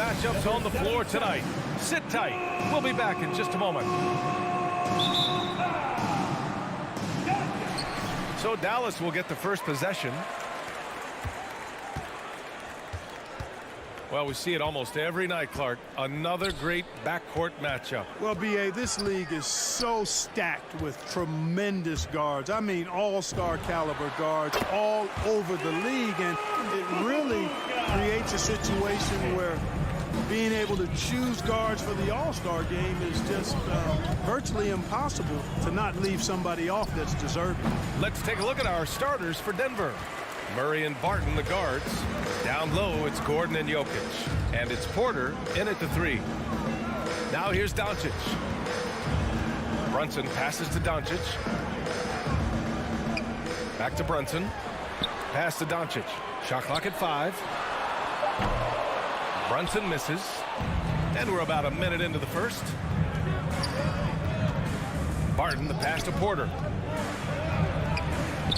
matchups on the floor tonight. Sit tight. We'll be back in just a moment. So Dallas will get the first possession. Well, we see it almost every night, Clark. Another great backcourt matchup. Well, B.A., this league is so stacked with tremendous guards. I mean, all-star caliber guards all over the league. And it really creates a situation where being able to choose guards for the all-star game is just virtually impossible to not leave somebody off that's deserving. Let's take a look at our starters for Denver. Murray and Barton, the guards. Down low, it's Gordon and Jokic. And it's Porter in at the 3. Now here's Doncic. Brunson passes to Doncic. Back to Brunson. Pass to Doncic. Shot clock at 5. Brunson misses. And we're about a minute into the first. Barton, the pass to Porter.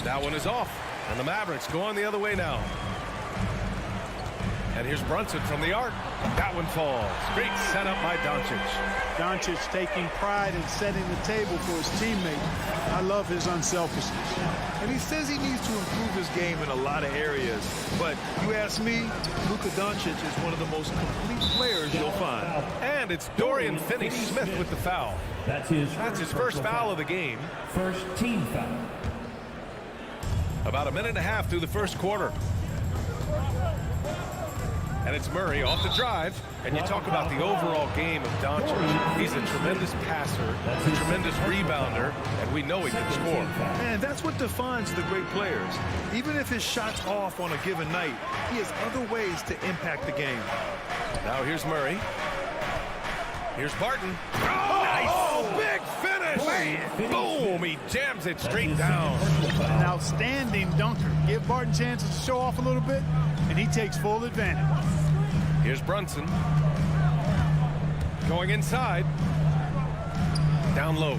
That one is off. And the Mavericks going the other way now. And here's Brunson from the arc. That one falls. Great setup by Doncic. Doncic taking pride in setting the table for his teammate. I love his unselfishness. And he says he needs to improve his game in a lot of areas. But you ask me, Luka Doncic is one of the most complete players you'll find. And it's Dorian Finney-Smith with the foul. That's his first foul of the game. First team foul. About a minute and a half through the first quarter. And it's Murray off the drive. And you talk about the overall game of Doncic. He's a tremendous passer, a tremendous rebounder, and we know he can score. And that's what defines the great players. Even if his shot's off on a given night, he has other ways to impact the game. Now here's Murray. Here's Barton. Oh, nice! Oh, big finish! Boom! He jams it straight down. An outstanding dunker. Give Barton chances to show off a little bit, and he takes full advantage. Here's Brunson. Going inside. Down low.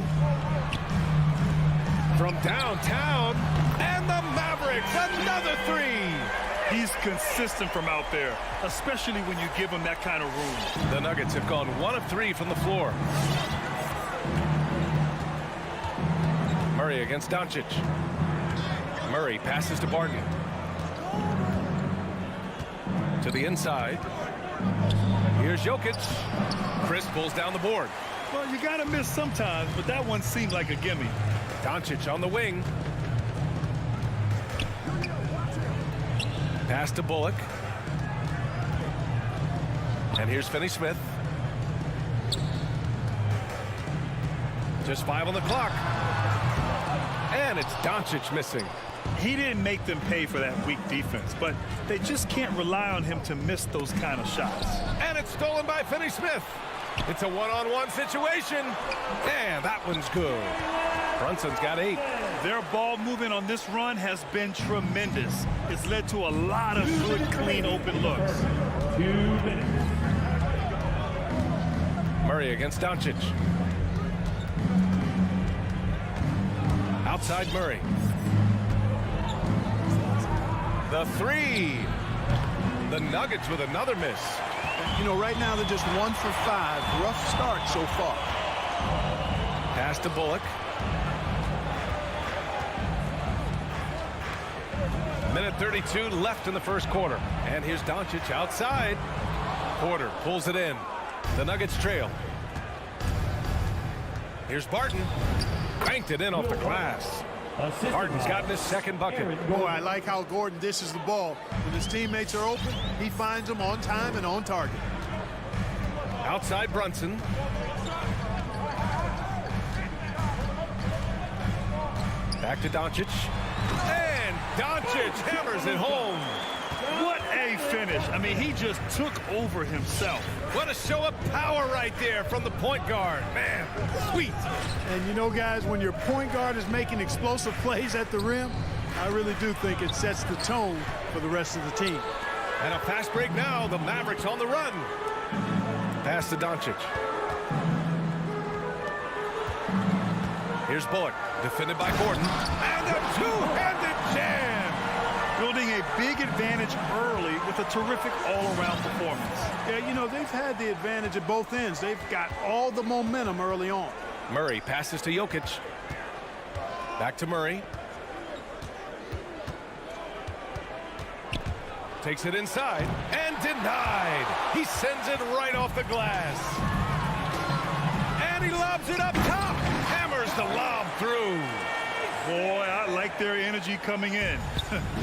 From downtown. And the Mavericks, another 3. He's consistent from out there, especially when you give him that kind of room. The Nuggets have gone 1 of 3 from the floor. Murray against Doncic. Murray passes to Barton. To the inside. Here's Jokic. Chris pulls down the board. Well, you got to miss sometimes, but that one seemed like a gimme. Doncic on the wing. Pass to Bullock. And here's Finney-Smith. Just 5 on the clock. And it's Doncic missing. He didn't make them pay for that weak defense, but they just can't rely on him to miss those kind of shots. And it's stolen by Finney-Smith. It's a one-on-one situation. And that one's good. Brunson's got 8. Their ball movement on this run has been tremendous. It's led to a lot of good, clean, open looks. 2 minutes. Murray against Doncic. Outside Murray. The 3. The Nuggets with another miss. You know, right now they're just 1 for 5. Rough start so far. Pass to Bullock. Minute 32 left in the first quarter. And here's Doncic outside. Porter pulls it in. The Nuggets trail. Here's Barton. Banked it in off the glass. Barton's gotten his second bucket. Boy, I like how Gordon dishes the ball. When his teammates are open, he finds them on time and on target. Outside Brunson. Back to Doncic. And Doncic hammers it home. What a finish. I mean, he just took over himself. What a show of power right there from the point guard. Man, sweet. And you know, guys, when your point guard is making explosive plays at the rim, I really do think it sets the tone for the rest of the team. And a fast break now. The Mavericks on the run. Pass to Doncic. Here's Bullock, defended by Gordon. And a two-handed jam. building a big advantage early with a terrific all-around performance. Yeah, you know, they've had the advantage at both ends. They've got all the momentum early on. Murray passes to Jokic. Back to Murray. Takes it inside and denied. He sends it right off the glass. And he lobs it up top. Hammers the lob through. Boy, I like their energy coming in.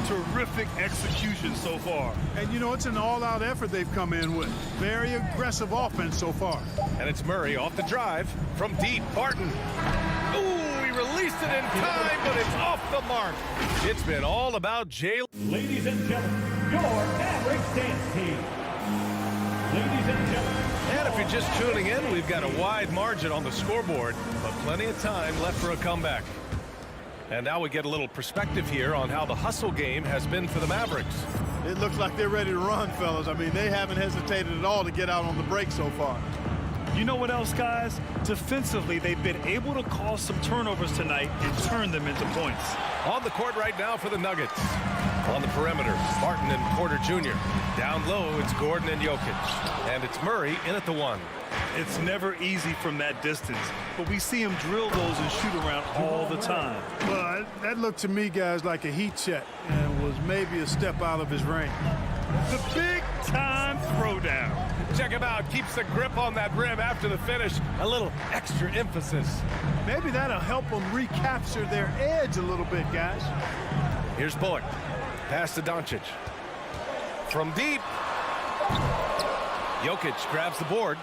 Terrific execution so far. And, you know, it's an all-out effort they've come in with. Very aggressive offense so far. And it's Murray off the drive from deep. Barton. Ooh, he released it in time, but it's off the mark. It's been all about Jalen. Ladies and gentlemen, your Mavericks dance team. Ladies and gentlemen. And if you're just tuning in, we've got a wide margin on the scoreboard, but plenty of time left for a comeback. And now we get a little perspective here on how the hustle game has been for the Mavericks. It looks like they're ready to run, fellas. I mean, they haven't hesitated at all to get out on the break so far. You know what else, guys? Defensively, they've been able to cause some turnovers tonight and turn them into points. On the court right now for the Nuggets. On the perimeter, Barton and Porter Jr. Down low, it's Gordon and Jokic. And it's Murray in at the one. It's never easy from that distance, but we see him drill those and shoot around all the time. Well, that looked to me, guys, like a heat check and was maybe a step out of his range. The big-time throwdown. Check him out. Keeps the grip on that rim after the finish. A little extra emphasis. Maybe that'll help them recapture their edge a little bit, guys. Here's Bullock. Pass to Doncic. From deep. Jokic grabs the board.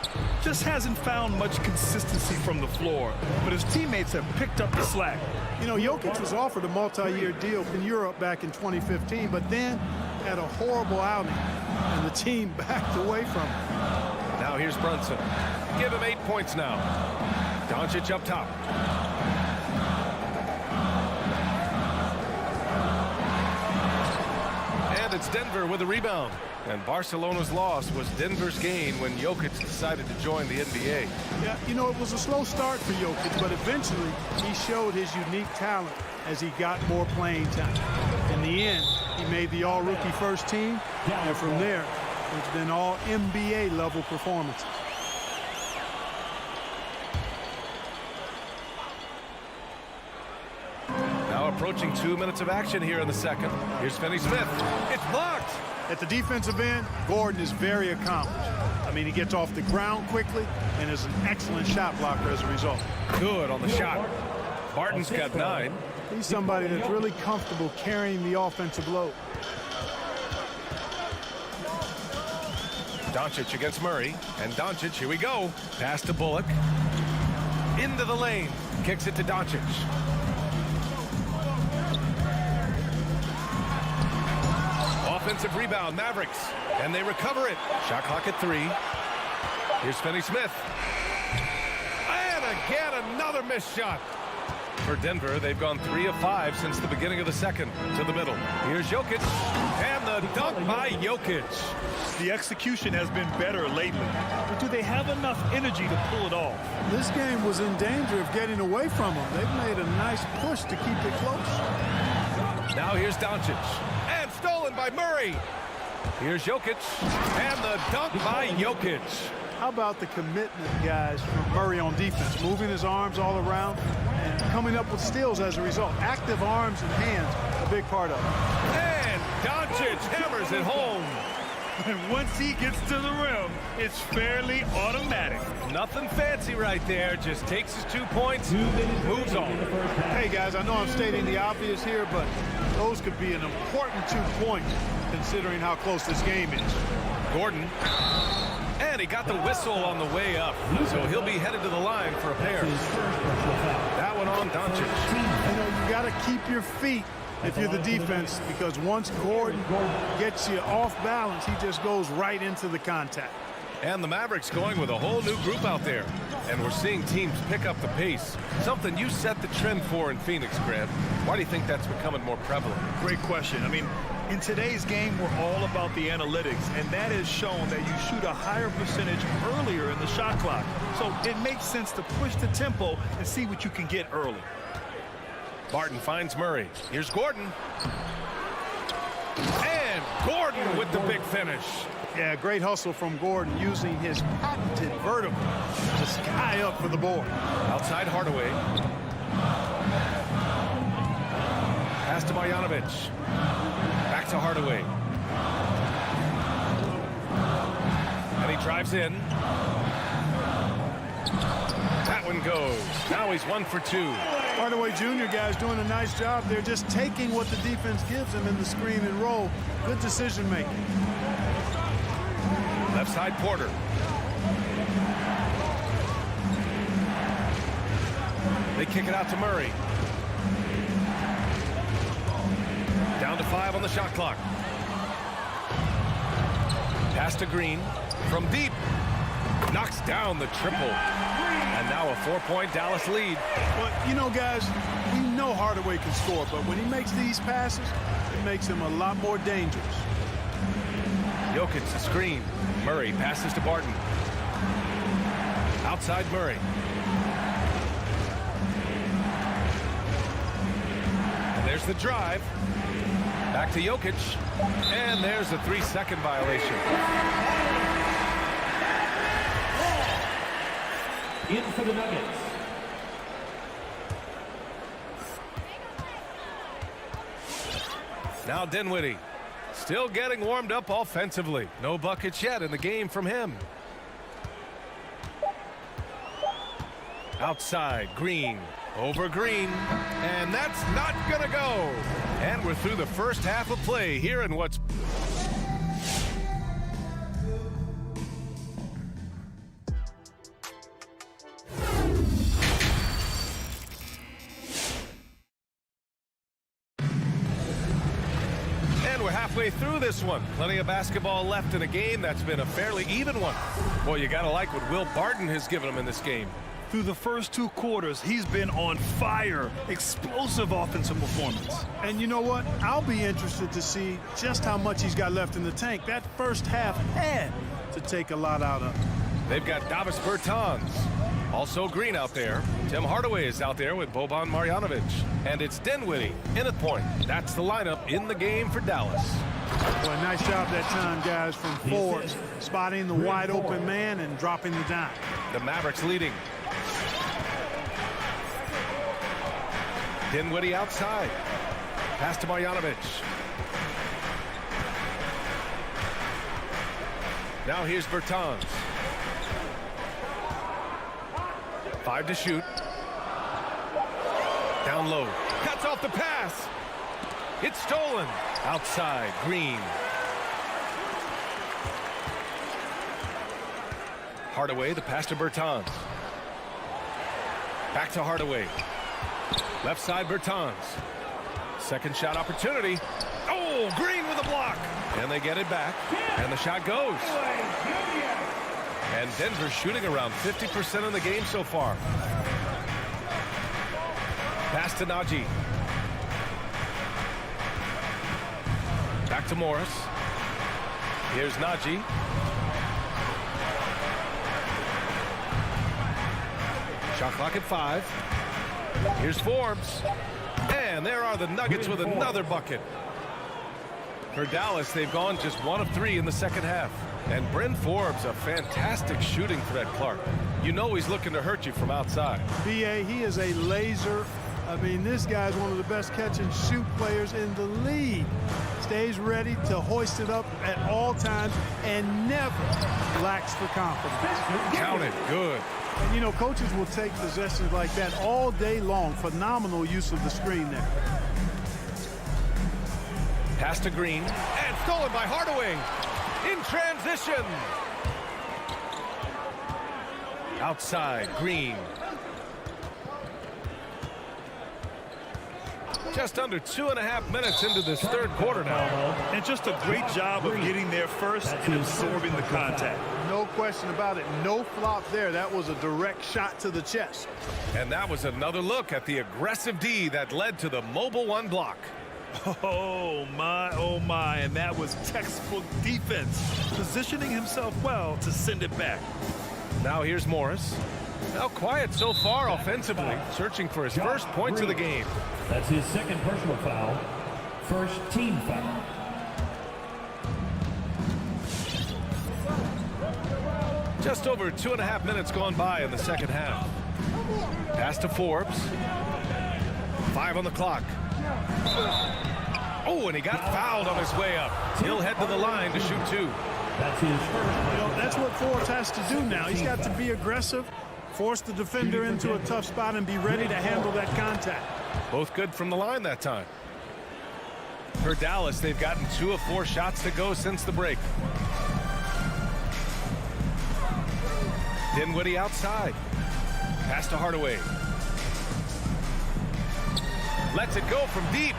Just hasn't found much consistency from the floor, but his teammates have picked up the slack. You know, Jokic was offered a multi-year deal in Europe back in 2015, but then had a horrible outing, and the team backed away from him. Now here's Brunson. Give him 8 points now. Doncic up top. And it's Denver with a rebound. And Barcelona's loss was Denver's gain when Jokic decided to join the NBA. Yeah, you know, it was a slow start for Jokic, but eventually he showed his unique talent as he got more playing time. In the end, he made the all-rookie first team, and from there, it's been all NBA level performances. Now approaching 2 minutes of action here in the second. Here's Finney-Smith. It's blocked. At the defensive end, Gordon is very accomplished. I mean, he gets off the ground quickly and is an excellent shot blocker as a result. Good on the shot. Barton's got 9. He's somebody that's really comfortable carrying the offensive load. Doncic against Murray. And Doncic, here we go. Pass to Bullock. Into the lane. Kicks it to Doncic. Offensive rebound, Mavericks. And they recover it. Shot clock at 3. Here's Finney-Smith. And again, another missed shot. For Denver, they've gone 3 of 5 since the beginning of the second. To the middle. Here's Jokic. And the dunk by Jokic. The execution has been better lately, but do they have enough energy to pull it off? This game was in danger of getting away from them. They've made a nice push to keep it close. Now here's Doncic. And stolen by Murray. Here's Jokic. And the dunk by Jokic. How about the commitment, guys, from Murray on defense, moving his arms all around and coming up with steals as a result. Active arms and hands, a big part of it. And Doncic hammers it home. And once he gets to the rim, it's fairly automatic. Nothing fancy right there. Just takes his 2 points, moves on. Hey, guys, I know I'm stating the obvious here, but those could be an important 2 points considering how close this game is. Gordon. And he got the whistle on the way up. So he'll be headed to the line for a pair. That one on Doncic. You know, you got to keep your feet if you're the defense, because once Gordon gets you off balance, he just goes right into the contact. And the Mavericks going with a whole new group out there. And we're seeing teams pick up the pace. Something you set the trend for in Phoenix, Grant. Why do you think that's becoming more prevalent? Great question. I mean, in today's game, we're all about the analytics, and that has shown that you shoot a higher percentage earlier in the shot clock. So it makes sense to push the tempo and see what you can get early. Barton finds Murray. Here's Gordon. And Gordon with the big finish. Yeah, great hustle from Gordon using his patented vertical to sky up for the board. Outside Hardaway. Pass to Marjanovic. Back to Hardaway. And he drives in. That one goes. Now he's 1 for 2. Hardaway Jr. guys doing a nice job. They're just taking what the defense gives them in the screen and roll. Good decision making. Left side Porter. They kick it out to Murray. Down to 5 on the shot clock. Pass to Green. From deep. Knocks down the triple. And now a 4-point Dallas lead. But, you know, guys, we know Hardaway can score, but when he makes these passes, it makes him a lot more dangerous. Jokic the screen. Murray passes to Barton. Outside Murray. And there's the drive. Back to Jokic. And there's a 3-second violation. In for the Nuggets. Now Dinwiddie. Still getting warmed up offensively. No buckets yet in the game from him. Outside, Green. Over Green. And that's not going to go. And we're through the first half of play here in what's... halfway through this one. Plenty of basketball left in a game that's been a fairly even one. Boy, you gotta like what Will Barton has given him in this game. Through the first 2 quarters, he's been on fire. Explosive offensive performance. And you know what? I'll be interested to see just how much he's got left in the tank. That first half had to take a lot out of him. They've got Davis Bertans. Also Green out there. Tim Hardaway is out there with Boban Marjanovic. And it's Dinwiddie in at point. That's the lineup in the game for Dallas. Well, nice job that time, guys, from Forbes. Spotting the wide open man and dropping the dime. The Mavericks leading. Dinwiddie outside. Pass to Marjanovic. Now here's Bertans. 5 to shoot. Down low. Cuts off the pass. It's stolen. Outside, Green. Hardaway, the pass to Bertans. Back to Hardaway. Left side, Bertans. Second shot opportunity. Oh, Green with a block. And they get it back. And the shot goes. And Denver's shooting around 50% in the game so far. Pass to Najee. Back to Morris. Here's Najee. Shot clock at 5. Here's Forbes. And there are the Nuggets with another bucket. For Dallas, they've gone just 1 of 3 in the second half. And Bryn Forbes, a fantastic shooting threat, Clark. You know he's looking to hurt you from outside. B.A., he is a laser. I mean, this guy's one of the best catch-and-shoot players in the league. Stays ready to hoist it up at all times and never lacks for confidence. Count it. Good. And, you know, coaches will take possessions like that all day long. Phenomenal use of the screen there. Pass to Green. And stolen by Hardaway. In transition. Outside, Green. Just under 2.5 minutes into this third quarter now. And just a great job of getting there first and absorbing the contact. No question about it. No flop there. That was a direct shot to the chest. And that was another look at the aggressive D that led to the mobile 1 block. Oh my, and that was textbook defense, positioning himself well to send it back. Now here's Morris. Now quiet so far offensively, searching for his first points of the game. That's his second personal foul. First team foul. Just over 2.5 minutes gone by in the second half. Pass to Forbes. 5 on the clock. Oh, and he got fouled on his way up. He'll head to the line to shoot 2. That's his first. You know, that's what Forbes has to do now. He's got to be aggressive, force the defender into a tough spot, and be ready to handle that contact. Both good from the line that time. For Dallas, they've gotten 2 of 4 shots to go since the break. Dinwiddie outside. Pass to Hardaway. Lets it go from deep.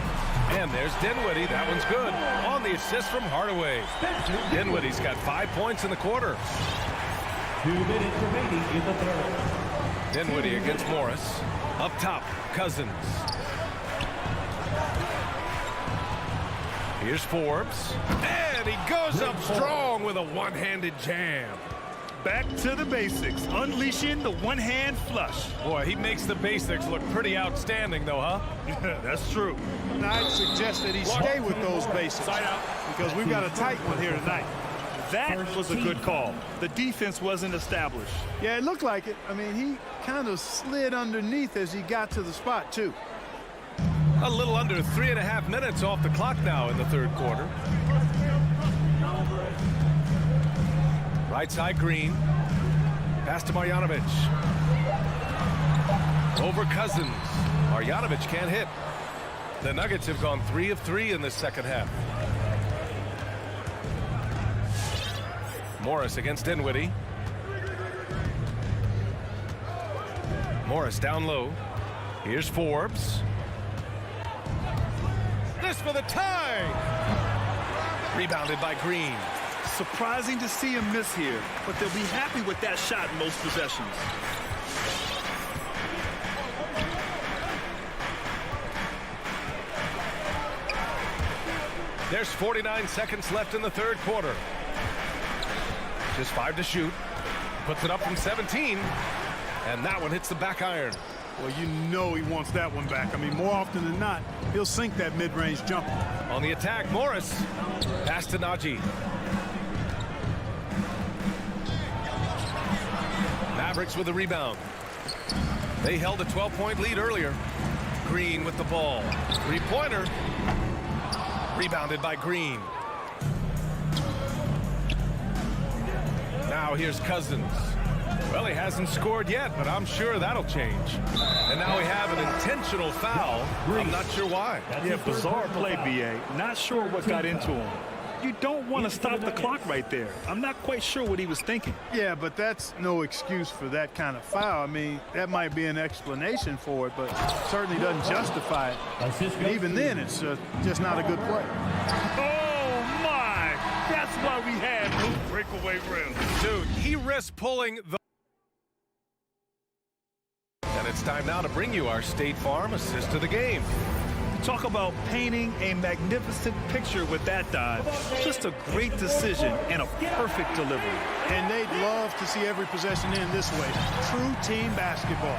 And there's Dinwiddie. That one's good. On the assist from Hardaway. Dinwiddie's got 5 points in the quarter. 2 minutes remaining in the third. Dinwiddie against Morris. Up top, Cousins. Here's Forbes. And he goes up strong with a one-handed jam. Back to the basics, unleashing the one-hand flush. Boy, he makes the basics look pretty outstanding, though, huh? That's true. And I'd suggest that he stay with those basics because we've got a tight one here tonight. That was a good call. The defense wasn't established. Yeah, it looked like it. I mean, he kind of slid underneath as he got to the spot, too. A little under 3.5 minutes off the clock now in the third quarter. Right side, Green. Pass to Marjanovic. Over Cousins. Marjanovic can't hit. The Nuggets have gone 3 of 3 in this second half. Morris against Dinwiddie. Morris down low. Here's Forbes. This for the tie. Rebounded by Green. Surprising to see him miss here, but they'll be happy with that shot in most possessions. There's 49 seconds left in the third quarter. Just 5 to shoot. Puts it up from 17. And that one hits the back iron. Well, you know he wants that one back. I mean, more often than not, he'll sink that mid-range jumper. On the attack, Morris. Pass to Najee. Mavericks with the rebound. They held a 12-point lead earlier. Green with the ball. Three-pointer. Rebounded by Green. Now here's Cousins. Well, he hasn't scored yet, but I'm sure that'll change. And now we have an intentional foul. I'm not sure why. Yeah, bizarre play, B.A. Not sure what got into him. You don't want to stop the clock right there. I'm not quite sure what he was thinking. Yeah, but that's no excuse for that kind of foul. I mean, that might be an explanation for it, but certainly doesn't justify it. And even then, it's just not a good play. Oh, my! That's why we had no breakaway rim. Dude, he risked pulling the... And it's time now to bring you our State Farm assist of the game. Talk about painting a magnificent picture with that dive. Just a great decision and a perfect delivery. And they'd love to see every possession end this way. True team basketball.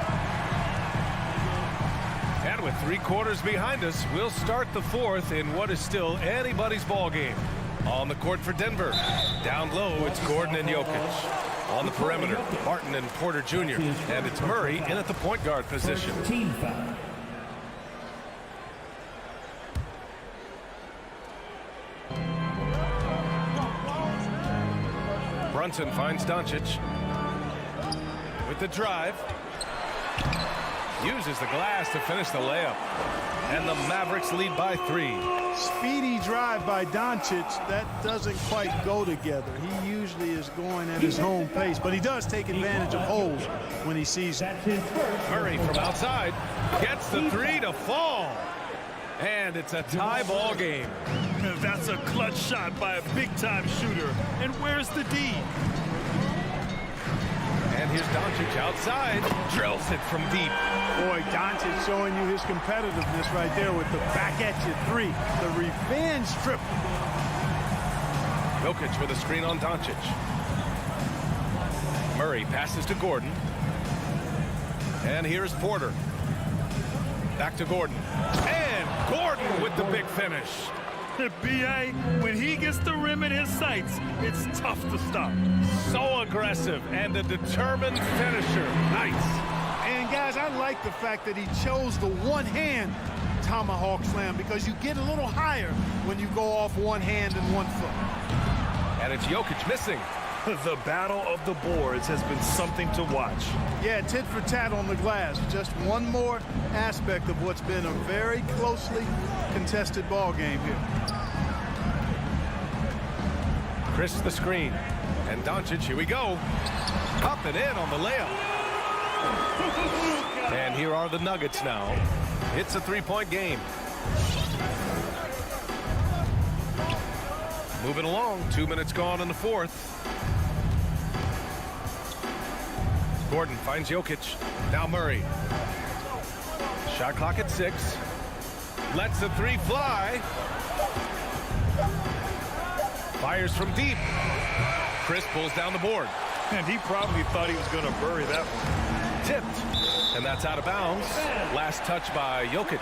And with 3 quarters behind us, we'll start the fourth in what is still anybody's ball game. On the court for Denver. Down low, it's Gordon and Jokic. On the perimeter, Martin and Porter Jr. And it's Murray in at the point guard position. Team foul. Brunson finds Doncic with the drive. Uses the glass to finish the layup. And the Mavericks lead by 3. Speedy drive by Doncic. That doesn't quite go together. He usually is going at his home pace, but he does take advantage of holes when he sees it. Murray from outside gets the 3 to fall. And it's a tie ball game. That's a clutch shot by a big-time shooter. And where's the D? And here's Doncic outside. Drills it from deep. Boy, Doncic showing you his competitiveness right there with the back-at-you 3. The revenge triple. Jokic with a screen on Doncic. Murray passes to Gordon. And here's Porter. Back to Gordon. And Gordon with the big finish. B.A., when he gets the rim in his sights, it's tough to stop. So aggressive and a determined finisher. Nice. And, guys, I like the fact that he chose the one-hand tomahawk slam because you get a little higher when you go off one hand and one foot. And it's Jokic missing. The battle of the boards has been something to watch. Yeah, tit for tat on the glass. Just one more aspect of what's been a very closely contested ball game here. Chris the screen. And Doncic, here we go. Up and in on the layup. And here are the Nuggets now. It's a three-point game. Moving along, 2 minutes gone in the fourth. Gordon finds Jokic. Now Murray. Shot clock at 6. Lets the three fly. Fires from deep. Chris pulls down the board. And he probably thought he was going to bury that one. Tipped. And that's out of bounds. Last touch by Jokic.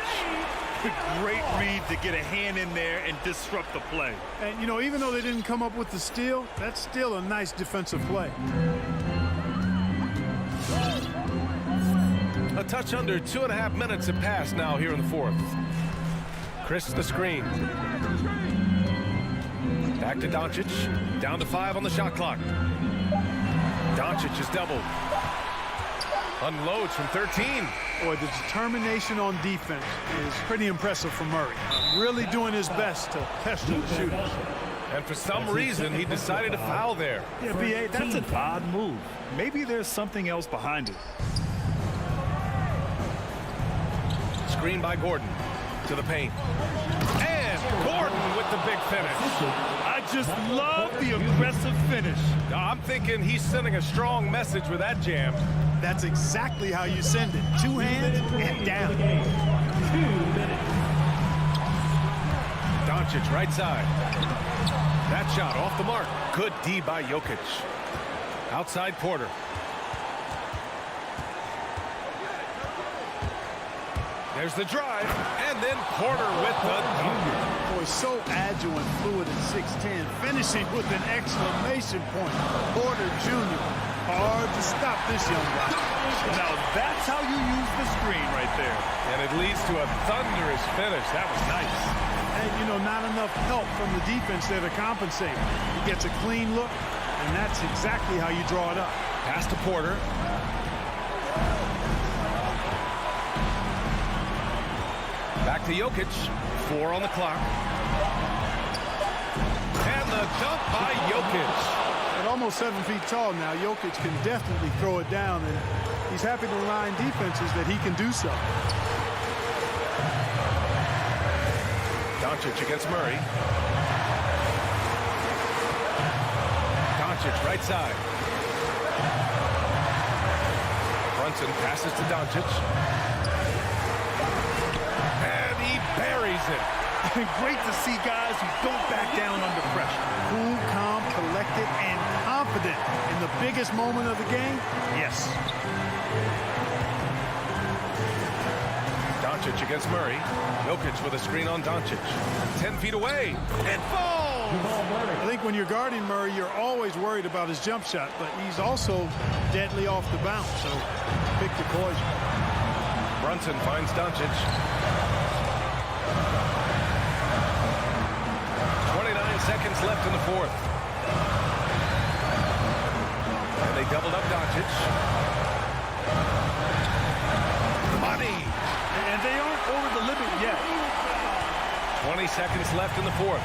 Great read to get a hand in there and disrupt the play. And, you know, even though they didn't come up with the steal, that's still a nice defensive play. A touch under 2.5 minutes have passed now here in the fourth. Chris the screen. Back to Doncic. Down to 5 on the shot clock. Doncic is doubled. Unloads from 13. Boy, the determination on defense is pretty impressive from Murray. Really doing his best to pester the shooters. And for some reason, he decided to foul there. Yeah, B.A., that's an odd move. Maybe there's something else behind it. Screen by Gordon to the paint. And Gordon with the big finish. I just love the aggressive finish. I'm thinking he's sending a strong message with that jam. That's exactly how you send it. 2 hands and down. 2 minutes. Doncic right side. That shot off the mark. Good D by Jokic. Outside Porter. There's the drive, and then Porter with the dunk. Boy, so agile and fluid at 6'10", finishing with an exclamation point. Porter Jr. Hard to stop this young guy. Now that's how you use the screen right there. And it leads to a thunderous finish. That was nice. And, you know, not enough help from the defense there to compensate. He gets a clean look, and that's exactly how you draw it up. Pass to Porter. Back to Jokic. 4 on the clock. And the dunk by Jokic. At almost 7 feet tall now, Jokic can definitely throw it down, and he's happy to remind defenses that he can do so. Doncic against Murray. Doncic right side. Brunson passes to Doncic. And he buries it. Great to see guys who don't back down under pressure. Cool, calm, collected, and confident in the biggest moment of the game. Yes. Doncic against Murray. Jokic with a screen on Doncic. 10 feet away. It falls! I think when you're guarding Murray, you're always worried about his jump shot, but he's also deadly off the bounce, so pick your poison. Brunson finds Doncic. 29 seconds left in the fourth. And they doubled up Doncic. Money! And they aren't over the limit yet. 20 seconds left in the fourth.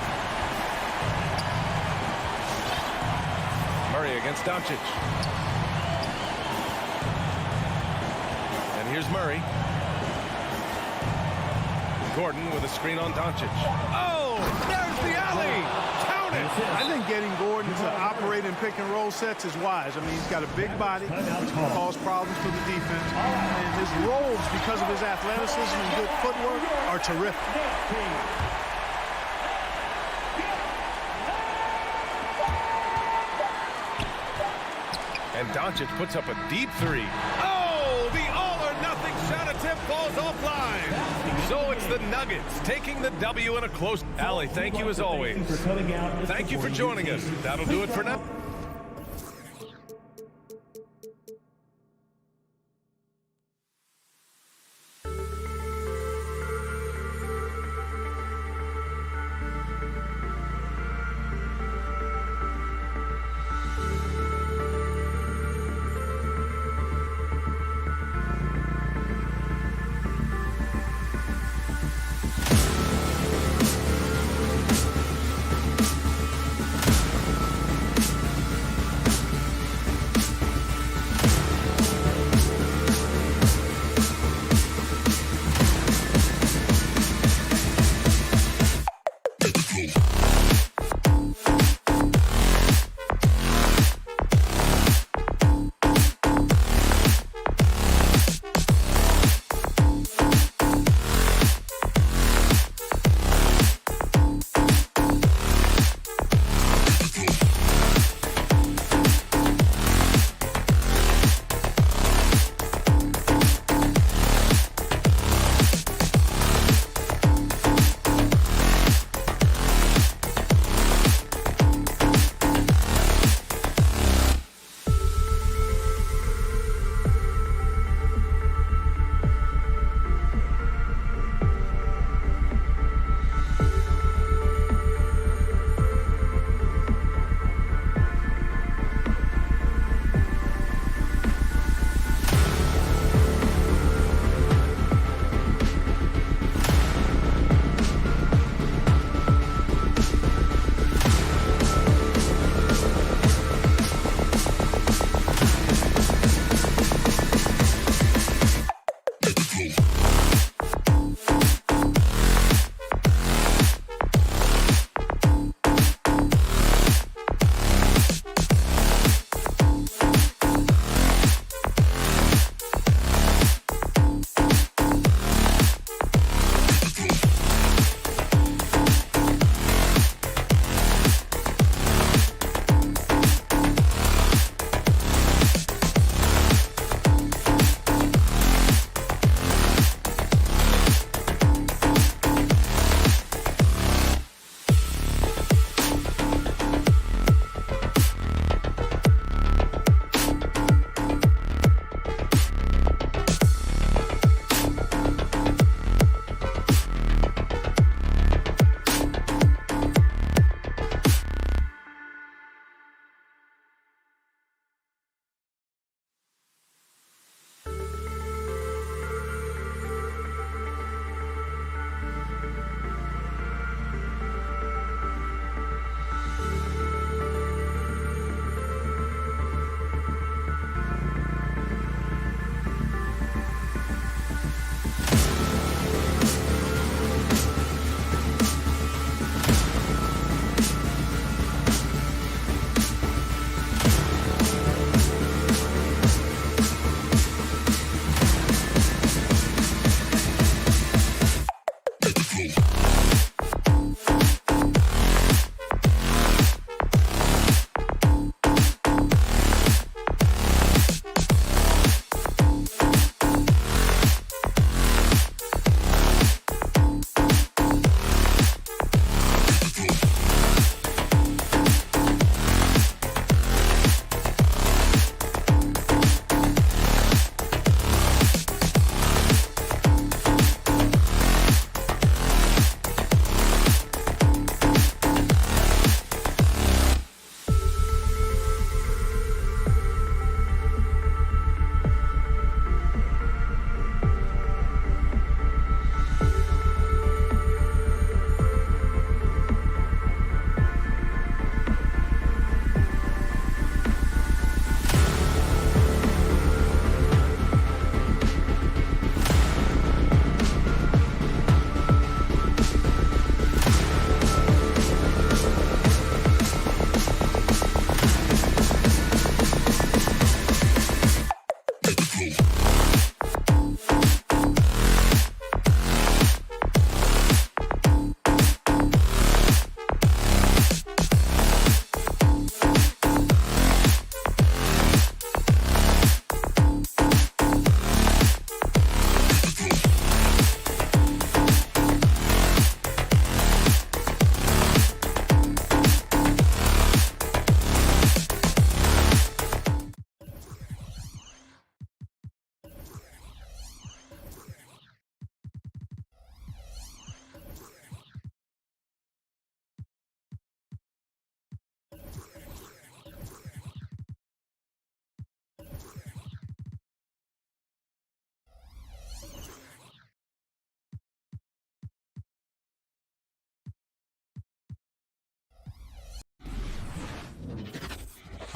Murray against Doncic. And here's Murray. Gordon with a screen on Doncic. Oh, there's the alley. Count it. I think getting Gordon to operate in pick and roll sets is wise. I mean, he's got a big body, which can cause problems for the defense. And his rolls, because of his athleticism and good footwork, are terrific. And Doncic puts up a deep three. Oh, the all-or-nothing shot attempt falls offline. So it's the Nuggets taking the W in a close. Allie, thank you as always. Thank you for joining us. That'll do it for now.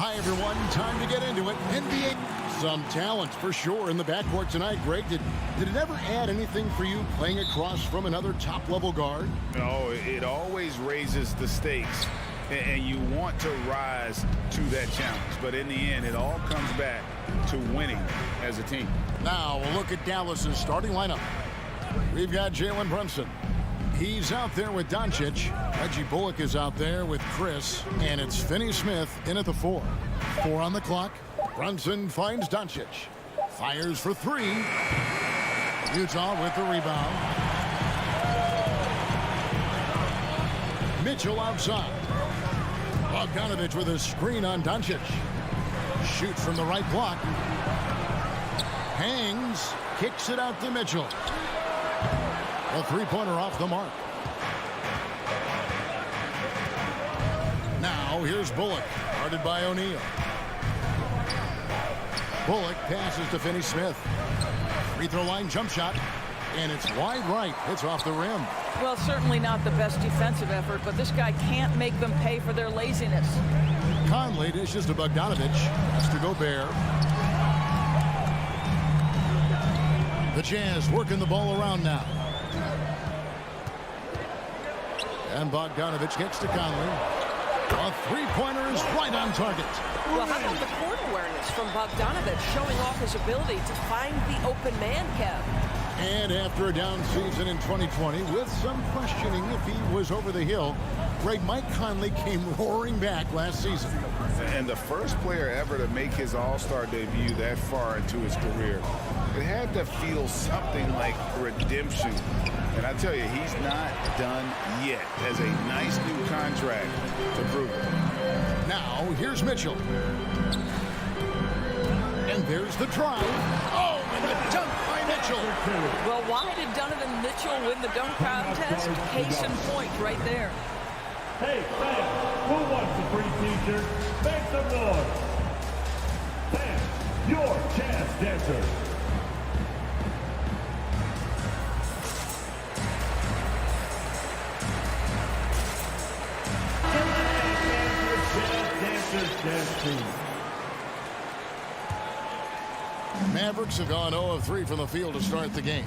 Hi, everyone. Time to get into it. NBA. Some talent for sure in the backcourt tonight. Greg, did it ever add anything for you playing across from another top-level guard? No, it always raises the stakes, and you want to rise to that challenge. But in the end, it all comes back to winning as a team. Now, a look at Dallas's starting lineup. We've got Jalen Brunson. He's out there with Doncic. Reggie Bullock is out there with Chris. And it's Finney Smith in at the 4. 4 on the clock. Brunson finds Doncic. Fires for 3. Utah with the rebound. Mitchell outside. Bogdanovich with a screen on Doncic. Shoots from the right block. Hangs. Kicks it out to Mitchell. A three-pointer off the mark. Now here's Bullock, guarded by O'Neal. Bullock passes to Finney Smith. Free throw line jump shot, and it's wide right. It's off the rim. Well, certainly not the best defensive effort, but this guy can't make them pay for their laziness. Conley dishes to Bogdanovich. Has to Gobert. The Jazz working the ball around now. And Bogdanovich gets to Conley. A three-pointer is right on target. Well, how about the court awareness from Bogdanovich showing off his ability to find the open man, Kev? And after a down season in 2020, with some questioning if he was over the hill, Mike Conley came roaring back last season. And the first player ever to make his All-Star debut that far into his career, it had to feel something like redemption. And I tell you, he's not done yet. Has a nice new contract to prove it. Now, here's Mitchell. And there's the drive. Oh, and the dunk by Mitchell. Well, why did Donovan Mitchell win the dunk contest? Case in point right there. Hey, fans, who wants a free t-shirt? Make some noise. Fans, your Jazz Dancer. Mavericks have gone 0 of 3 from the field to start the game.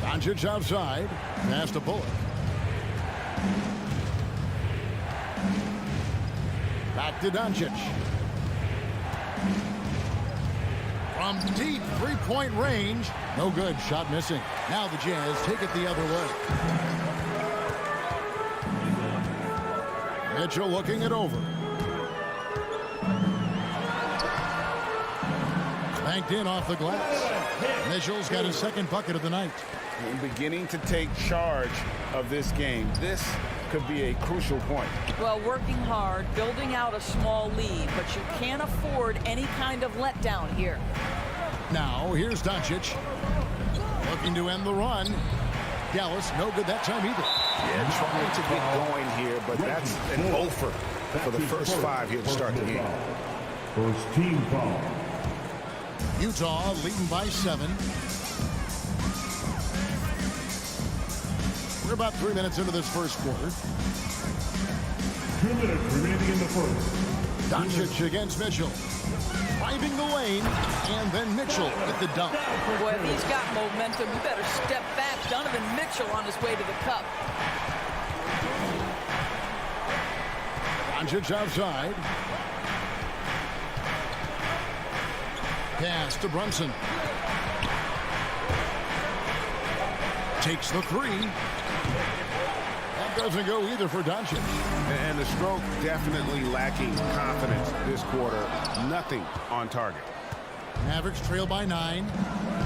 Doncic outside. Pass to Bullock. Back to Doncic. From deep three-point range. No good. Shot missing. Now the Jazz take it the other way. Mitchell looking it over. Banked in off the glass. Mitchell's got his second bucket of the night. And beginning to take charge of this game. This could be a crucial point. Well, working hard, building out a small lead, but you can't afford any kind of letdown here. Now, here's Doncic. Looking to end the run. Dallas, no good that time either. Yeah, trying to get going here, but that's an offer for the first 5 here to start the game. First team foul. Utah leading by 7. We're about 3 minutes into this first quarter. 2 minutes remaining in the first. Doncic against Mitchell. Driving the lane, and then Mitchell with the dunk. Boy, if he's got momentum, you better step back. Donovan Mitchell on his way to the cup. Doncic outside. Pass to Brunson. Takes the 3. That doesn't go either for Doncic. And the stroke definitely lacking confidence this quarter. Nothing on target. Mavericks trail by 9.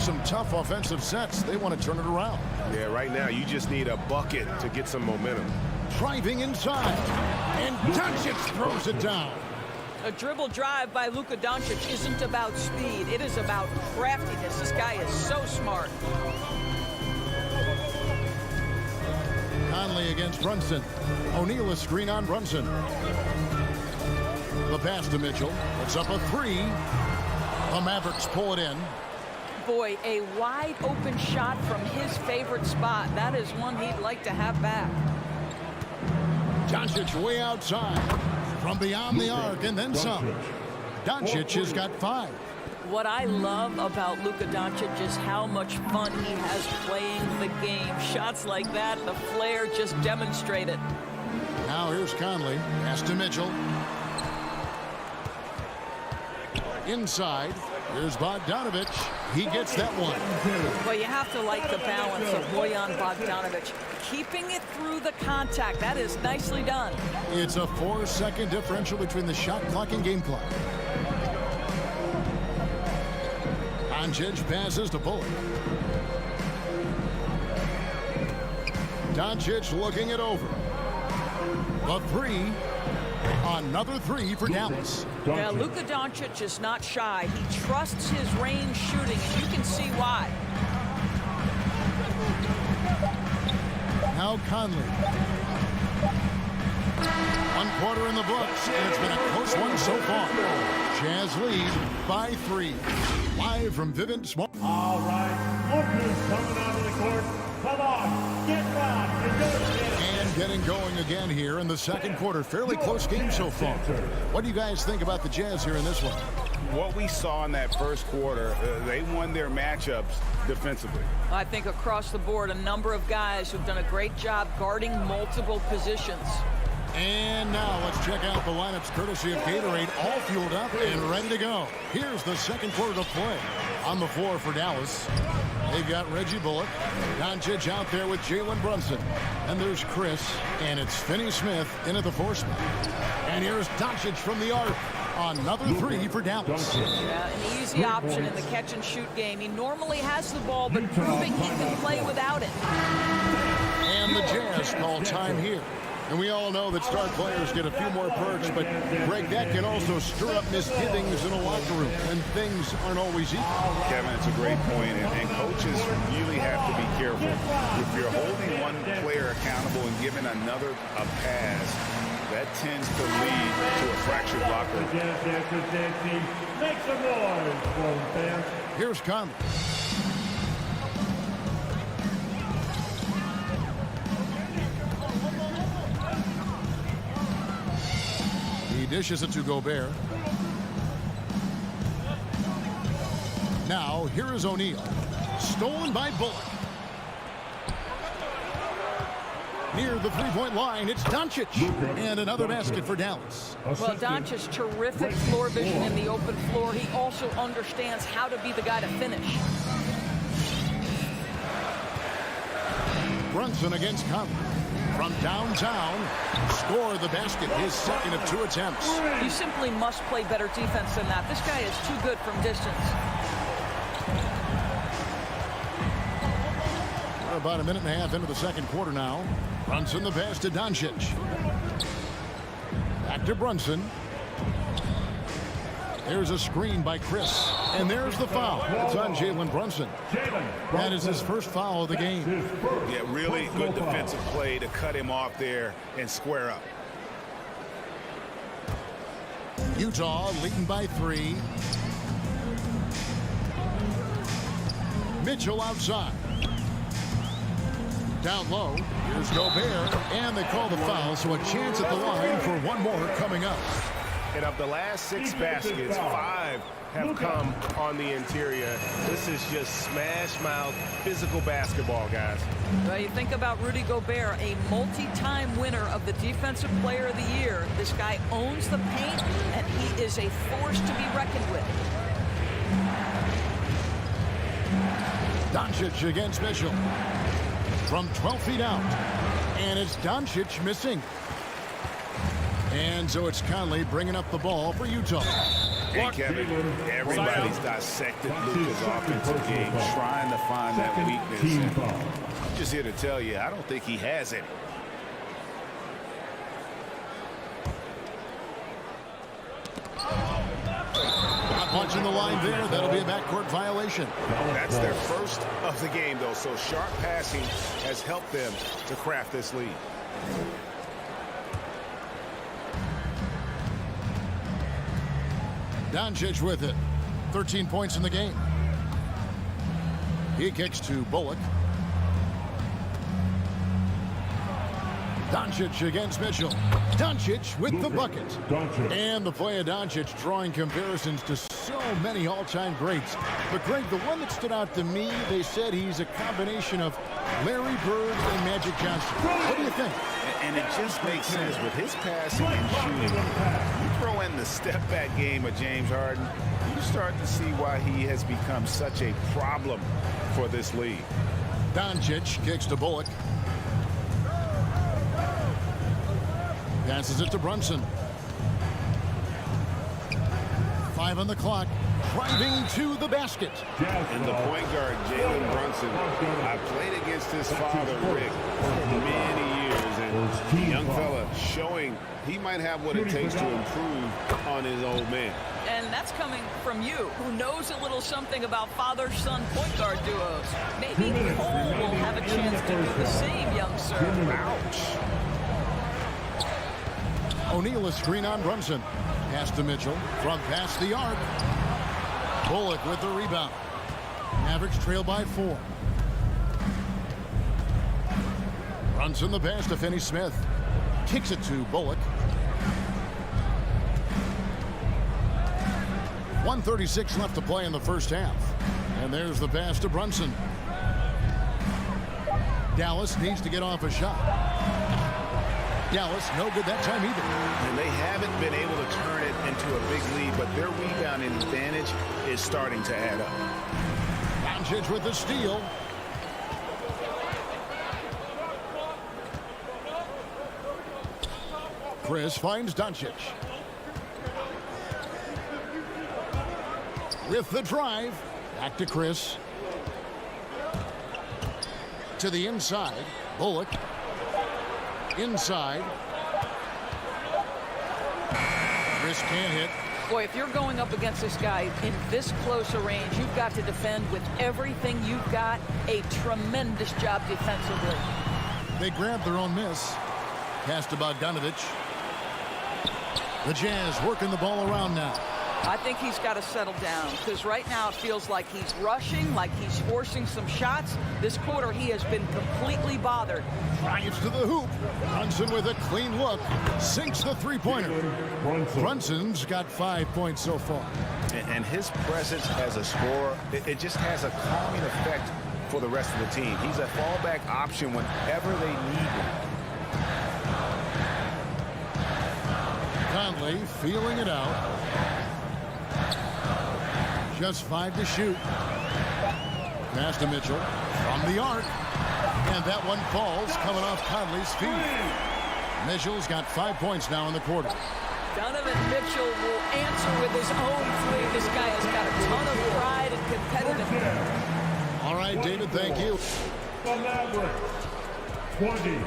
Some tough offensive sets. They want to turn it around. Yeah, right now you just need a bucket to get some momentum. Driving inside. And Doncic throws it down. A dribble drive by Luka Doncic isn't about speed. It is about craftiness. This guy is so smart. Conley against Brunson. O'Neal a screen on Brunson. The pass to Mitchell. It's up a 3. The Mavericks pull it in. Boy, a wide open shot from his favorite spot. That is one he'd like to have back. Doncic way outside. From beyond the arc and then some. Doncic has got 5. What I love about Luka Doncic is how much fun he has playing the game. Shots like that, the flair just demonstrate it. Now here's Conley. Pass to Mitchell. Inside. Here's Bogdanovich. He gets that one. Well, you have to like the balance of Bojan Bogdanovich. Keeping it through the contact. That is nicely done. It's a 4-second differential between the shot clock and game clock. Doncic passes to Bullock. Doncic looking it over. A 3. Another 3 for Dallas. Yeah, Luka Doncic is not shy. He trusts his range shooting, and you can see why. Now Conley. 1 quarter in the books, and it's been a close one so far. Jazz lead by 3. Live from Vivint Smart. All right, Luka's coming onto the court. Come on, get back and go get it. And getting going again here in the second quarter. Fairly close game so far. What do you guys think about the Jazz here in this one? What we saw in that first quarter, they won their matchups defensively. I think across the board, a number of guys who've done a great job guarding multiple positions. And now let's check out the lineups courtesy of Gatorade, all fueled up and ready to go. Here's the second quarter to play. On the floor for Dallas, they've got Reggie Bullock. Doncic out there with Jalen Brunson. And there's Chris, and it's Finney Smith in at the 4 spot. And here's Doncic from the arc. Another 3 for Dallas. Yeah, an easy option in the catch-and-shoot game. He normally has the ball, but proving he can play without it. And the Jazz call time here. And we all know that star players get a few more perks, but, Greg, that can also stir up misgivings in a locker room, and things aren't always equal. Kevin, it's a great point, and coaches really have to be careful. If you're holding one player accountable and giving another a pass, that tends to lead to a fractured locker room. Make some noise for the fans. Here's Conley. He dishes it to Gobert. Now, here is O'Neal. Stolen by Bullock. Near the three-point line, it's Doncic. And another basket for Dallas. Well, Doncic, terrific floor vision in the open floor. He also understands how to be the guy to finish. Brunson against Conley. From downtown, score the basket, his second of 2 attempts. You simply must play better defense than that. This guy is too good from distance. We're about a minute and a half into the second quarter now. Brunson the pass to Doncic. Back to Brunson. There's a screen by Chris. And there's the foul. It's on Jalen Brunson. That is his first foul of the game. Yeah, really good defensive play to cut him off there and square up. Utah leading by 3. Mitchell outside. Down low. Here's Gobert. And they call the foul, so a chance at the line for one more coming up. And of the last 6 baskets, 5 have come on the interior. This is just smash-mouth physical basketball, guys. Well, you think about Rudy Gobert, a multi-time winner of the Defensive Player of the Year. This guy owns the paint, and he is a force to be reckoned with. Doncic against Mitchell. From 12 feet out. And it's Doncic missing. And so it's Conley bringing up the ball for Utah. Hey, Kevin, everybody's dissected Luka's offensive game, trying to find that weakness. And I'm just here to tell you, I don't think he has any. Not punching the line there. That'll be a backcourt violation. That's their first of the game, though, so sharp passing has helped them to craft this lead. Doncic with it. 13 points in the game. He kicks to Bullock. Doncic against Mitchell. Doncic with the bucket. Doncic. And the play of Doncic drawing comparisons to so many all-time greats. But, Greg, the one that stood out to me, they said he's a combination of Larry Bird and Magic Johnson. What do you think? And it just makes sense with his passing and shooting. You throw in the step-back game of James Harden, you start to see why he has become such a problem for this league. Doncic kicks to Bullock. Passes it to Brunson. 5 on the clock. Driving to the basket. And the point guard, Jalen Brunson, I played against his father, Rick, for many years. And the young fella showing he might have what it takes to improve on his old man. And that's coming from you, who knows a little something about father-son point guard duos. Maybe Cole will have a chance to do the same, young sir. Ouch. O'Neal a screen on Brunson. Pass to Mitchell from past the arc. Bullock with the rebound. Mavericks trail by 4. Brunson the pass to Finney-Smith. Kicks it to Bullock. 1:36 left to play in the first half. And there's the pass to Brunson. Dallas needs to get off a shot. Dallas no good that time either. And they haven't been able to turn it into a big lead, but their rebounding advantage is starting to add up. Doncic with the steal. Chris finds Doncic. With the drive. Back to Chris. To the inside. Bullock. Inside. Chris can't hit. Boy, if you're going up against this guy in this close a range, you've got to defend with everything you've got. A tremendous job defensively. They grabbed their own miss. Pass to Bogdanovich. The Jazz working the ball around now. I think he's got to settle down, because right now it feels like he's rushing, like he's forcing some shots. This quarter he has been completely bothered. Drives to the hoop. Brunson with a clean look. Sinks the three-pointer. Brunson's got 5 points so far. And his presence as a scorer, it just has a calming effect for the rest of the team. He's a fallback option whenever they need him. Conley feeling it out. Just 5 to shoot. Pass to Mitchell from the arc. And that one falls coming off Conley's feet. Mitchell's got 5 points now in the quarter. Donovan Mitchell will answer with his own three. This guy has got a ton of pride and competitiveness. All right, David, thank you. The Mavericks, 20.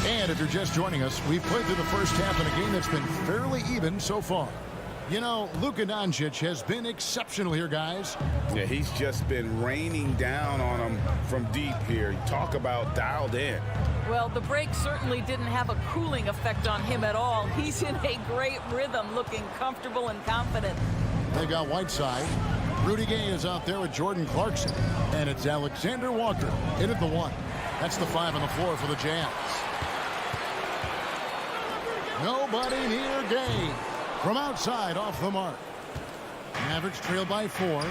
And if you're just joining us, we've played through the first half in a game that's been fairly even so far. You know, Luka Doncic has been exceptional here, guys. Yeah, he's just been raining down on them from deep here. Talk about dialed in. Well, the break certainly didn't have a cooling effect on him at all. He's in a great rhythm, looking comfortable and confident. They got Whiteside. Rudy Gay is out there with Jordan Clarkson. And it's Alexander Walker in at the 1. That's the 5 on the floor for the Jazz. Nobody near Gay. From outside, off the mark. Mavericks trail by 4.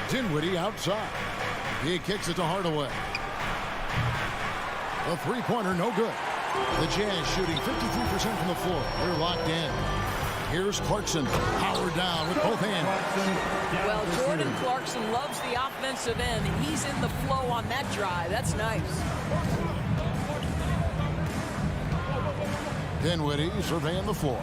Dinwiddie outside. He kicks it to Hardaway. The three-pointer, no good. The Jazz shooting 53% from the floor. They're locked in. Here's Clarkson, powered down with both hands. Well, Jordan Clarkson loves the offensive end. He's in the flow on that drive. That's nice. Dinwiddie surveying the floor.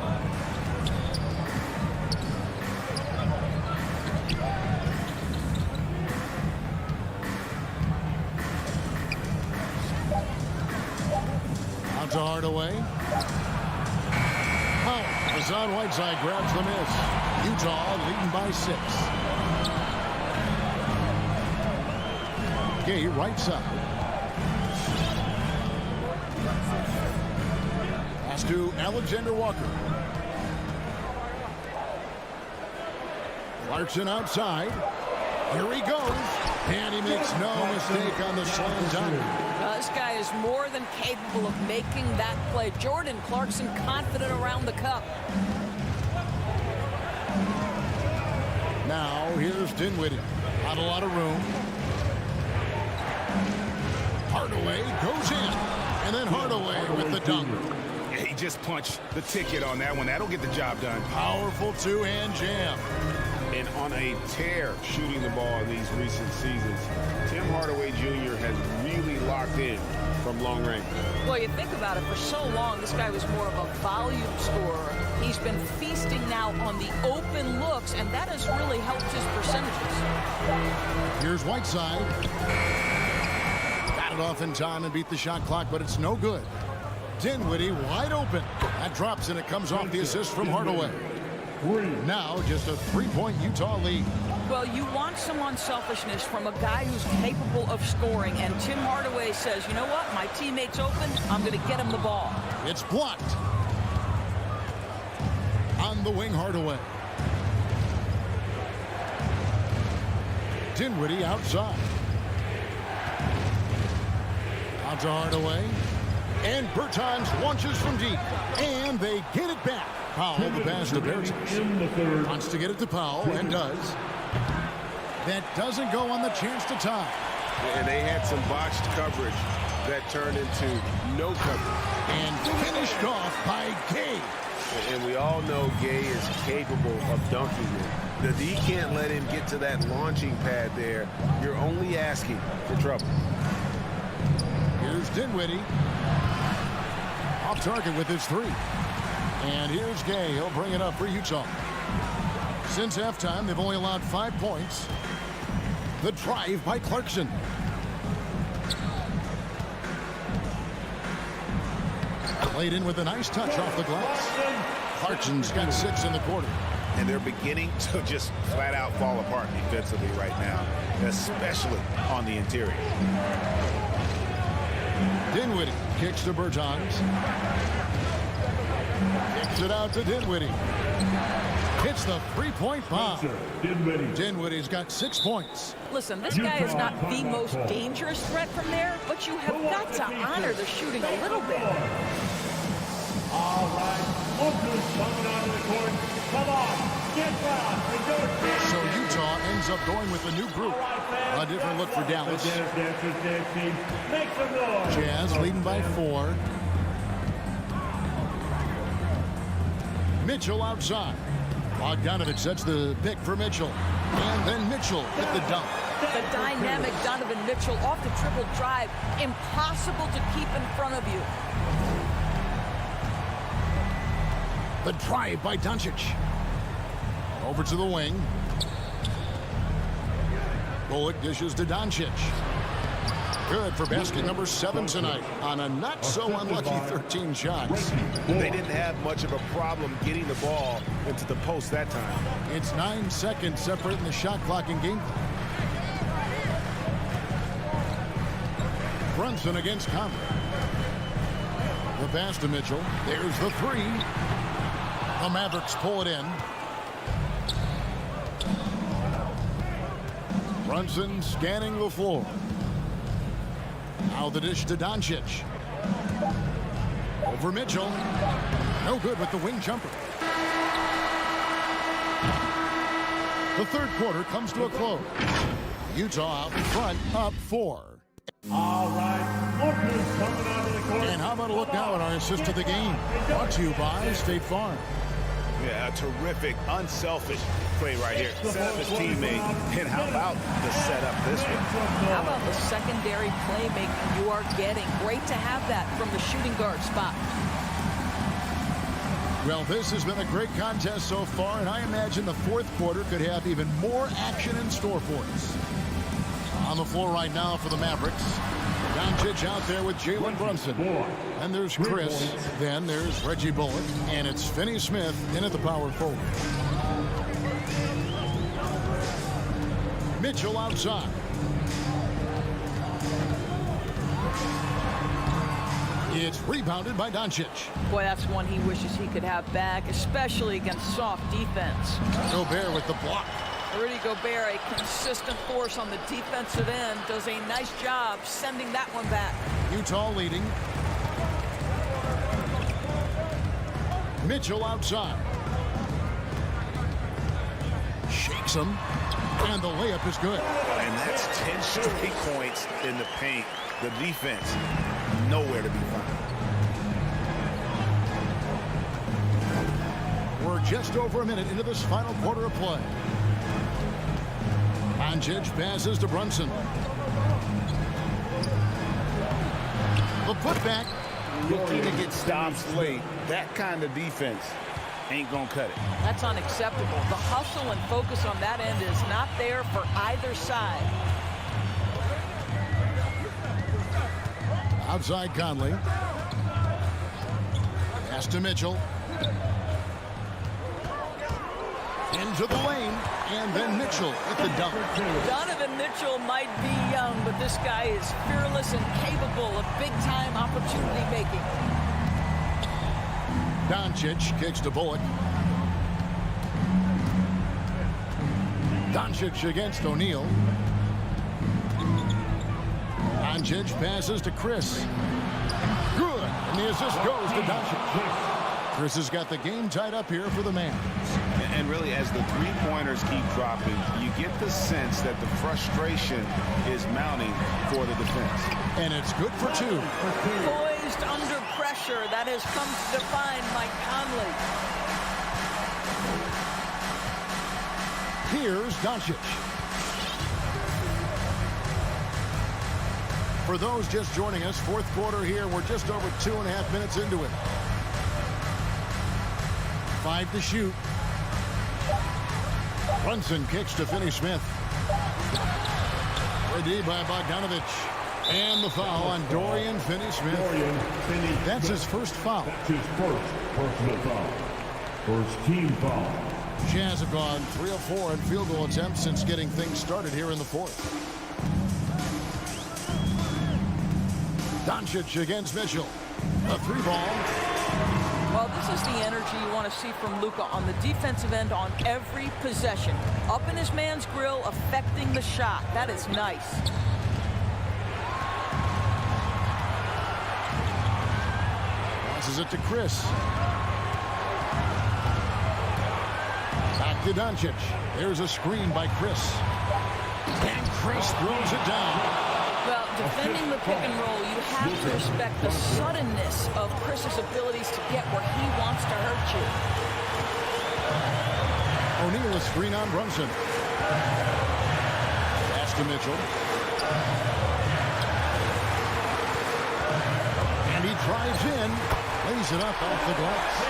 Out to Hardaway. Oh, Hassan Whiteside grabs the miss. Utah leading by 6. Gay right side. To Alexander Walker. Clarkson outside. Here he goes. And he makes no mistake on the slam dunk. This guy is more than capable of making that play. Jordan Clarkson confident around the cup. Now here's Dinwiddie. Not a lot of room. Hardaway goes in. And then Hardaway with the dunk. He just punched the ticket on that one. That'll get the job done. Powerful two-hand jam. And on a tear shooting the ball in these recent seasons, Tim Hardaway Jr. has really locked in from long range. Well, you think about it, for so long, this guy was more of a volume scorer. He's been feasting now on the open looks, and that has really helped his percentages. Here's Whiteside. Got it off in time and beat the shot clock, but it's no good. Dinwiddie wide open. That drops, and it comes off the assist from Hardaway. Now just a three-point Utah lead. Well, you want some unselfishness from a guy who's capable of scoring, and Tim Hardaway says, you know what, my teammate's open, I'm going to get him the ball. It's blocked. On the wing, Hardaway. Dinwiddie outside. Out to Hardaway. And Bertans launches from deep. And they get it back. Powell, the pass to Bertans. Wants to get it to Powell, and does. That doesn't go on the chance to tie. And they had some botched coverage that turned into no coverage. And finished off by Gay. And we all know Gay is capable of dunking it. The D can't let him get to that launching pad there. You're only asking for trouble. Here's Dinwiddie. Off target with his three. And here's Gay. He'll bring it up for Utah. Since halftime, they've only allowed 5 points. The drive by Clarkson. Played in with a nice touch off the glass. Clarkson's got 6 in the quarter. And they're beginning to just flat out fall apart defensively right now, especially on the interior. Dinwiddie kicks to Bertans. Kicks it out to Dinwiddie. Hits the three-point bomb. Dinwiddie's got 6 points. Listen, this guy is not the most dangerous threat from there, but you have got to honor the shooting a little bit. All right, Oakland's coming onto the court. Come on, get down. So Utah ends up going with a new group. A different look for Dallas. Make some noise. Jazz leading by 4. Mitchell outside. Bogdanovic sets the pick for Mitchell. And then Mitchell with the dunk. The dynamic Donovan Mitchell off the triple drive. Impossible to keep in front of you. The drive by Doncic. Over to the wing. Bullock dishes to Doncic. Good for basket number 7 tonight on a not-so-unlucky 13 shots. They didn't have much of a problem getting the ball into the post that time. It's 9 seconds separating the shot clock and game clock. Brunson against Conley. The pass to Mitchell. There's the 3. The Mavericks pull it in. Brunson scanning the floor. Now the dish to Doncic. Over Mitchell. No good with the wing jumper. The third quarter comes to a close. Utah out in front, up 4. All right, Oakland's coming onto the court. And how about a look now at our assist of the game? Brought to you by State Farm. Yeah, a terrific, unselfish play right here. Set up his teammate. And how about the setup this one? How about the secondary playmaking you are getting? Great to have that from the shooting guard spot. Well, this has been a great contest so far, and I imagine the fourth quarter could have even more action in store for us. On the floor right now for the Mavericks. Doncic out there with Jalen Brunson. And there's Chris. Then there's Reggie Bullock. And it's Finney Smith in at the power forward. Mitchell outside. It's rebounded by Doncic. Boy, that's one he wishes he could have back, especially against soft defense. Gobert with the block. Rudy Gobert, a consistent force on the defensive end, does a nice job sending that one back. Utah leading. Mitchell outside. Shakes him. And the layup is good. And that's 10 straight points in the paint. The defense, nowhere to be found. We're just over a minute into this final quarter of play. Doncic passes to Brunson. The putback. Looking to get stops late. That kind of defense ain't gonna cut it. That's unacceptable. The hustle and focus on that end is not there for either side. Outside Conley. Pass to Mitchell. Into the lane. And then Mitchell at the dunk. Donovan Mitchell might be young, but this guy is fearless and capable of big-time opportunity making. Doncic kicks to Bullock. Doncic against O'Neal. Doncic passes to Chris. Good. And the assist goes to Doncic. Chris has got the game tied up here for the man. And really, as the three-pointers keep dropping, you get the sense that the frustration is mounting for the defense. And it's good for two. Poised under pressure. That has come to define Mike Conley. Here's Doncic. For those just joining us, fourth quarter here. We're just over 2.5 minutes into it. 5 to shoot. Brunson kicks to Finney-Smith. Ready by Bogdanovich. And the foul on Dorian Finney-Smith. That's his first foul. That's his first personal foul. First team foul. Jazz have gone 3 of 4 in field goal attempts since getting things started here in the fourth. Doncic against Mitchell. A 3-ball. Well, this is the energy you want to see from Luka on the defensive end on every possession. Up in his man's grill, affecting the shot. That is nice. Passes it to Chris. Back to Doncic. There's a screen by Chris. And Chris throws it down. Well, defending the pick and roll, you have to respect the suddenness of Chris's abilities to get where he wants to hurt you. O'Neal is screen on Brunson. Pass to Mitchell. And he drives in. Lays it up off the glass.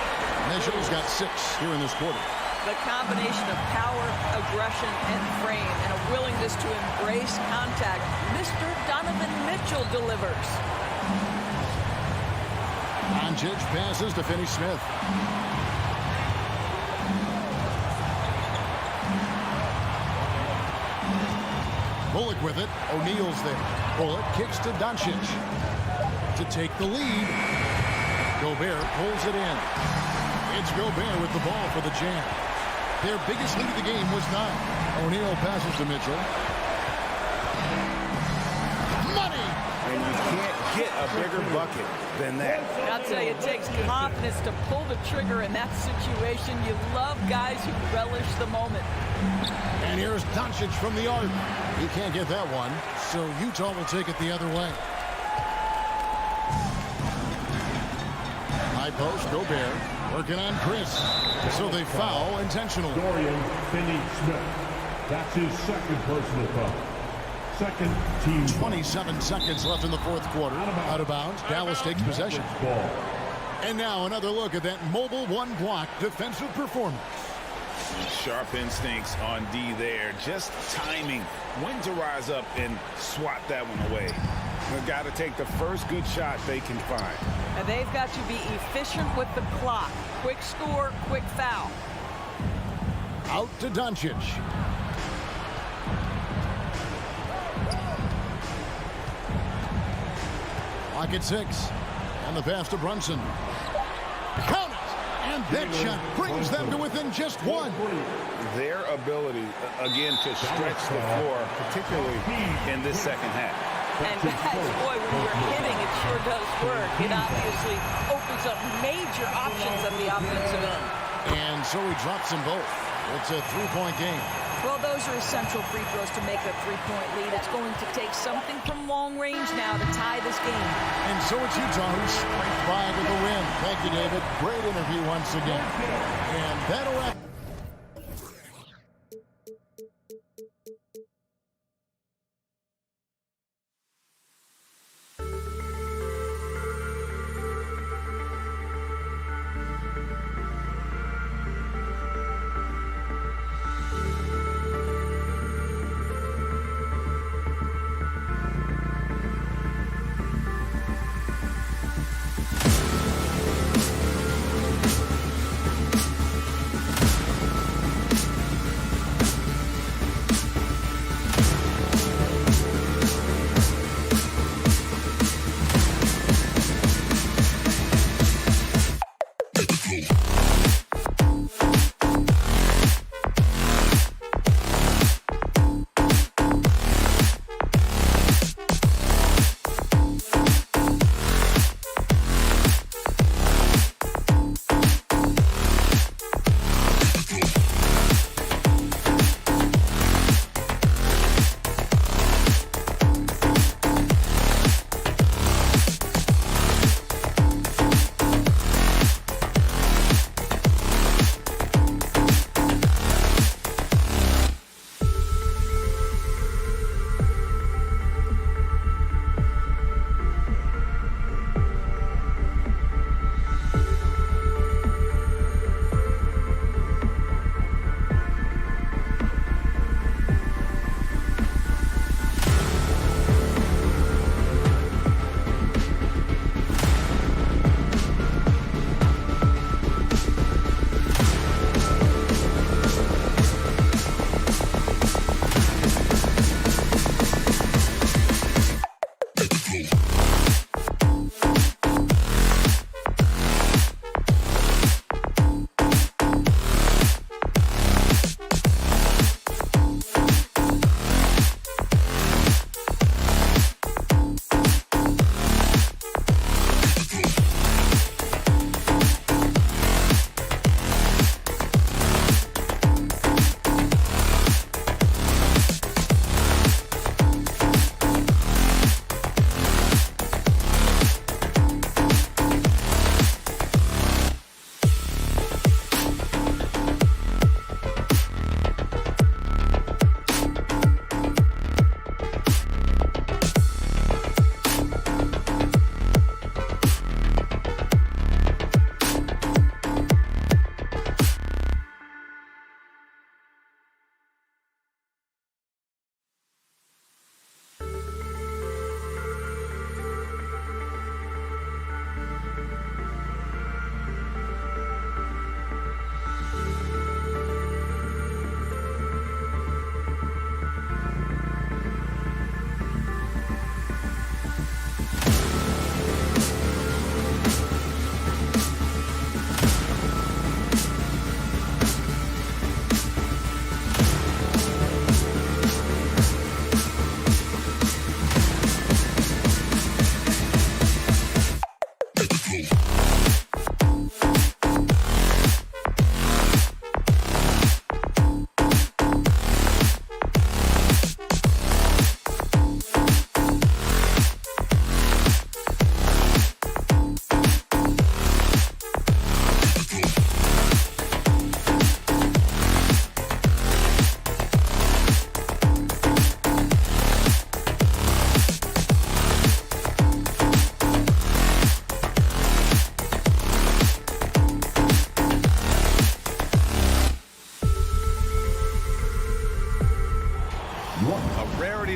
Mitchell's got 6 here in this quarter. The combination of power, aggression, and frame, and a willingness to embrace contact. Mr. Donovan Mitchell delivers. Doncic passes to Finney-Smith. Bullock with it. O'Neal's there. Bullock kicks to Doncic to take the lead. Gobert pulls it in. It's Gobert with the ball for the Jam. Their biggest lead of the game was 9. O'Neal passes to Mitchell. Money! And you can't get a bigger bucket than that. I'll tell you, it takes confidence to pull the trigger in that situation. You love guys who relish the moment. And here's Doncic from the arc. He can't get that one, so Utah will take it the other way. High post, Gobert. Working on Chris. So they foul intentionally. Dorian Finney-Smith. That's his second personal foul. Second team. 27 seconds left in the fourth quarter. Out of bounds. Dallas takes possession. Ball. And now another look at that mobile one-block defensive performance. Sharp instincts on D there. Just timing. When to rise up and swat that one away. They've got to take the first good shot they can find. And they've got to be efficient with the clock. Quick score, quick foul. Out to Doncic. Clock at 6. And the pass to Brunson. Count it! And that shot brings them to within just 1. Their ability, again, to stretch the floor, particularly in this second half. And guys, boy, when you're hitting, it sure does work. It obviously opens up major options at the offensive end. And so he drops them both. It's a three-point game. Well, those are essential free throws to make a three-point lead. It's going to take something from long range now to tie this game. And so it's Utah who scraped by with the win. Thank you, David. Great interview once again. And that'll wrap.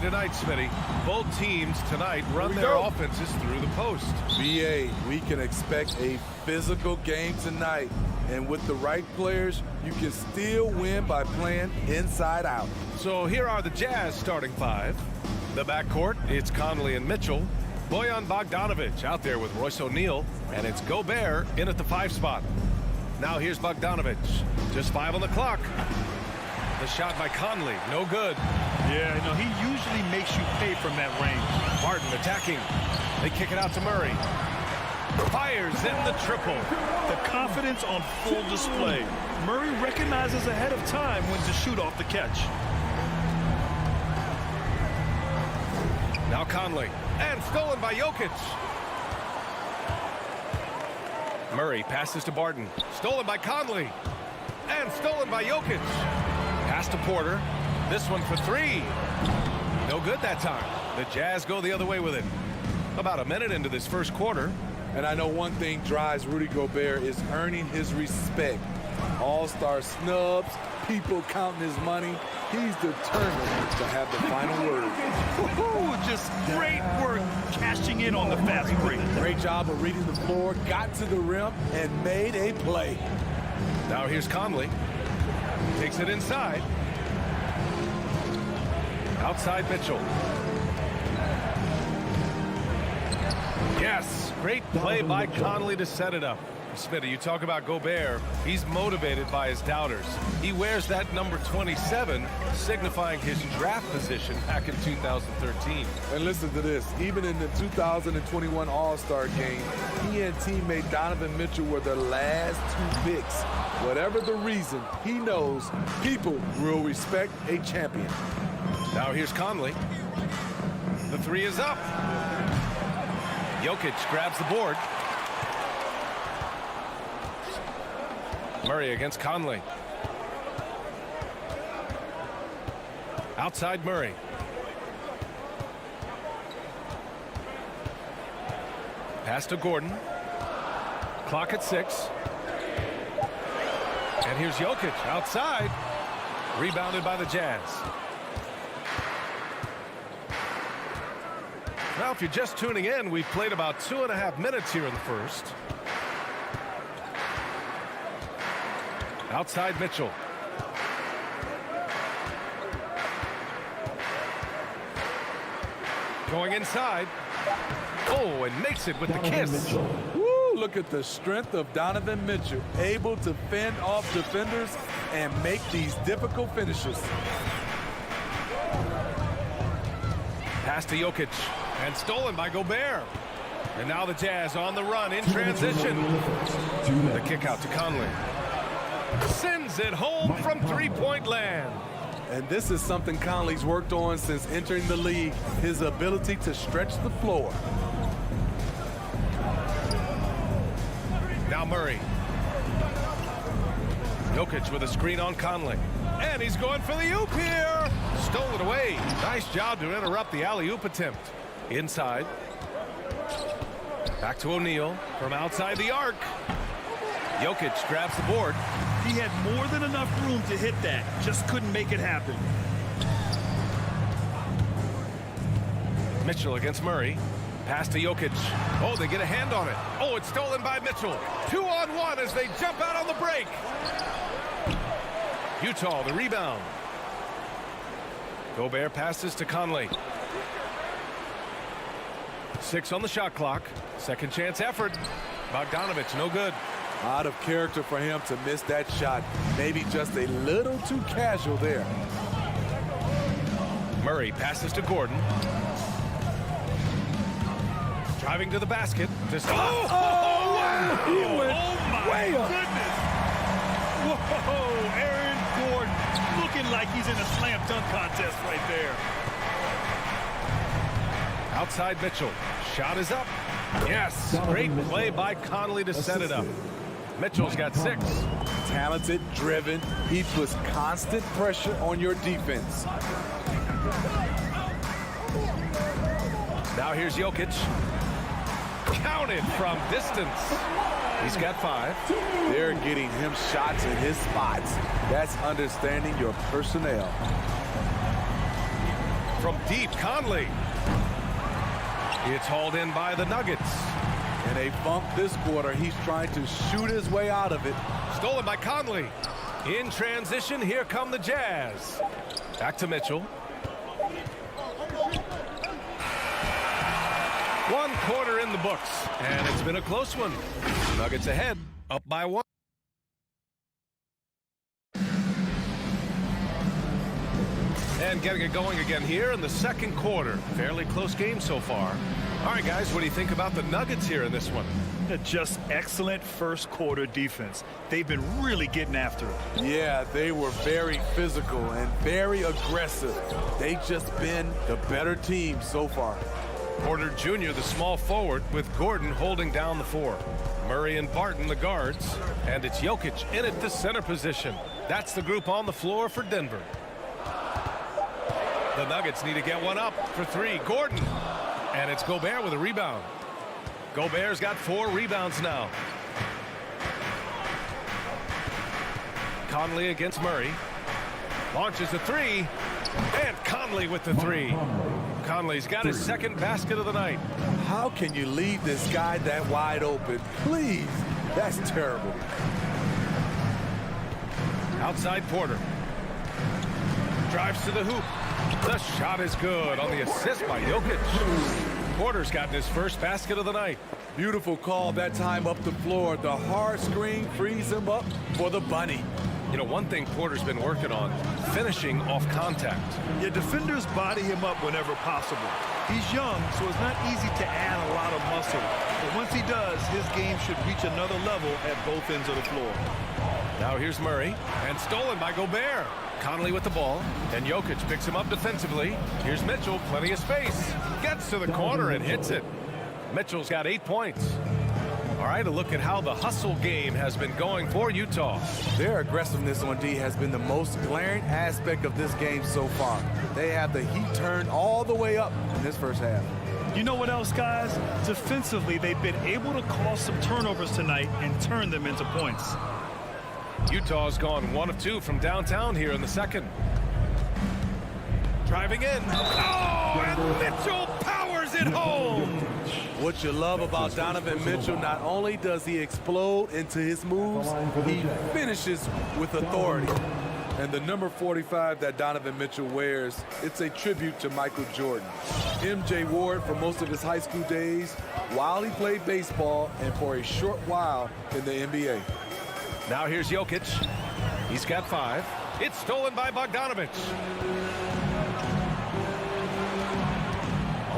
tonight, Smitty. Both teams tonight run their offenses through the post. BA, we can expect a physical game tonight. And with the right players, you can still win by playing inside out. So here are the Jazz starting five. The backcourt, it's Conley and Mitchell. Bojan Bogdanovic out there with Royce O'Neal. And it's Gobert in at the 5 spot. Now here's Bogdanovic. Just 5 on the clock. The shot by Conley, no good. Yeah, he usually makes you pay from that range. Martin attacking. They kick it out to Murray. Fires in the triple. The confidence on full display. Murray recognizes ahead of time when to shoot off the catch. Now Conley. And stolen by Jokic. Murray passes to Barton. Stolen by Conley. And stolen by Jokic. Pass to Porter. This one for three. No good that time. The Jazz go the other way with it. About a minute into this first quarter. And I know one thing drives Rudy Gobert is earning his respect. All-star snubs, people counting his money. He's determined to have the final word. Just great work cashing in on the fast break. Great job of reading the floor, got to the rim, and made a play. Now here's Conley. Takes it inside. Outside Mitchell. Yes, great play by Conley to set it up. Smitty, you talk about Gobert. He's motivated by his doubters. He wears that number 27, signifying his draft position back in 2013. And listen to this. Even in the 2021 All-Star game, he and teammate Donovan Mitchell were the last two picks. Whatever the reason, he knows people will respect a champion. Now here's Conley. The three is up. Jokic grabs the board. Murray against Conley. Outside Murray. Pass to Gordon. Clock at 6. And here's Jokic outside. Rebounded by the Jazz. Now, if you're just tuning in, we've played about 2.5 minutes here in the first. Outside Mitchell. Going inside. Oh, and makes it with the kiss. Woo, look at the strength of Donovan Mitchell. Able to fend off defenders and make these difficult finishes. Pass to Jokic. And stolen by Gobert. And now the Jazz on the run in transition. The kick out to Conley. Sends it home from three-point land. And this is something Conley's worked on since entering the league, his ability to stretch the floor. Now Murray. Jokic with a screen on Conley. And he's going for the oop here. Stole it away. Nice job to interrupt the alley-oop attempt. Inside. Back to O'Neal from outside the arc. Jokic grabs the board. He had more than enough room to hit that. Just couldn't make it happen. Mitchell against Murray. Pass to Jokic. Oh, they get a hand on it. Oh, it's stolen by Mitchell. 2-on-1 as they jump out on the break. Utah, the rebound. Gobert passes to Conley. 6 on the shot clock. Second chance effort. Bogdanovich, no good. Out of character for him to miss that shot. Maybe just a little too casual there. Murray passes to Gordon. Driving to the basket. Wow. He went my way up. goodness. Whoa, Aaron Gordon looking like he's in a slam dunk contest right there. Outside Mitchell. Shot is up. Yes, great play by Conley to set it up. Mitchell's got 6. Talented, driven. He puts constant pressure on your defense. Now here's Jokic. Counted from distance. He's got 5. They're getting him shots in his spots. That's understanding your personnel. From deep, Conley. It's hauled in by the Nuggets. In a bump this quarter, he's trying to shoot his way out of it. Stolen by Conley. In transition, here come the Jazz. Back to Mitchell. 1 quarter in the books, and it's been a close one. Nuggets ahead, up by 1. And getting it going again here in the second quarter. Fairly close game so far. All right, guys, what do you think about the Nuggets here in this one? Just excellent first quarter defense. They've been really getting after it. Yeah, they were very physical and very aggressive. They've just been the better team so far. Porter Jr., the small forward, with Gordon holding down the 4. Murray and Barton, the guards. And it's Jokic in at the center position. That's the group on the floor for Denver. The Nuggets need to get one up for 3. Gordon. And it's Gobert with a rebound. Gobert's got 4 rebounds now. Conley against Murray. Launches a 3. And Conley with the 3. Conley's got his second basket of the night. How can you leave this guy that wide open? Please. That's terrible. Outside Porter. Drives to the hoop. The shot is good on the assist by Jokic. Porter's gotten his first basket of the night. Beautiful call that time up the floor. The hard screen frees him up for the bunny. You know, one thing Porter's been working on, finishing off contact. Yeah, defenders body him up whenever possible. He's young, so it's not easy to add a lot of muscle. But once he does, his game should reach another level at both ends of the floor. Now here's Murray, and stolen by Gobert. Conley with the ball, and Jokic picks him up defensively. Here's Mitchell, plenty of space. Gets to the corner and hits it. Mitchell's got 8 points. All right, a look at how the hustle game has been going for Utah. Their aggressiveness on D has been the most glaring aspect of this game so far. They have the heat turned all the way up in this first half. You know what else, guys? Defensively, they've been able to cause some turnovers tonight and turn them into points. Utah's gone 1 of 2 from downtown here in the second. Driving in. Oh, and Mitchell powers it home. What you love about Donovan Mitchell, not only does he explode into his moves, he finishes with authority. And the number 45 that Donovan Mitchell wears, it's a tribute to Michael Jordan. MJ wore it for most of his high school days while he played baseball and for a short while in the NBA. Now here's Jokic. He's got 5. It's stolen by Bogdanovic.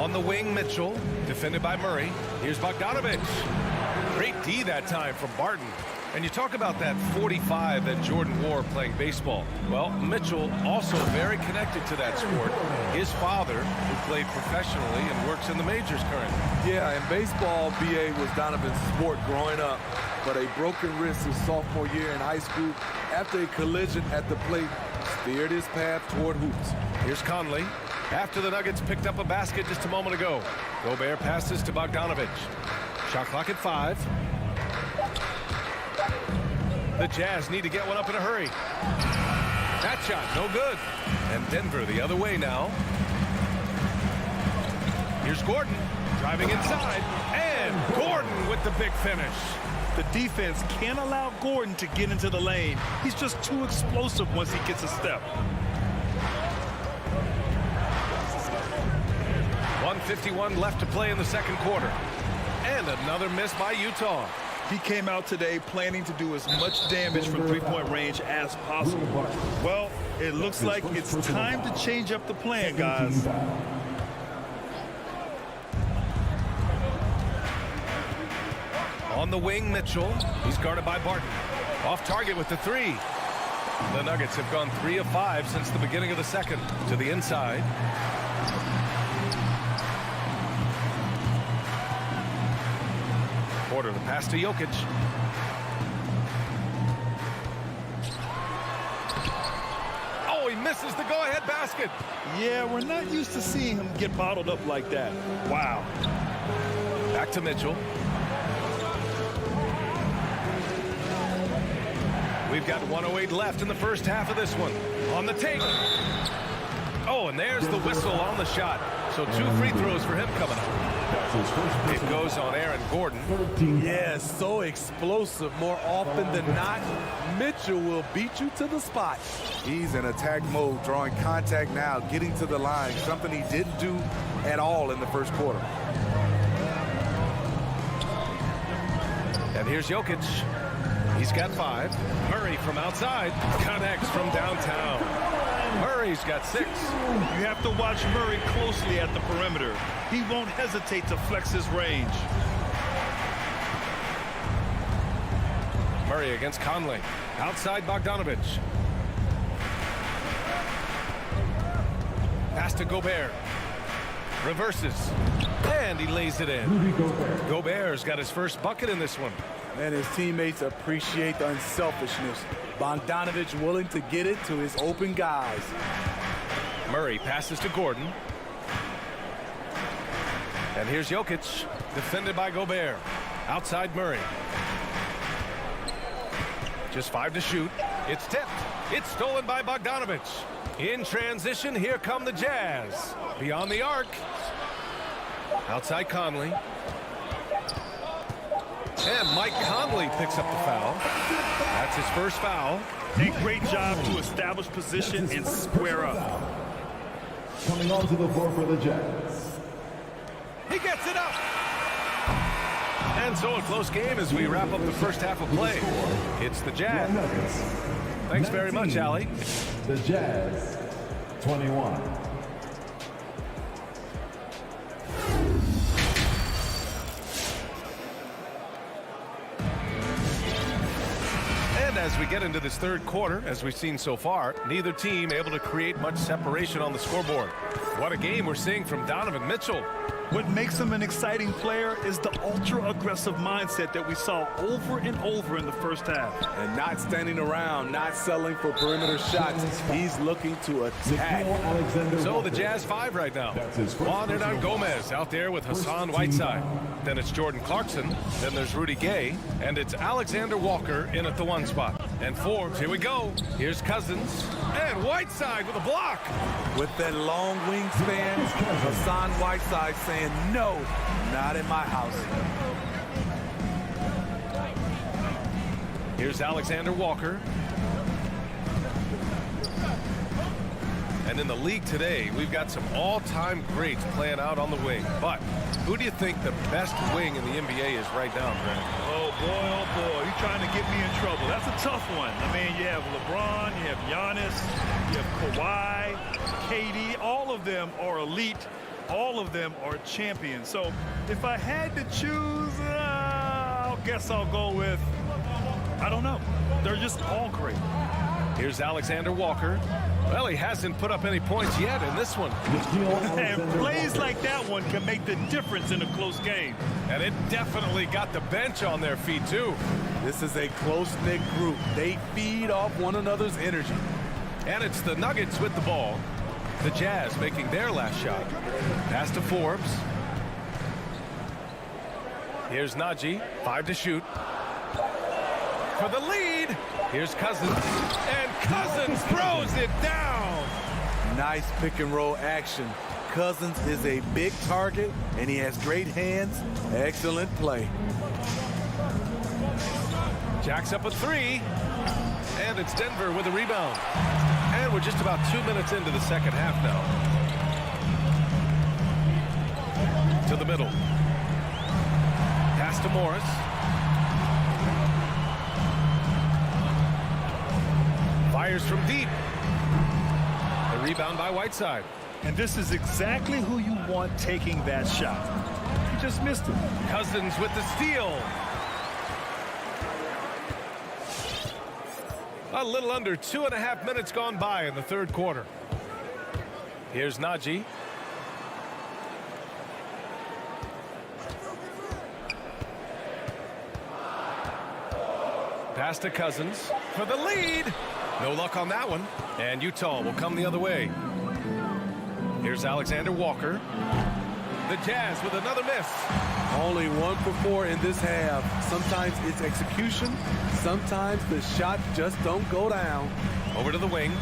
On the wing, Mitchell, defended by Murray. Here's Bogdanovic. Great D that time from Barton. And you talk about that 45 that Jordan wore playing baseball. Well, Mitchell also very connected to that sport. His father, who played professionally and works in the majors currently. Yeah, in baseball, BA was Donovan's sport growing up. But a broken wrist his sophomore year in high school after a collision at the plate steered his path toward hoops. Here's Conley. After the Nuggets picked up a basket just a moment ago. Gobert passes to Bogdanovic. Shot clock at 5. The Jazz need to get one up in a hurry. That shot, no good. And Denver the other way now. Here's Gordon driving inside. And Gordon with the big finish. The defense can't allow Gordon to get into the lane. He's just too explosive once he gets a step. 1:51 left to play in the second quarter. And another miss by Utah. He came out today planning to do as much damage from three-point range as possible. Well, it looks like it's time to change up the plan, guys. On the wing, Mitchell. He's guarded by Barton. Off target with the 3. The Nuggets have gone 3 of 5 since the beginning of the second. To the inside. Porter, the pass to Jokic. Oh, he misses the go-ahead basket. Yeah, we're not used to seeing him get bottled up like that. Wow. Back to Mitchell. We've got 1:08 left in the first half of this one. On the take. Oh, and there's the whistle on the shot. So 2 free throws for him coming up. It goes on Aaron Gordon. Yeah, so explosive. More often than not, Mitchell will beat you to the spot. He's in attack mode, drawing contact now, getting to the line, something he didn't do at all in the first quarter. And here's Jokic. He's got 5. Murray from outside connects from downtown. Murray's got 6. You have to watch Murray closely at the perimeter. He won't hesitate to flex his range. Murray against Conley. Outside Bogdanovich. Pass to Gobert. Reverses. And he lays it in. Gobert's got his first bucket in this one. And his teammates appreciate the unselfishness. Bogdanovich willing to get it to his open guys. Murray passes to Gordon. And here's Jokic, defended by Gobert. Outside Murray. Just 5 to shoot. It's tipped. It's stolen by Bogdanovich. In transition, here come the Jazz. Beyond the arc. Outside Conley. And Mike Conley picks up the foul. That's his first foul. A great job to establish position and square up. Coming onto the floor for the Jazz. He gets it up. And so a close game as we wrap up the first half of play. It's the Jazz. Thanks very much, Allie. The Jazz, 21. And as we get into this third quarter, as we've seen so far, neither team able to create much separation on the scoreboard. What a game we're seeing from Donovan Mitchell. What makes him an exciting player is the ultra-aggressive mindset that we saw over and over in the first half. And not standing around, not settling for perimeter shots. He's looking to attack. So the Jazz 5 right now. Juan Hernan Gomez out there with Hassan Whiteside. Then it's Jordan Clarkson. Then there's Rudy Gay. And it's Alexander Walker in at the 1 spot. And Forbes, here we go. Here's Cousins. And Whiteside with a block. With that long wingspan, Hassan Whiteside saying, no, not in my house. Here's Alexander Walker. And in the league today, we've got some all-time greats playing out on the wing. But who do you think the best wing in the NBA is right now, Brad? Oh, boy, you're trying to get me in trouble. That's a tough one. I mean, you have LeBron, you have Giannis, you have Kawhi, KD. All of them are elite. All of them are champions. So if I had to choose, I guess I'll go with, I don't know. They're just all great. Here's Alexander Walker. Well, he hasn't put up any points yet in this one. And plays like that one can make the difference in a close game. And it definitely got the bench on their feet, too. This is a close-knit group. They feed off one another's energy. And it's the Nuggets with the ball. The Jazz making their last shot. Pass to Forbes. Here's Najee. 5 to shoot. For the lead. Here's Cousins. And Cousins throws it down. Nice pick and roll action. Cousins is a big target, and he has great hands. Excellent play. Jacks up a 3. And it's Denver with a rebound. And we're just about 2 minutes into the second half now. To the middle. Pass to Morris. Fires from deep. The rebound by Whiteside. And this is exactly who you want taking that shot. He just missed it. Cousins with the steal. A little under 2.5 minutes gone by in the third quarter. Here's Najee. Pass to Cousins for the lead. No luck on that one. And Utah will come the other way. Here's Alexander Walker. The Jazz with another miss. Only 1 for 4 in this half. Sometimes it's execution. Sometimes the shot just don't go down. Over to the wing.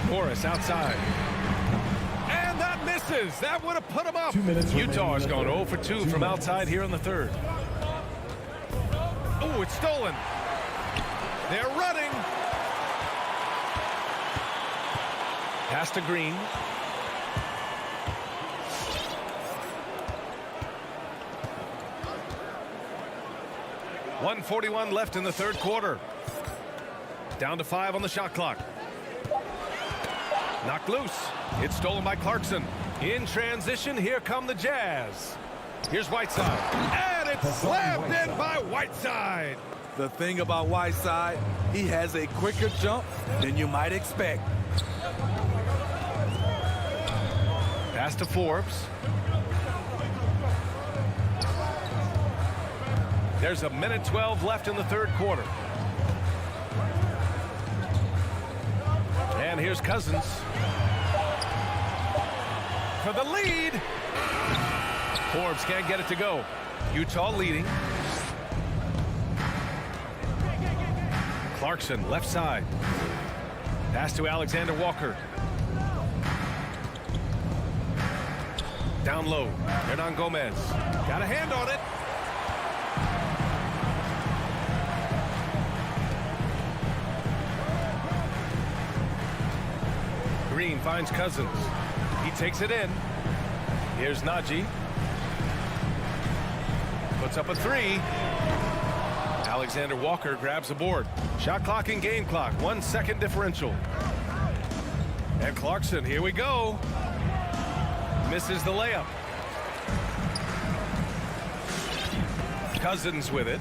Morris outside. And that misses. That would have put him up. Utah has gone 0 for 2 from outside here in the third. Oh, it's stolen. They're running. Pass to Green. .141 left in the third quarter. Down to 5 on the shot clock. Knocked loose. It's stolen by Clarkson. In transition, here come the Jazz. Here's Whiteside. And it's slammed in by Whiteside. The thing about Whiteside, he has a quicker jump than you might expect. Pass to Forbes. There's a minute 12 left in the third quarter. And here's Cousins for the lead. Forbes can't get it to go. Utah leading. Clarkson left side. Pass to Alexander Walker. Down low. Hernan Gomez. Got a hand on it. Green finds Cousins. He takes it in. Here's Najee. Puts up a 3. Alexander Walker grabs the board. Shot clock and game clock. 1 second differential. And Clarkson, here we go. Misses the layup. Cousins with it.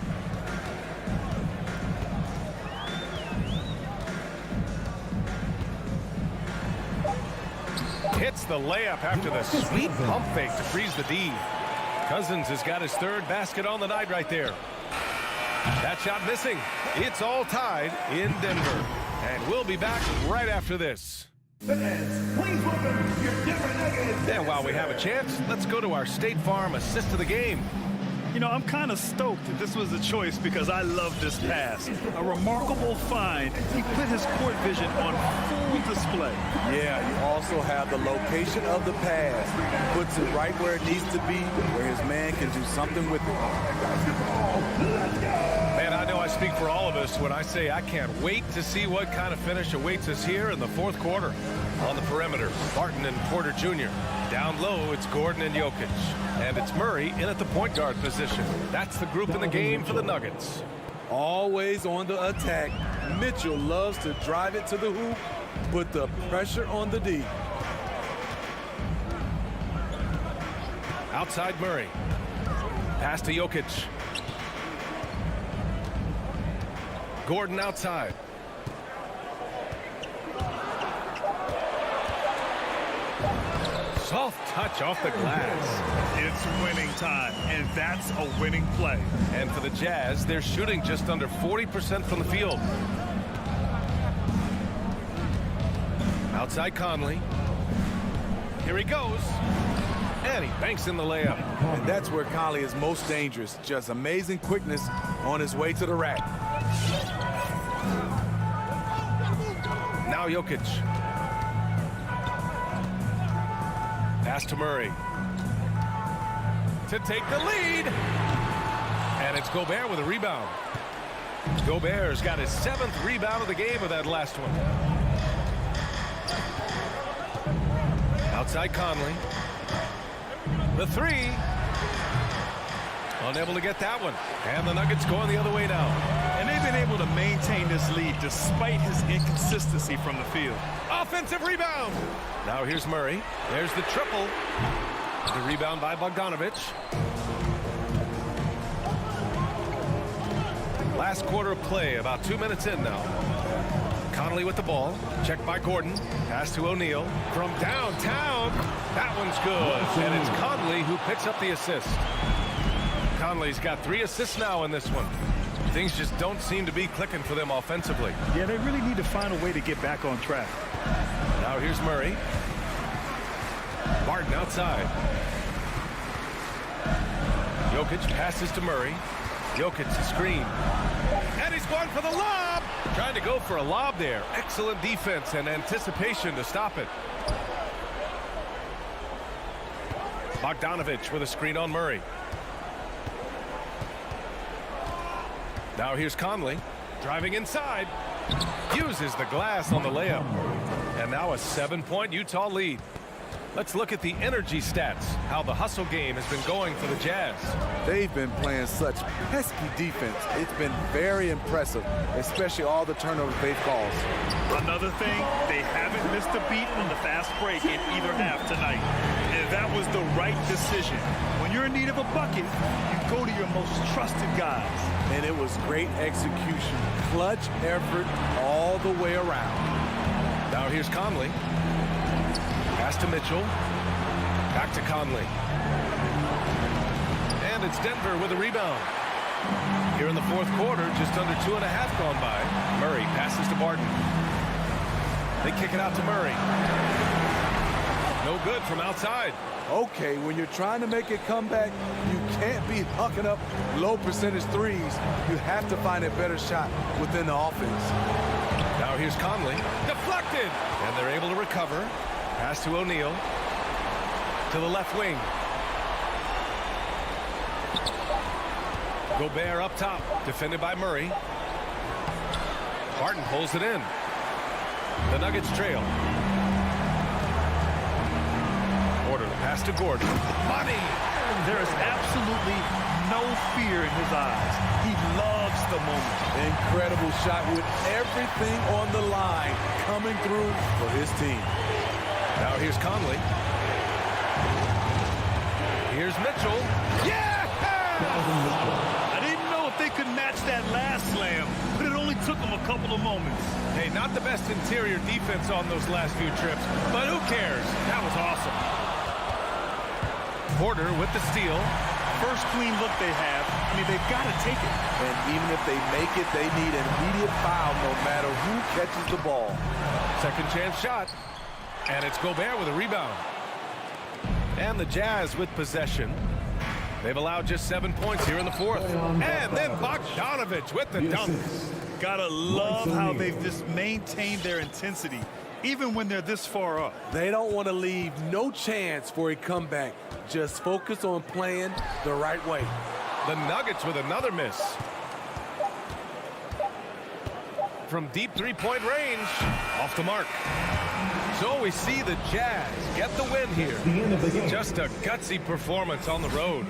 Hits the layup after the sweet pump fake to freeze the D. Cousins has got his third basket on the night right there. That shot missing. It's all tied in Denver. And we'll be back right after this. And while we have a chance, let's go to our State Farm assist of the game. You know, I'm kind of stoked that this was a choice because I love this pass. A remarkable find. He put his court vision on full display. Yeah, you also have the location of the pass. Puts it right where it needs to be, where his man can do something with it. Man, I know I speak for all of us when I say I can't wait to see what kind of finish awaits us here in the fourth quarter. On the perimeter, Barton and Porter Jr. Down low, it's Gordon and Jokic. And it's Murray in at the point guard position. That's the group in the game for the Nuggets. Always on the attack. Mitchell loves to drive it to the hoop, put the pressure on the D. Outside Murray. Pass to Jokic. Gordon outside. Soft touch off the glass. It's winning time, and that's a winning play. And for the Jazz, they're shooting just under 40% from the field. Outside Conley. Here he goes. And he banks in the layup. And that's where Conley is most dangerous. Just amazing quickness on his way to the rack. Now Jokic. Pass to Murray. To take the lead. And it's Gobert with a rebound. Gobert's got his 7th rebound of the game with that last one. Outside Conley. The 3. Unable to get that one. And the Nuggets going the other way now. And they've been able to maintain this lead despite his inconsistency from the field. Offensive rebound. Now here's Murray. There's the triple. The rebound by Bogdanovich. Last quarter of play, about 2 minutes in now. Conley with the ball. Checked by Gordon. Pass to O'Neal. From downtown. That one's good. And it's Conley who picks up the assist. Conley's got 3 assists now in this one. Things just don't seem to be clicking for them offensively. Yeah, they really need to find a way to get back on track. Now here's Murray. Barton outside. Jokic passes to Murray. Jokic screen. And he's going for the lob. Trying to go for a lob there. Excellent defense and anticipation to stop it. Bogdanovich with a screen on Murray. Now here's Conley. Driving inside. Uses the glass on the layup. And now a 7-point Utah lead. Let's look at the energy stats, how the hustle game has been going for the Jazz. They've been playing such pesky defense. It's been very impressive, especially all the turnovers they've caused. Another thing, they haven't missed a beat on the fast break in either half tonight. And that was the right decision. When you're in need of a bucket, you go to your most trusted guys. And it was great execution. Clutch effort all the way around. Now here's Conley. Pass to Mitchell. Back to Conley. And it's Denver with a rebound. Here in the fourth quarter, just under 2.5 gone by. Murray passes to Barton. They kick it out to Murray. No good from outside. Okay, when you're trying to make a comeback, you can't be hucking up low percentage threes. You have to find a better shot within the offense. Now here's Conley. Deflected. And they're able to recover. Pass to O'Neal. To the left wing. Gobert up top. Defended by Murray. Barton pulls it in. The Nuggets trail. Order the pass to Gordon. Money! There is absolutely no fear in his eyes. He loves the moment. Incredible shot with everything on the line coming through for his team. Now here's Conley. Here's Mitchell. Yeah! I didn't know if they could match that last slam, but it only took them a couple of moments. Hey, not the best interior defense on those last few trips, but who cares? That was awesome. Porter with the steal. First clean look they have. I mean, they've got to take it. And even if they make it, they need an immediate foul no matter who catches the ball. Second chance shot. And it's Gobert with a rebound. And the Jazz with possession. They've allowed just 7 points here in the fourth. And then Bogdanovich with the dunk. Gotta love how they've just maintained their intensity, even when they're this far up. They don't want to leave no chance for a comeback. Just focus on playing the right way. The Nuggets with another miss. From deep three-point range, off the mark. So we see the Jazz get the win here. Just a gutsy performance on the road.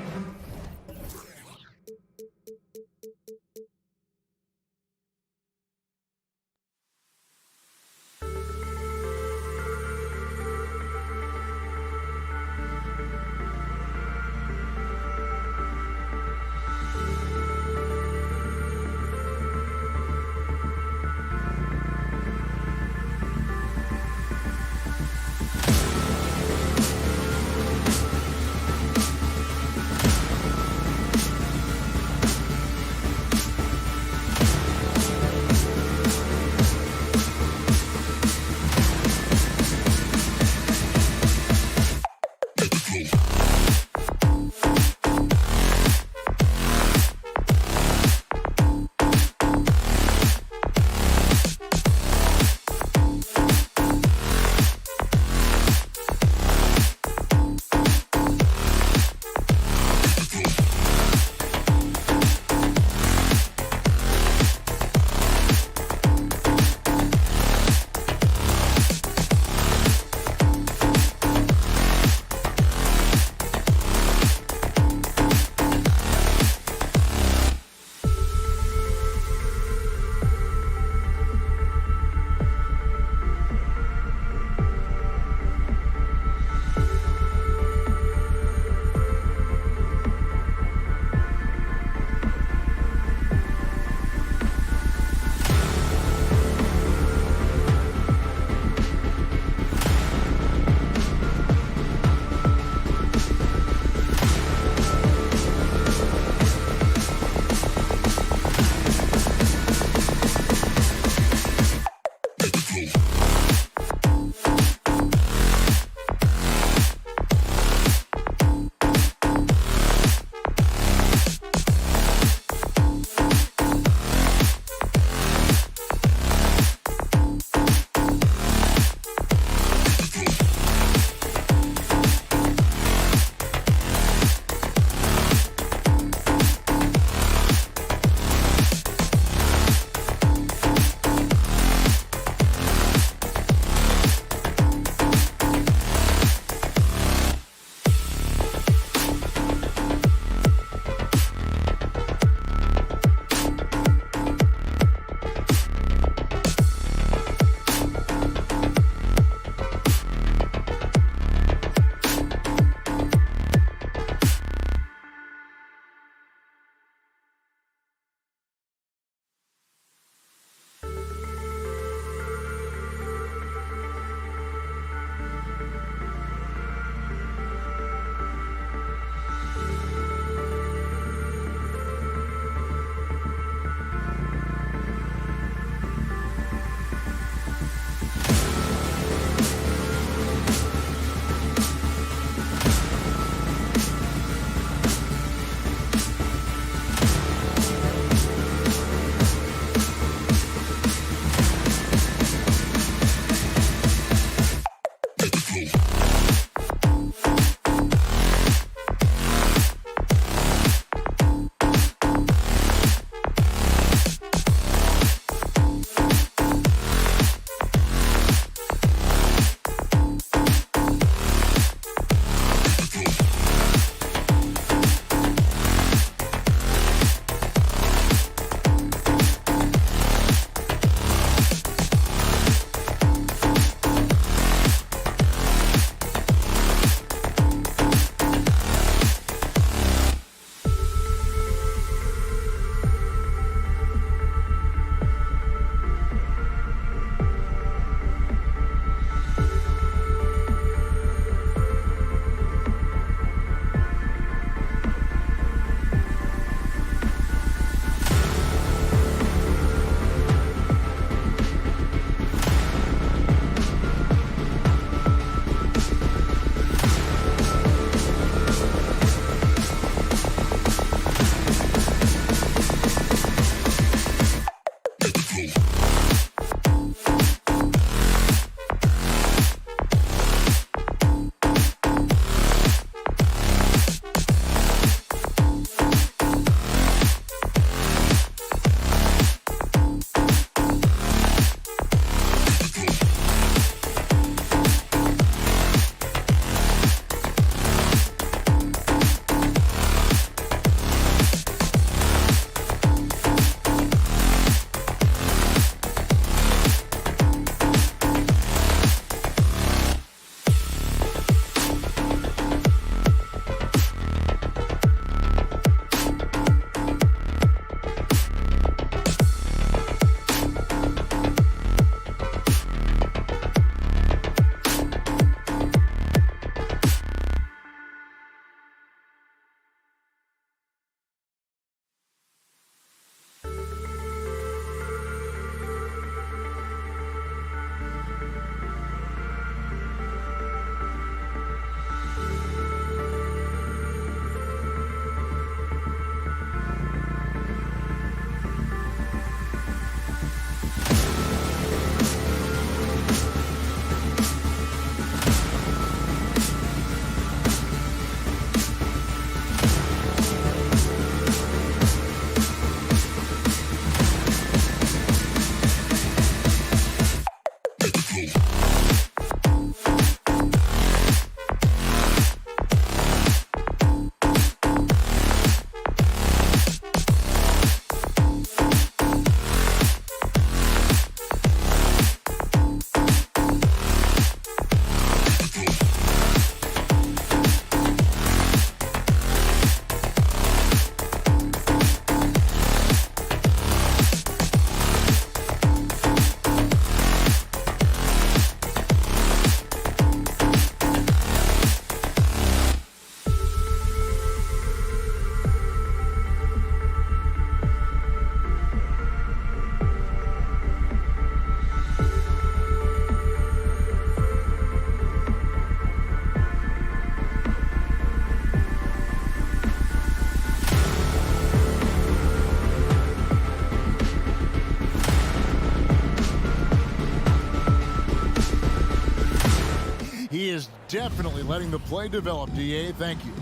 is definitely letting the play develop, DA. Thank you.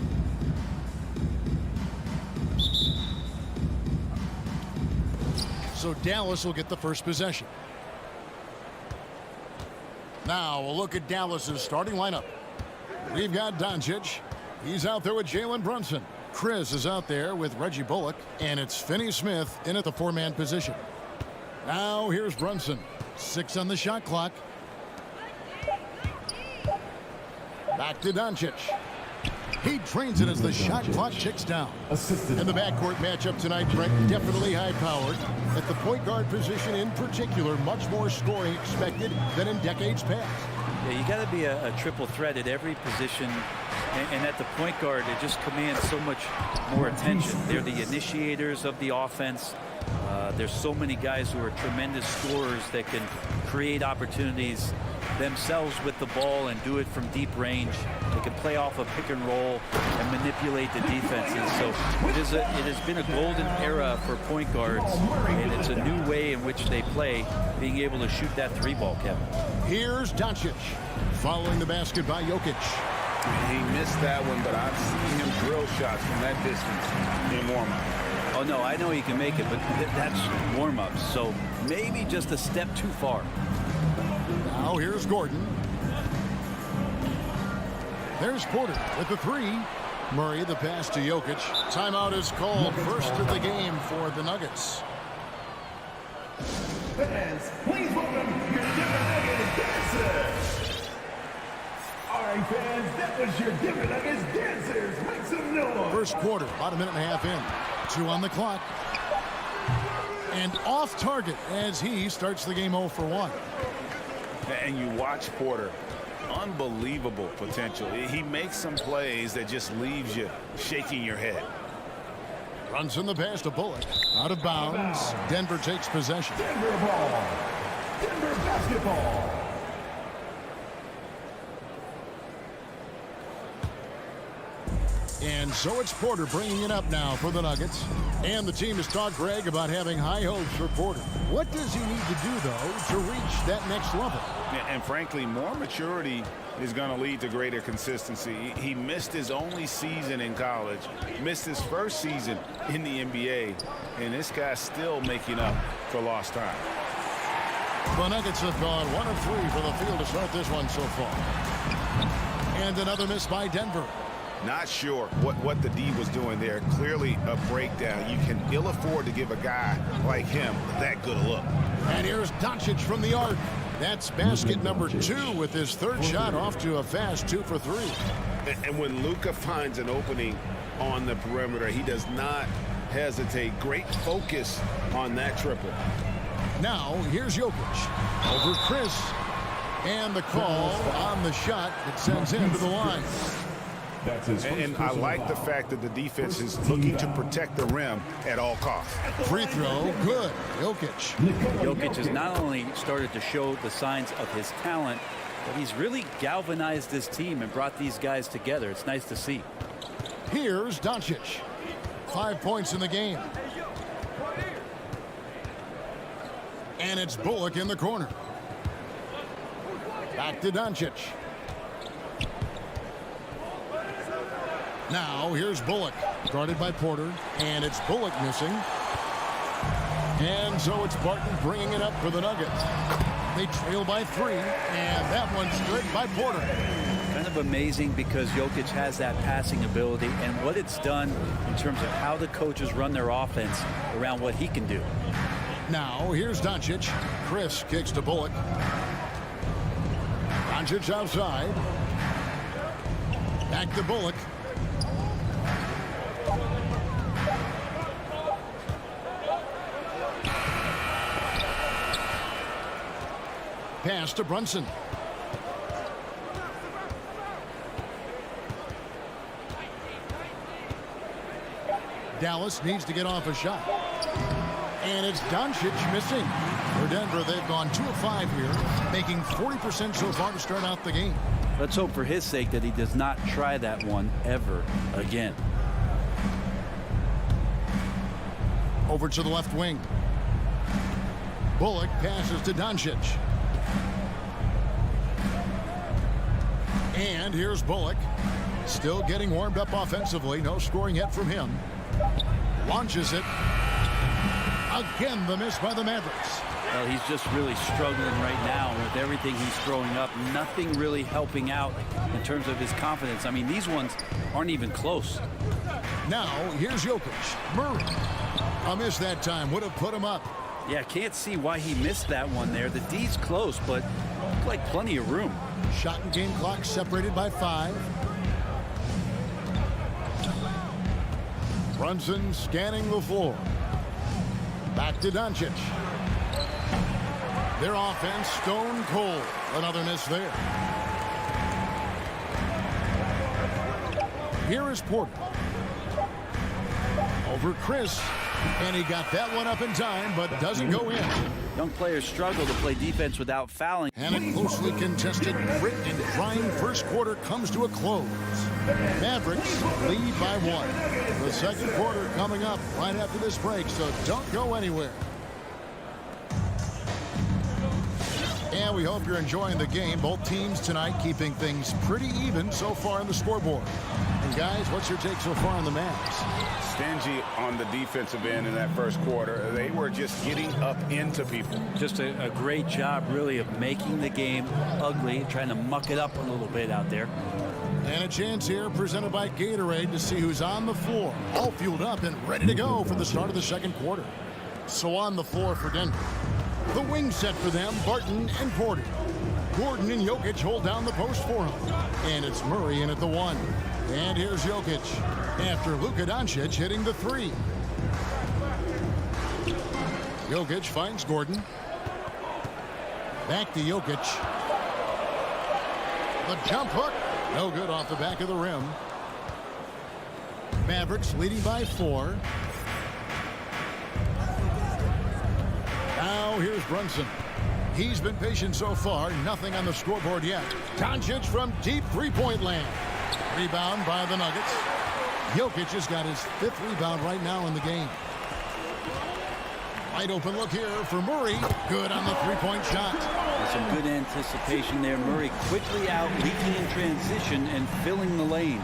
So Dallas will get the first possession. Now we'll look at Dallas's starting lineup. We've got Doncic. He's out there with Jalen Brunson. Chris is out there with Reggie Bullock. And it's Finney Smith in at the four-man position. Now here's Brunson. 6 on the shot clock. Back to Doncic. He trains it as the shot clock ticks down. And the backcourt matchup tonight, Brett, definitely high-powered. At the point guard position in particular, much more scoring expected than in decades past. Yeah, you got to be a triple threat at every position. And at the point guard, it just commands so much more attention. They're the initiators of the offense. There's so many guys who are tremendous scorers that can create opportunities themselves with the ball and do it from deep range. They can play off a pick and roll and manipulate the defenses. So it has been a golden era for point guards, and it's a new way in which they play, being able to shoot that three ball, Kevin. Here's Doncic following the basket by Jokic. He missed that one, but I've seen him drill shots from that distance in warm-up. Oh, no, I know he can make it, but that's warm-ups. So maybe just a step too far. Now here's Gordon. There's Porter with the three. Murray the pass to Jokic. Timeout is called. First of the game for the Nuggets. Fans, please welcome your Denver Nuggets dancers. All right, fans, that was your Denver Nuggets dancers. Make some noise. First quarter, about a minute and a half in. 2 on the clock. And off target as he starts the game 0 for 1. And you watch Porter. Unbelievable potential. He makes some plays that just leaves you shaking your head. Runs in the pass to Bullock. Out of bounds. Denver takes possession. Denver ball. Denver basketball. And so it's Porter bringing it up now for the Nuggets. And the team has talked, Greg, about having high hopes for Porter. What does he need to do, though, to reach that next level? And frankly, more maturity is going to lead to greater consistency. He missed his only season in college, missed his first season in the NBA, and this guy's still making up for lost time. The Nuggets have gone 1 of 3 for the field to start this one so far. And another miss by Denver. Not sure what the D was doing there. Clearly a breakdown. You can ill afford to give a guy like him that good a look. And here's Doncic from the arc. That's basket number 2 with his third shot off to a fast 2 for 3. And when Luka finds an opening on the perimeter, he does not hesitate. Great focus on that triple. Now here's Jokic over Chris. And the call on the shot that sends him to the line. And I like the fact that the defense is looking to protect the rim at all costs. Free throw, good. Jokic. Jokic has not only started to show the signs of his talent, but he's really galvanized this team and brought these guys together. It's nice to see. Here's Doncic. 5 points in the game. And it's Bullock in the corner. Back to Doncic. Now here's Bullock, guarded by Porter, and it's Bullock missing. And so it's Barton bringing it up for the Nuggets. They trail by 3, and that one's good by Porter. Kind of amazing because Jokic has that passing ability and what it's done in terms of how the coaches run their offense around what he can do. Now here's Doncic. Chris kicks to Bullock. Doncic outside. Back to Bullock. Pass to Brunson. Dallas needs to get off a shot. And it's Doncic missing. For Denver, they've gone 2 of 5 here, making 40% so far to start out the game. Let's hope for his sake that he does not try that one ever again. Over to the left wing. Bullock passes to Doncic. And here's Bullock. Still getting warmed up offensively. No scoring yet from him. Launches it. Again, the miss by the Mavericks. Well, he's just really struggling right now with everything he's throwing up. Nothing really helping out in terms of his confidence. I mean, these ones aren't even close. Now, here's Jokic. Murray. A miss that time. Would have put him up. Yeah, can't see why he missed that one there. The D's close, but looked like plenty of room. Shot and game clock separated by 5. Brunson scanning the floor. Back to Doncic. Their offense stone cold. Another miss there. Here is Porter. Over Chris. And he got that one up in time, but doesn't go in. Young players struggle to play defense without fouling. And a closely contested, grit and grind first quarter comes to a close. Mavericks lead by 1. The second quarter coming up right after this break, so don't go anywhere. And we hope you're enjoying the game. Both teams tonight keeping things pretty even so far on the scoreboard. And guys, what's your take so far on the Mavs? Stingy on the defensive end in that first quarter. They were just getting up into people. Just a great job, really, of making the game ugly, trying to muck it up a little bit out there. And a chance here presented by Gatorade to see who's on the floor. All fueled up and ready to go for the start of the second quarter. So on the floor for Denver. The wing set for them, Barton and Porter. Gordon and Jokic hold down the post for him. And it's Murray in at the 1. And here's Jokic after Luka Doncic hitting the 3. Jokic finds Gordon. Back to Jokic. The jump hook. No good off the back of the rim. Mavericks leading by 4. Now here's Brunson. He's been patient so far. Nothing on the scoreboard yet. Doncic from deep three-point land. Rebound by the Nuggets. Jokic has got his 5th rebound right now in the game. Wide open look here for Murray. Good on the three-point shot. Some good anticipation there. Murray quickly out, leaking in transition and filling the lane.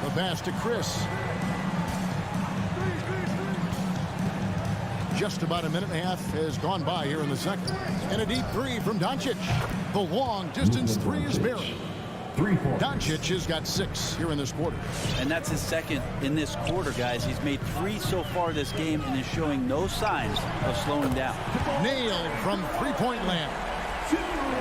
The pass to Chris. Just about a minute and a half has gone by here in the second. And a deep 3 from Doncic. The long distance 3 is buried. Doncic has got 6 here in this quarter. And that's his 2nd in this quarter, guys. He's made 3 so far this game and is showing no signs of slowing down. Nailed from three-point land.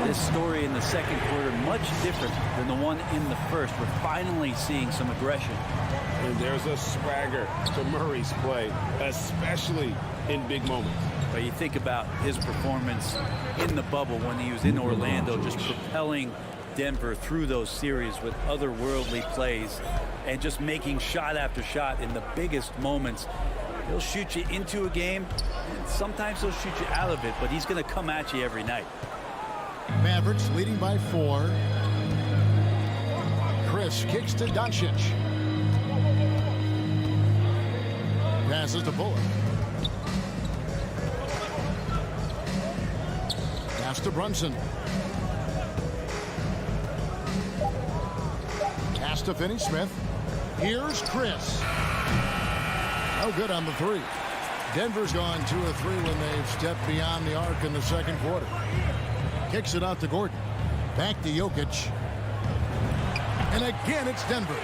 This story in the second quarter much different than the one in the first. We're finally seeing some aggression. And there's a swagger to Murray's play, especially in big moments. But you think about his performance in the bubble when he was in Orlando, just propelling Denver through those series with otherworldly plays and just making shot after shot in the biggest moments. He'll shoot you into a game, and sometimes he'll shoot you out of it, but he's going to come at you every night. Mavericks leading by 4. Chris kicks to Doncic. Passes to Bullock. Pass to Brunson. Pass to Finney Smith. Here's Chris. No good on the 3. Denver's gone 2 of 3 when they've stepped beyond the arc in the second quarter. Kicks it out to Gordon. Back to Jokic. And again, it's Denver.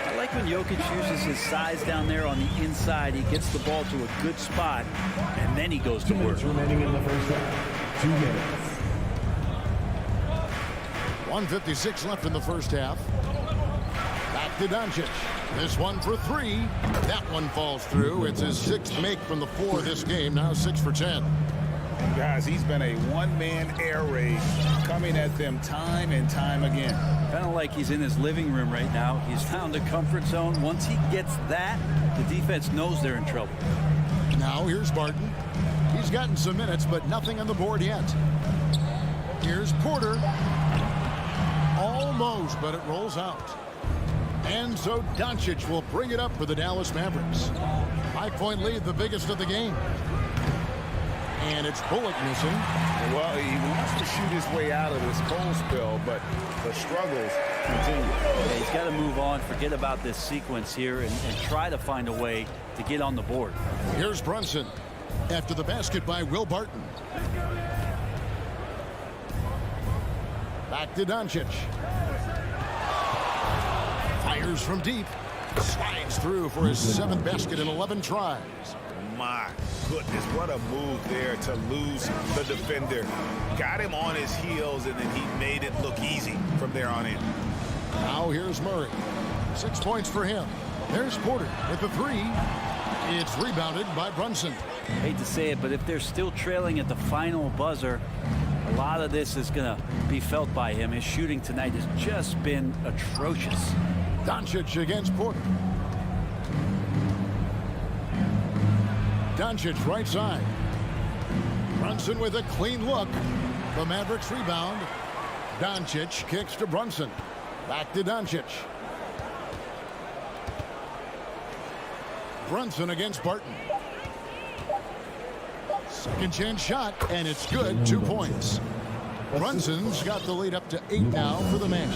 I like when Jokic uses his size down there on the inside. He gets the ball to a good spot, and then he goes to work. 2 minutes remaining in the first half. 2 minutes. 1:56 left in the first half. Back to Doncic. This one for 3. That one falls through. It's his 6th make from the floor this game. Now 6 for 10. Guys, he's been a one-man air raid coming at them time and time again. Kind of like he's in his living room right now. He's found a comfort zone. Once he gets that, the defense knows they're in trouble. Now here's Barton. He's gotten some minutes, but nothing on the board yet. Here's Porter. Almost, but it rolls out. And so Doncic will bring it up for the Dallas Mavericks. 5-point lead, the biggest of the game. And it's Bullock missing. Well, he wants to shoot his way out of this cold spell, but the struggles continue. Yeah, he's got to move on, forget about this sequence here, and try to find a way to get on the board. Here's Brunson after the basket by Will Barton. Back to Doncic. Fires from deep. Slides through for his 7th basket in 11 tries. My goodness, what a move there to lose the defender. Got him on his heels, and then he made it look easy from there on in. Now here's Murray. 6 points for him. There's Porter with the 3. It's rebounded by Brunson. Hate to say it, but if they're still trailing at the final buzzer, a lot of this is going to be felt by him. His shooting tonight has just been atrocious. Doncic against Porter. Doncic right side. Brunson with a clean look. The Mavericks rebound. Doncic kicks to Brunson. Back to Doncic. Brunson against Barton. Second chance shot, and it's good. 2 points. Brunson's got the lead up to 8 now for the Mavs.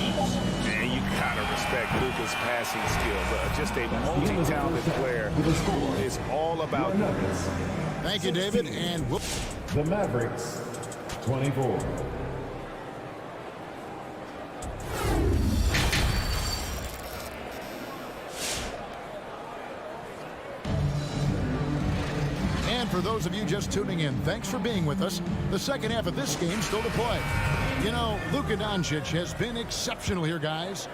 And you gotta respect Luka's passing skills. Just a multi-talented player. It's all about numbers. Thank you, David. And whoop. The Mavericks, 24. For those of you just tuning in, thanks for being with us. The second half of this game still to play. You know, Luka Doncic has been exceptional here, guys.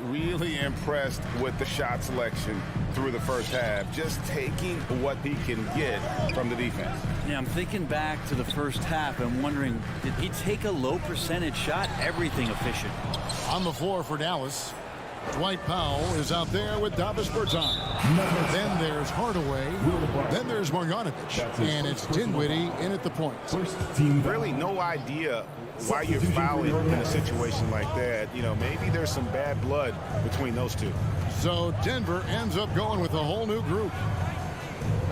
Really impressed with the shot selection through the first half. Just taking what he can get from the defense. Yeah, I'm thinking back to the first half and wondering, did he take a low percentage shot? Everything efficient. On the floor for Dallas, Dwight Powell is out there with Davis Bertans. Then there's Hardaway. Then there's Marjanovic. And it's Dinwiddie in at the point. Really no idea why you're fouling in a situation like that. You know, maybe there's some bad blood between those two. So Denver ends up going with a whole new group.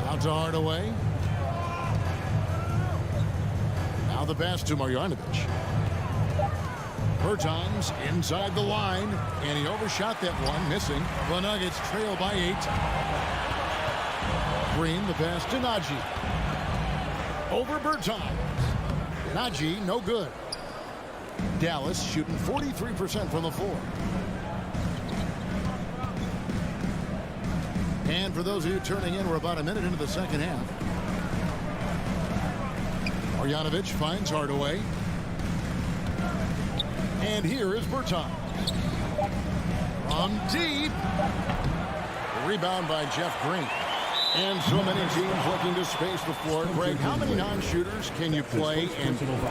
Out to Hardaway. Now the pass to Marjanovic. Bertans inside the line, and he overshot that one, missing. The Nuggets trail by 8. Green, the pass to Najee. Over Bertans. Najee, no good. Dallas shooting 43% from the floor. And for those of you turning in, we're about a minute into the second half. Marjanovic finds Hardaway. And here is Bertans. From deep. Rebound by Jeff Green. And so many teams looking to space the floor. Greg, how many non-shooters can you play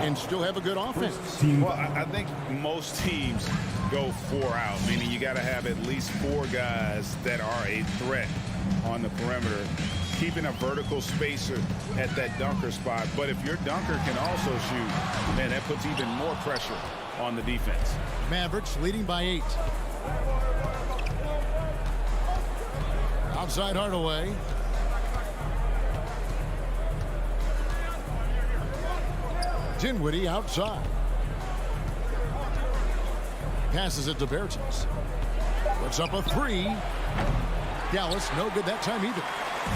and still have a good offense? Well, I think most teams go 4 out, meaning you got to have at least 4 guys that are a threat on the perimeter, keeping a vertical spacer at that dunker spot. But if your dunker can also shoot, man, that puts even more pressure on the defense. Mavericks leading by 8. Outside Hardaway. Dinwiddie outside. Passes it to Bertans. Puts up a 3. Dallas no good that time either.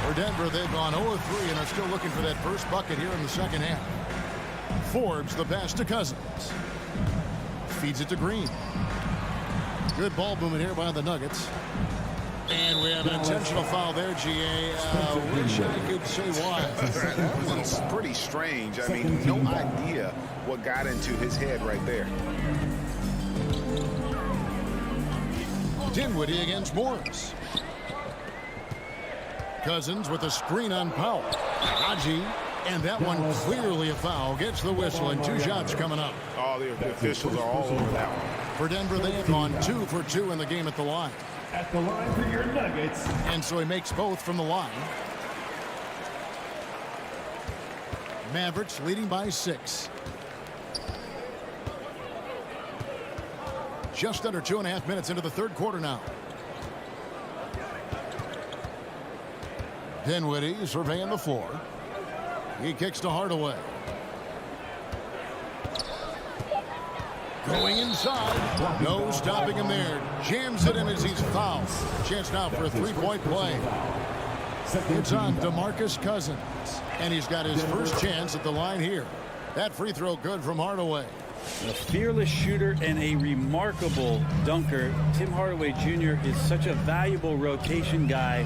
For Denver, they've gone 0-3 and are still looking for that first bucket here in the second half. Forbes the pass to Cousins. Feeds it to Green. Good ball movement here by the Nuggets. And we have an intentional foul there, GA. Wish I could say why. It's pretty strange. I mean, no idea what got into his head right there. Dinwiddie against Morris. Cousins with a screen on Powell. Haji, and that one clearly a foul. Gets the whistle, and 2 shots coming up. All the officials are all over that one. For Denver, they have gone 2 for 2 in the game at the line. At the line for your Nuggets. And so he makes both from the line. Mavericks leading by 6. Just under 2.5 minutes into the third quarter now. Dinwiddie surveying the floor. He kicks to Hardaway. Going inside. No stopping him there. Jams it in as he's fouled. Chance now for a three-point play. It's on DeMarcus Cousins. And he's got his first chance at the line here. That free throw good from Hardaway. A fearless shooter and a remarkable dunker. Tim Hardaway Jr. is such a valuable rotation guy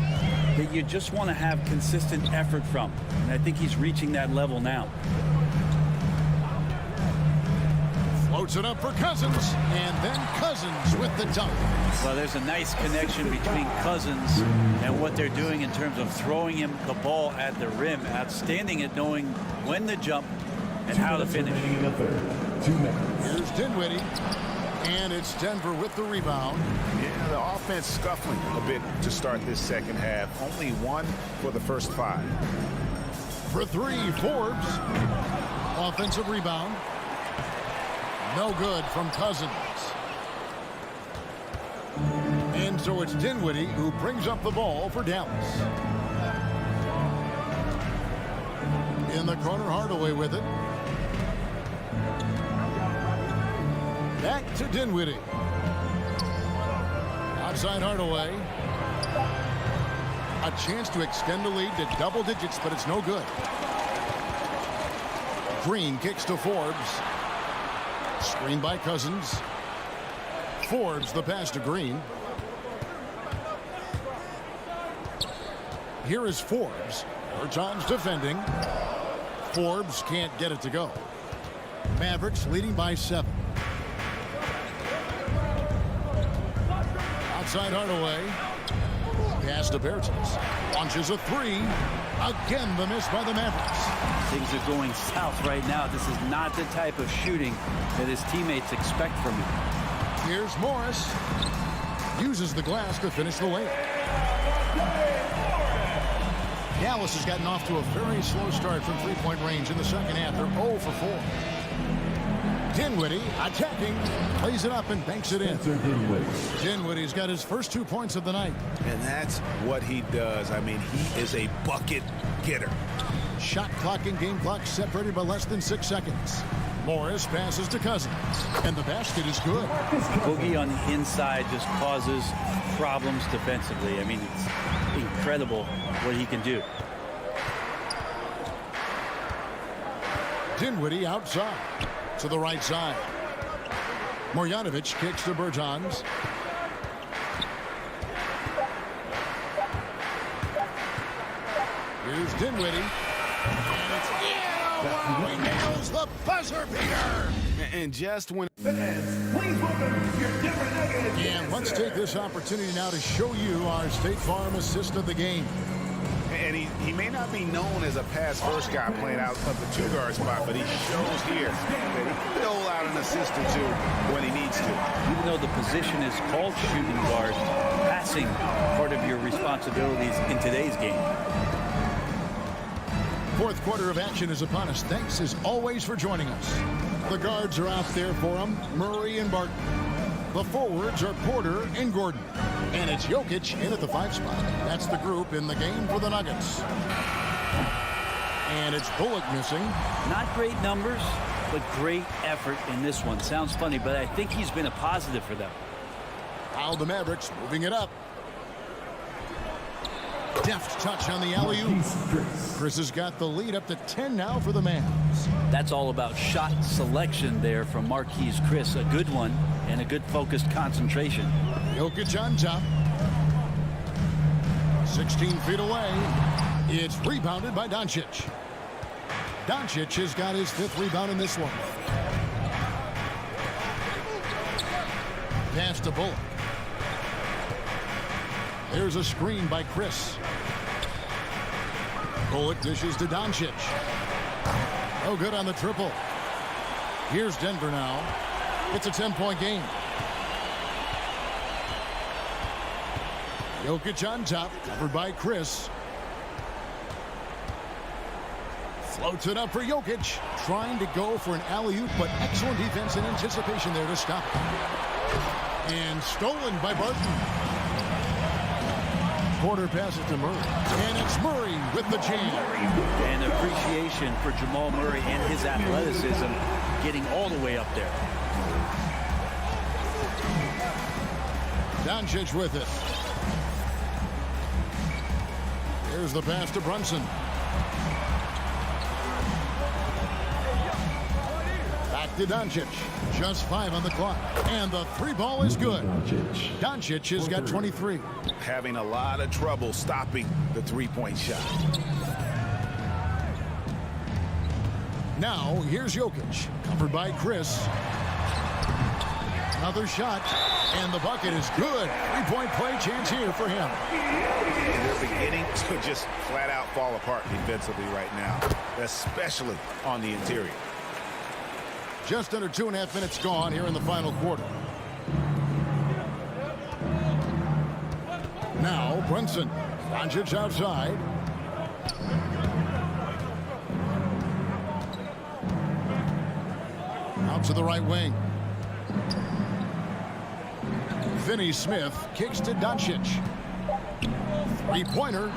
that you just want to have consistent effort from. And I think he's reaching that level now. Floats it up for Cousins, and then Cousins with the dunk. Well, there's a nice connection between Cousins and what they're doing in terms of throwing him the ball at the rim. Outstanding at knowing when to jump and how to finish. Here's Dinwiddie, and it's Denver with the rebound. Yeah, the offense scuffling a bit to start this second half. Only one for the first 5. For 3, Forbes. Offensive rebound. No good from Cousins. And so it's Dinwiddie who brings up the ball for Dallas. In the corner, Hardaway with it. Back to Dinwiddie. Outside Hardaway. A chance to extend the lead to double digits, but it's no good. Green kicks to Forbes. Screen by Cousins. Forbes the pass to Green. Here is Forbes. Bertans defending. Forbes can't get it to go. Mavericks leading by 7. Outside Hardaway. Pass to Bertans. Launches a 3. Again the miss by the Mavericks. Things are going south right now. This is not the type of shooting that his teammates expect from him. Here's Morris. Uses the glass to finish the layup. Dallas has gotten off to a very slow start from three-point range in the second half. They're 0 for 4. Dinwiddie attacking, plays it up and banks it in. Dinwiddie's got his first 2 points of the night. And that's what he does. I mean, he is a bucket getter. Shot clock and game clock separated by less than 6 seconds. Morris passes to Cousins, and the basket is good. Boogie on the inside just causes problems defensively. I mean, it's incredible what he can do. Dinwiddie outside to the right side. Marjanovic kicks to Bertans. Here's Dinwiddie. He nails the buzzer beater. And just when... And let's take this opportunity now to show you our State Farm assist of the game. And he may not be known as a pass-first guy playing out of the 2-guard spot, but he shows here that he can dole out an assist or 2 when he needs to. Even though the position is called shooting guard, passing part of your responsibilities in today's game. Fourth quarter of action is upon us. Thanks as always for joining us. The guards are out there for them, Murray and Barton. The forwards are Porter and Gordon. And it's Jokic in at the 5 spot. That's the group in the game for the Nuggets. And it's Bullock missing. Not great numbers, but great effort in this one. Sounds funny, but I think he's been a positive for them. Now the Mavericks moving it up. Deft touch on the alley-oop. Chris has got the lead up to 10 now for the Mavs. That's all about shot selection there from Marquise Chris. A good one and a good focused concentration. Jokic on top. 16 feet away. It's rebounded by Doncic. Doncic has got his 5th rebound in this one. Pass to Bullock. There's a screen by Chris. Bullock dishes to Doncic. Oh, good on the triple. Here's Denver now. It's a 10-point game. Jokic on top, covered by Chris. Floats it up for Jokic. Trying to go for an alley-oop, but excellent defense and anticipation there to stop it. And stolen by Barton. Porter passes to Murray. And it's Murray with the jam. And appreciation for Jamal Murray and his athleticism getting all the way up there. Doncic with it. Here's the pass to Brunson. Back to Doncic. Just 5 on the clock. And the 3 ball is good. Doncic has got 23. Having a lot of trouble stopping the three-point shot. Now, here's Jokic. Covered by Chris. Another shot. And the bucket is good. 3-point play chance here for him. They're beginning to just flat out fall apart defensively right now, especially on the interior. Just under 2.5 minutes gone here in the final quarter. Now, Brunson. Doncic outside. Out to the right wing. Finney Smith kicks to Doncic. 3-pointer.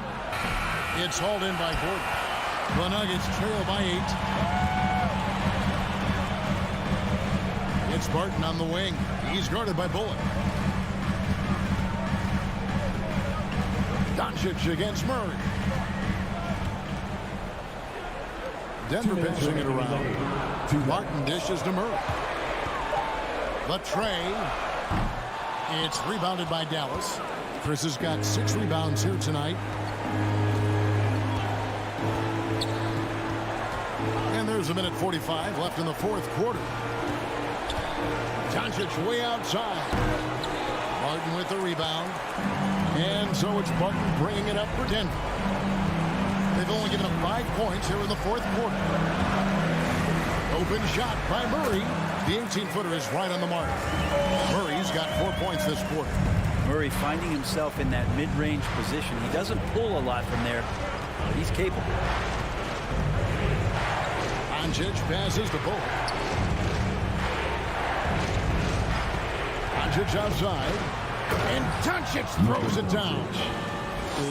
It's hauled in by Gordon. The Nuggets trail by 8. It's Barton on the wing. He's guarded by Bullock. Doncic against Murray. Denver passing it around. Martin dishes to Murray. The tray. It's rebounded by Dallas. Chris has got 6 rebounds here tonight. And there's 1:45 left in the 4th quarter. Doncic way outside. Martin with the rebound. And so it's Martin bringing it up for Denver. They've only given up 5 points here in the 4th quarter. Open shot by Murray. The 18-footer is right on the mark. Murray's got 4 points this quarter. Murray finding himself in that mid-range position. He doesn't pull a lot from there, but he's capable. Doncic passes the ball. Doncic outside. And Doncic throws it down.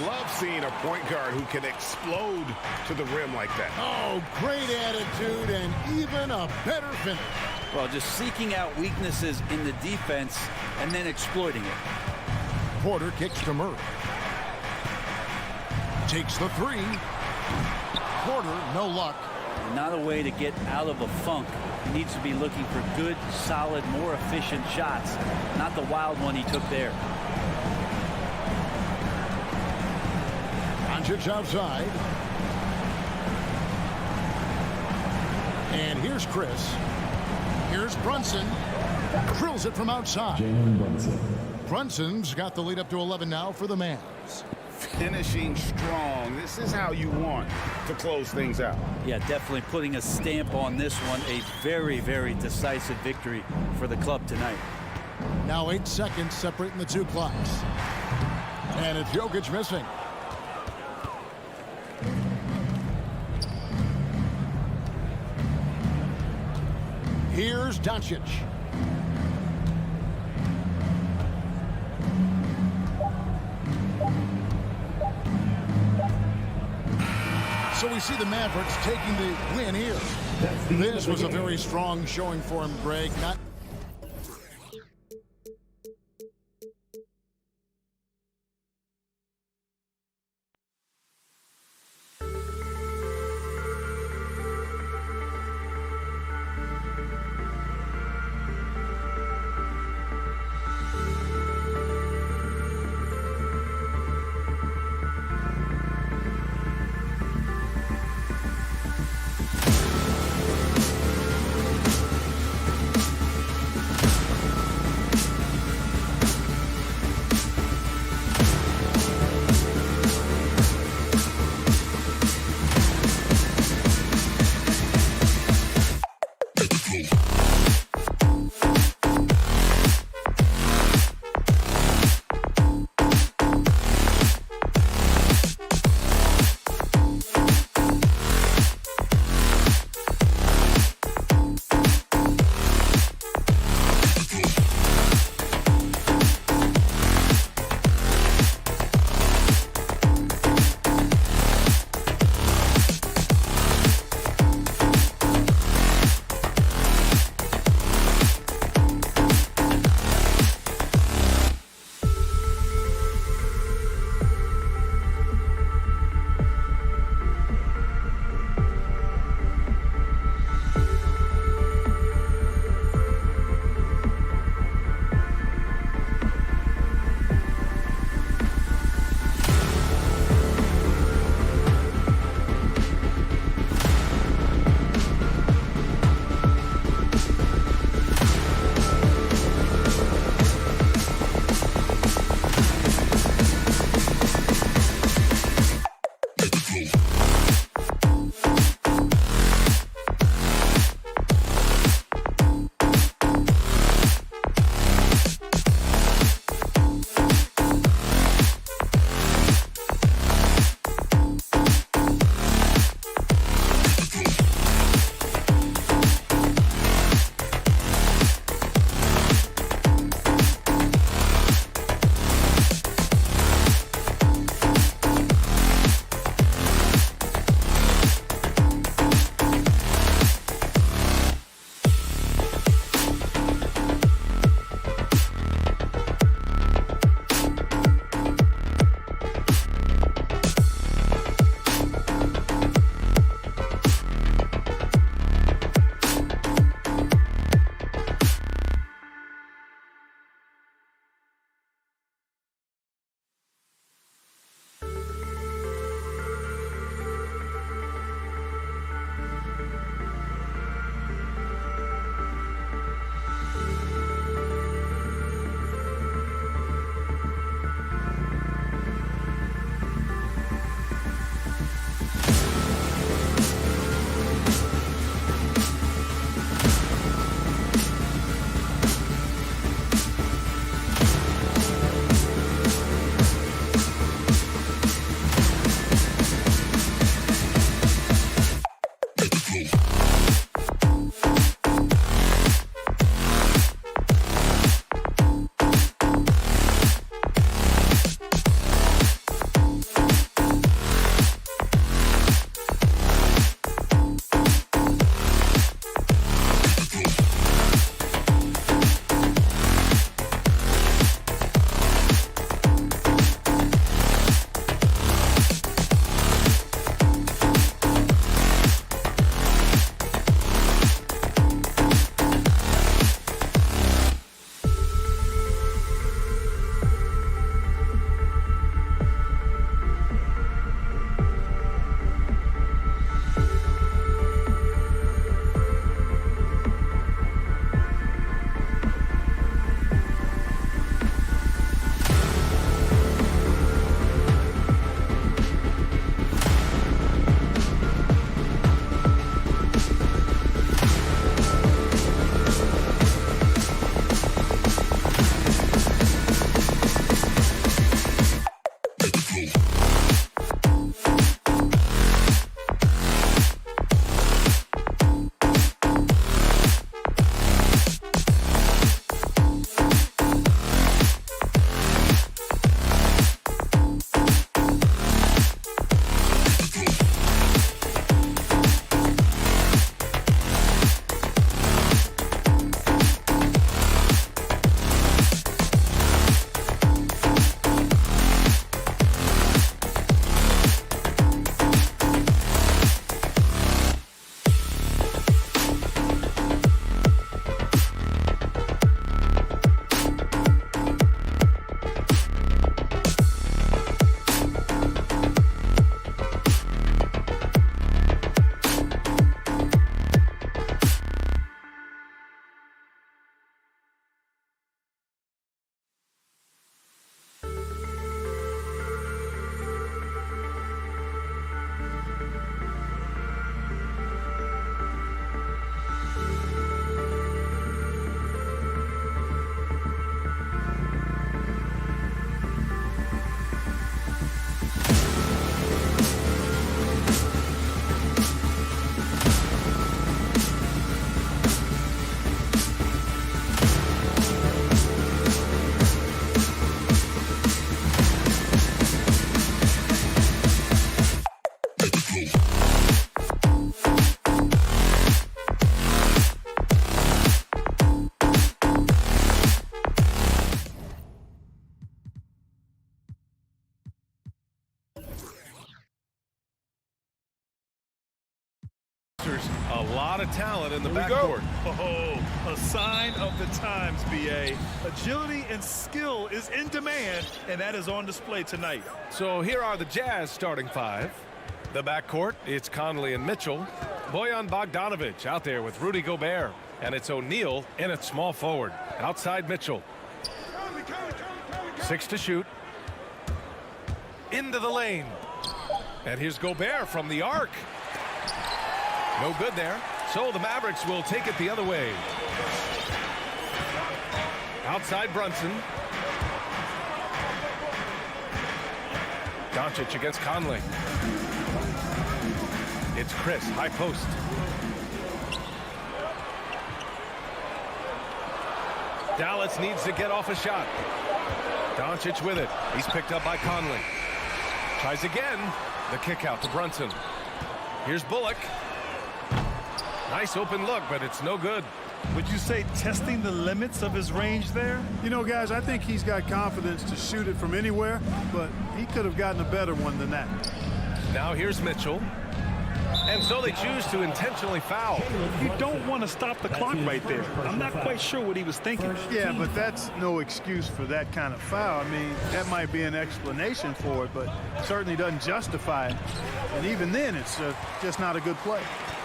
Love seeing a point guard who can explode to the rim like that. Oh, great attitude and even a better finish. Well, just seeking out weaknesses in the defense and then exploiting it. Porter kicks to Murray. Takes the 3. Porter, no luck. Not a way to get out of a funk. He needs to be looking for good, solid, more efficient shots. Not the wild one he took there. Doncic outside. And here's Chris. Here's Brunson. Drills it from outside. Brunson's got the lead up to 11 now for the Mavs. Finishing strong. This is how you want to close things out. Yeah, definitely putting a stamp on this one. A very, very decisive victory for the club tonight. Now 8 seconds separating the 2 clocks. And it's Jokic missing. Here's Doncic. So we see the Mavericks taking the win here. This was a very strong showing for him, Greg. Not Sixers, a lot of talent in the Here we go. backcourt. Oh, a sign of the times, B.A. Agility and skill is in demand, and that is on display tonight. So here are the Jazz starting five. The backcourt, it's Conley and Mitchell. Bojan Bogdanovic out there with Rudy Gobert. And it's O'Neal in at small forward. Outside Mitchell. 6 to shoot. Into the lane. And here's Gobert from the arc. No good there. So the Mavericks will take it the other way. Outside Brunson. Doncic against Conley. It's Chris, high post. Dallas needs to get off a shot. Doncic with it. He's picked up by Conley. Tries again. The kick out to Brunson. Here's Bullock. Nice open look, but it's no good. Would you say testing the limits of his range there? You know, guys, I think he's got confidence to shoot it from anywhere, but he could have gotten a better one than that. Now here's Mitchell. And so they choose to intentionally foul. You don't want to stop the clock right there. I'm not quite sure what he was thinking. Yeah, but that's no excuse for that kind of foul. I mean, that might be an explanation for it, but certainly doesn't justify it. And even then, it's just not a good play.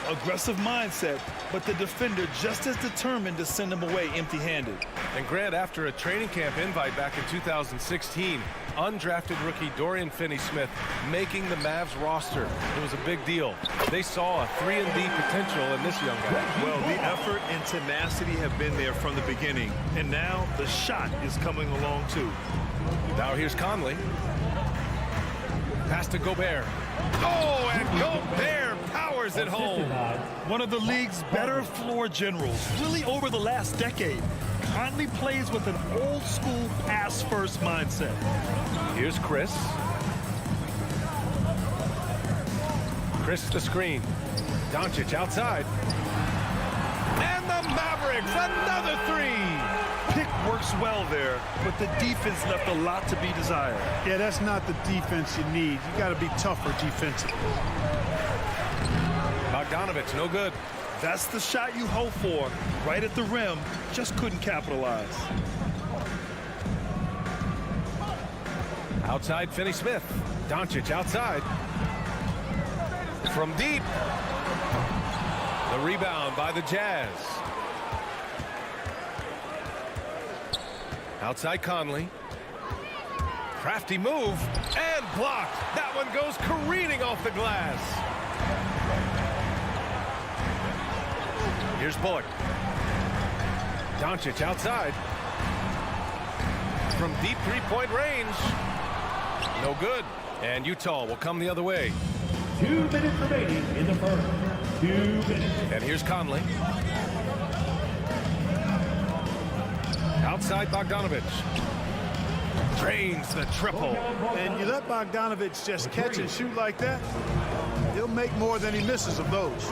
Aggressive mindset, but the defender just as determined to send him away empty-handed. And Grant, after a training camp invite back in 2016, undrafted rookie Dorian Finney-Smith making the Mavs roster. It was a big deal. They saw a 3-and-D potential in this young guy. Well, the effort and tenacity have been there from the beginning, and now the shot is coming along too. Now here's Conley. Pass to Gobert. Oh, and Gobert powers it home. One of the league's better floor generals, really over the last decade. Conley plays with an old-school pass-first mindset. Here's Chris. Chris the screen. Doncic outside. And the Mavericks, another three. Pick works well there, but the defense left a lot to be desired. Yeah, that's not the defense you need. You got to be tougher defensively. Bogdanovic, no good. That's the shot you hope for. Right at the rim, just couldn't capitalize. Outside Finney-Smith. Doncic outside. From deep. The rebound by the Jazz. Outside Conley. Crafty move and blocked. That one goes careening off the glass. Here's Bullock. Doncic outside. From deep three-point range. No good. And Utah will come the other way. 2 minutes remaining in the first. 2 minutes. And here's Conley. Outside Bogdanovic. Drains the triple. And you let Bogdanovic just catch and shoot like that, he'll make more than he misses of those.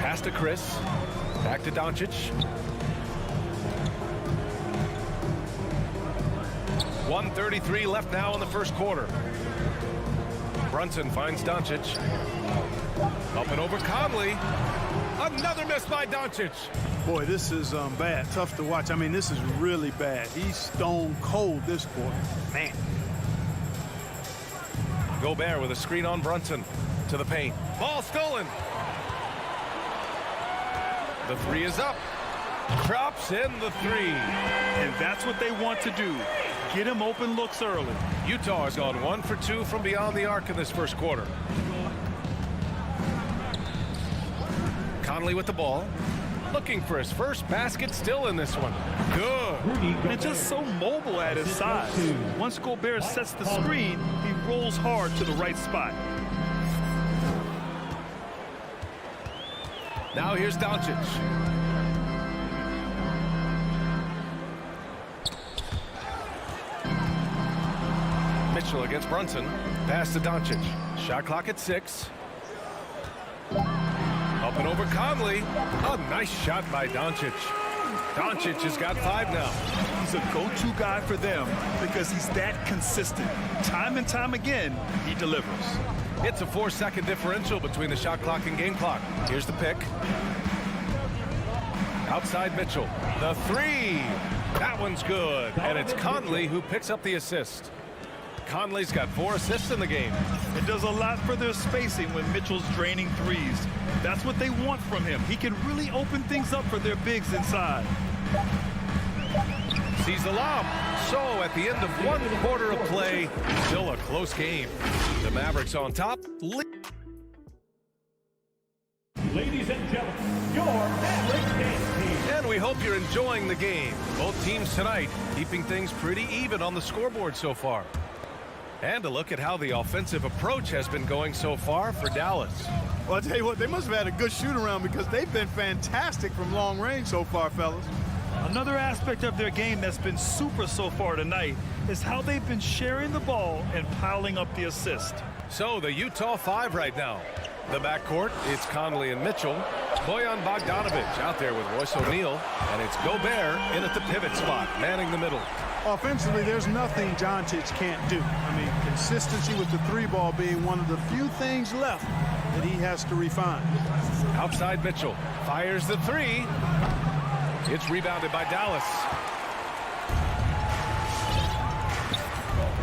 Pass to Chris. Back to Doncic. 1:33 left now in the first quarter. Brunson finds Doncic. Up and over Conley. Another miss by Doncic. Boy, this is bad. Tough to watch. I mean, this is really bad. He's stone cold this quarter. Man. Gobert with a screen on Brunson. To the paint. Ball stolen. The three is up. Drops in the three. And that's what they want to do. Get him open looks early. Utah has gone 1 for 2 from beyond the arc in this first quarter. Conley with the ball. Looking for his first basket, still in this one. Good. And just so mobile at his size. Once Gobert sets the screen, he rolls hard to the right spot. Now here's Doncic. Mitchell against Brunson. Pass to Doncic. Shot clock at 6. Up and over Conley. A nice shot by Doncic. Doncic has got 5 now. He's a go-to guy for them because he's that consistent. Time and time again, he delivers. It's a 4-second differential between the shot clock and game clock. Here's the pick. Outside Mitchell. The three. That one's good. And it's Conley who picks up the assist. Conley's got 4 assists in the game. It does a lot for their spacing when Mitchell's draining threes. That's what they want from him. He can really open things up for their bigs inside. Sees the lob. So at the end of 1 quarter of play, still a close game. The Mavericks on top. Ladies and gentlemen, your Mavericks dance team. And we hope you're enjoying the game. Both teams tonight keeping things pretty even on the scoreboard so far. And a look at how the offensive approach has been going so far for Dallas. Well, I'll tell you what, they must have had a good shoot-around because they've been fantastic from long range so far, fellas. Another aspect of their game that's been super so far tonight is how they've been sharing the ball and piling up the assist. So the Utah 5 right now. The backcourt, it's Conley and Mitchell. Bojan Bogdanovic out there with Royce O'Neal. And it's Gobert in at the pivot spot, manning the middle. Offensively, there's nothing Doncic can't do. I mean, consistency with the 3-ball being one of the few things left that he has to refine. Outside Mitchell fires the 3. It's rebounded by Dallas.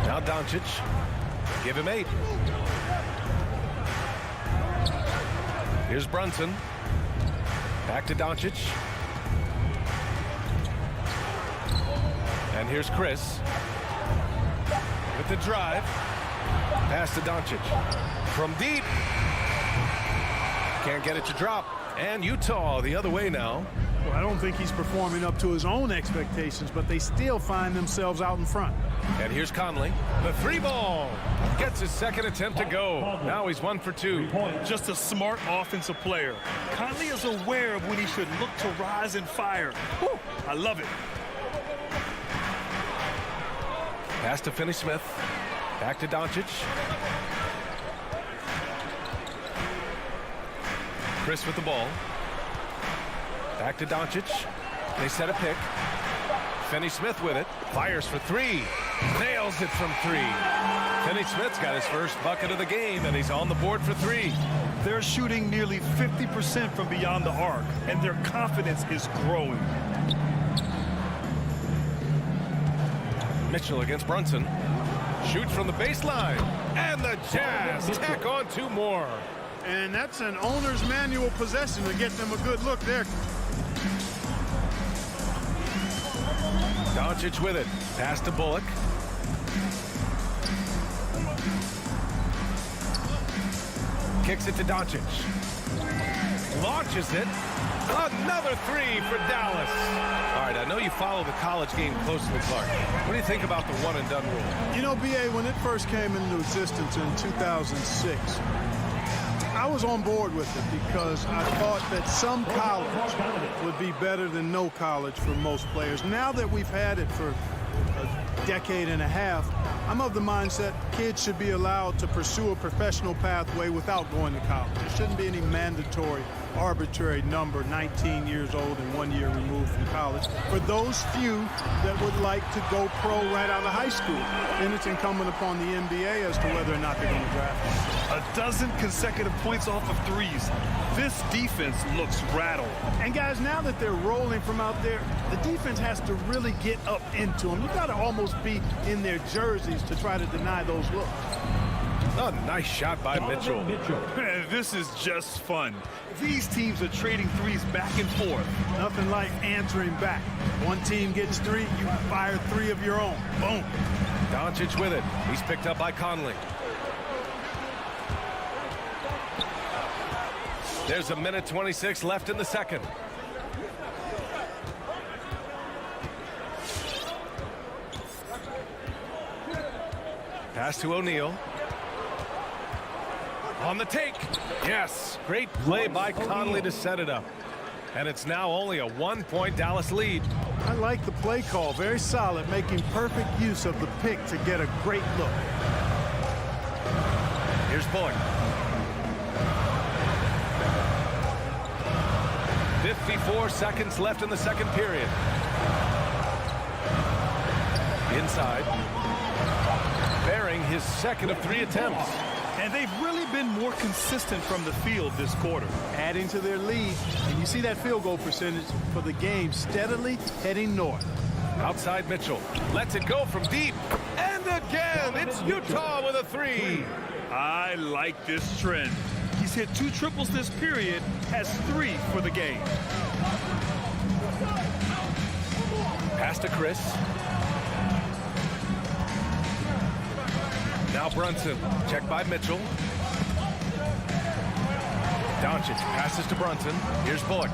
Now Doncic. Give him 8. Here's Brunson. Back to Doncic. And here's Chris. With the drive. Pass to Doncic. From deep. Can't get it to drop. And Utah the other way now. Well, I don't think he's performing up to his own expectations, but they still find themselves out in front. And here's Conley. The 3-ball. Gets his second attempt to go. Now he's 1 for 2. Just a smart offensive player. Conley is aware of when he should look to rise and fire. Whew, I love it. Pass to Finney-Smith. Back to Doncic. Chris with the ball. Back to Doncic. They set a pick. Finney-Smith with it. Fires for 3. Nails it from 3. Finney-Smith's got his first bucket of the game, and he's on the board for 3. They're shooting nearly 50% from beyond the arc, and their confidence is growing. Mitchell against Brunson. Shoots from the baseline. And the Jazz tack on 2 more. And that's an owner's manual possession to get them a good look there. Doncic with it. Pass to Bullock. Kicks it to Doncic. Launches it. Another 3 for Dallas. All right, I know you follow the college game closely, Clark. What do you think about the one-and-done rule? You know, B.A., when it first came into existence in 2006, I was on board with it because I thought that some college would be better than no college for most players. Now that we've had it for a decade and a half, I'm of the mindset kids should be allowed to pursue a professional pathway without going to college. There shouldn't be any mandatory, arbitrary number, 19 years old and 1 year removed from college. For those few that would like to go pro right out of high school, then it's incumbent upon the NBA as to whether or not they're going to draft them. A dozen consecutive points off of threes. This defense looks rattled. And guys, now that they're rolling from out there, the defense has to really get up into them. You got to almost be in their jerseys to try to deny those looks. Oh, nice shot by Mitchell. Man, this is just fun. These teams are trading threes back and forth. Nothing like answering back. One team gets 3, you fire 3 of your own. Boom. Doncic with it. He's picked up by Conley. There's 1:26 left in the second. Pass to O'Neal. On the take. Yes. Great play by Conley to set it up. And it's now only a 1-point Dallas lead. I like the play call. Very solid, making perfect use of the pick to get a great look. Here's Bullock. 54 seconds left in the second period. Inside. Bearing his second of 3 attempts. And they've really really been more consistent from the field this quarter. Adding to their lead, and you see that field goal percentage for the game steadily heading north. Outside Mitchell. Lets it go from deep. And again, it's Utah with a three. I like this trend. He's hit 2 triples this period, has 3 for the game. Pass to Chris. Now Brunson. Checked by Mitchell. Doncic passes to Brunson. Here's Bullock.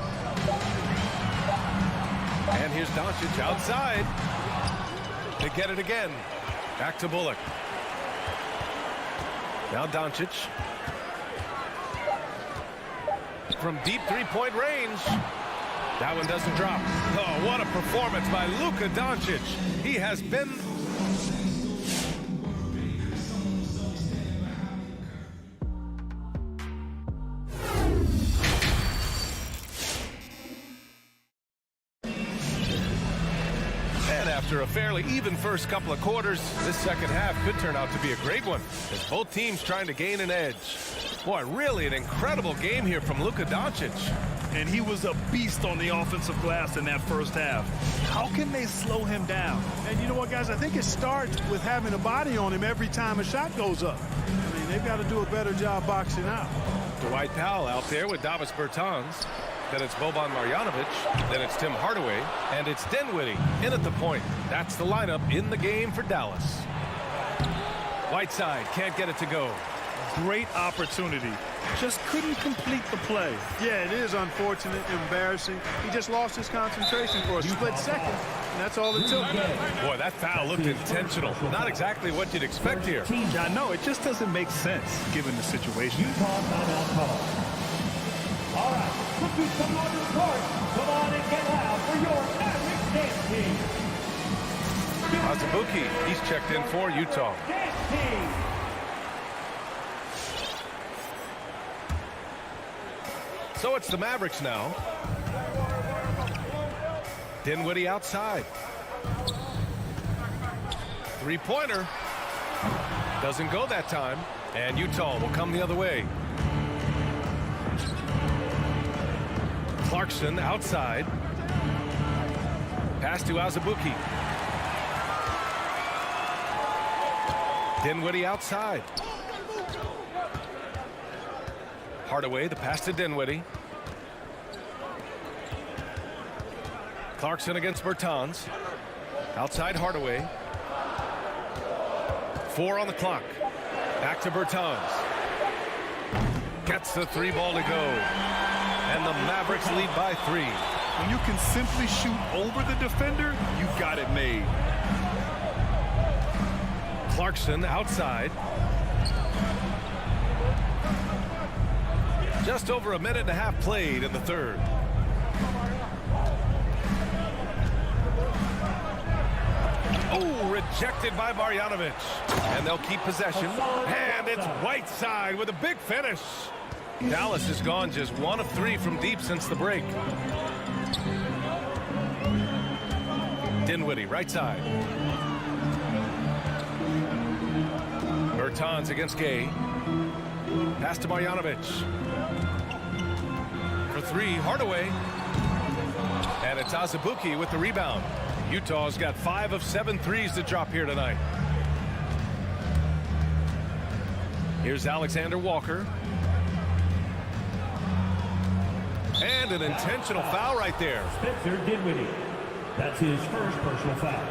And here's Doncic outside. They get it again. Back to Bullock. Now Doncic. From deep three-point range. That one doesn't drop. Oh, what a performance by Luka Doncic. He has been... And after a fairly even first couple of quarters, this second half could turn out to be a great one, as both teams trying to gain an edge. Boy, really an incredible game here from Luka Doncic. And he was a beast on the offensive glass in that first half. How can they slow him down? And you know what, guys? I think it starts with having a body on him every time a shot goes up. I mean, they've got to do a better job boxing out. Dwight Powell out there with Davis Bertans. Then it's Boban Marjanovic. Then it's Tim Hardaway. And it's Dinwiddie in at the point. That's the lineup in the game for Dallas. Whiteside can't get it to go. Great opportunity. Just couldn't complete the play. Yeah, it is unfortunate, embarrassing. He just lost his concentration for a split second, and that's all it took. Boy, that foul looked intentional. Not exactly what you'd expect here. Yeah, no, it just doesn't make sense given the situation. Utah timeout call. All right, put you come on the court. Come on and get loud for your Mavericks dance team. Azubuike, he's checked in for Utah. Dance team. So it's the Mavericks now. Dinwiddie outside. Three-pointer. Doesn't go that time. And Utah will come the other way. Clarkson outside. Pass to Azubuike. Dinwiddie outside. Hardaway, the pass to Dinwiddie. Clarkson against Bertans. Outside Hardaway. 4 on the clock. Back to Bertans. Gets the 3 ball to go. And the Mavericks lead by 3. When you can simply shoot over the defender, you got it made. Clarkson outside. Just over a minute and a half played in the third. Oh, rejected by Marjanovic. And they'll keep possession. And it's Whiteside with a big finish. Dallas has gone just 1 of 3 from deep since the break. Dinwiddie, right side. Bertans against Gay. Pass to Marjanovic. For 3, Hardaway. And it's Azubuike with the rebound. Utah's got 5 of 7 threes to drop here tonight. Here's Alexander Walker. And an intentional foul right there. Spencer Dinwiddie. That's his first personal foul.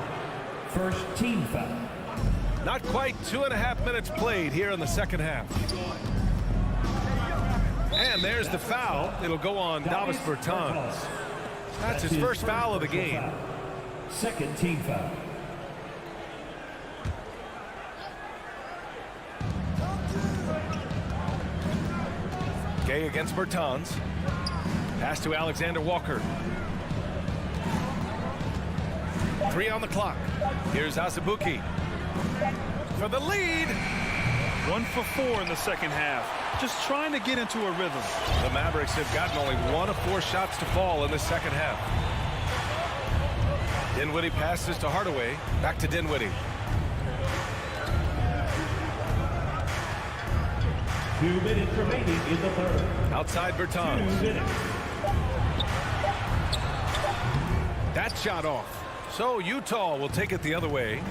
First team foul. Not quite 2.5 minutes played here in the second half. And there's the foul. It'll go on Davis Bertans. That's his first foul of the game. Second team foul. Gay against Bertans. Pass to Alexander Walker. 3 on the clock. Here's Azubuike. For the lead. 1 for 4 in the second half. Just trying to get into a rhythm. The Mavericks have gotten only 1 of 4 shots to fall in the second half. Dinwiddie passes to Hardaway. Back to Dinwiddie. 2 minutes remaining in the third. Outside Bertans. 2 minutes. That shot off. So Utah will take it the other way.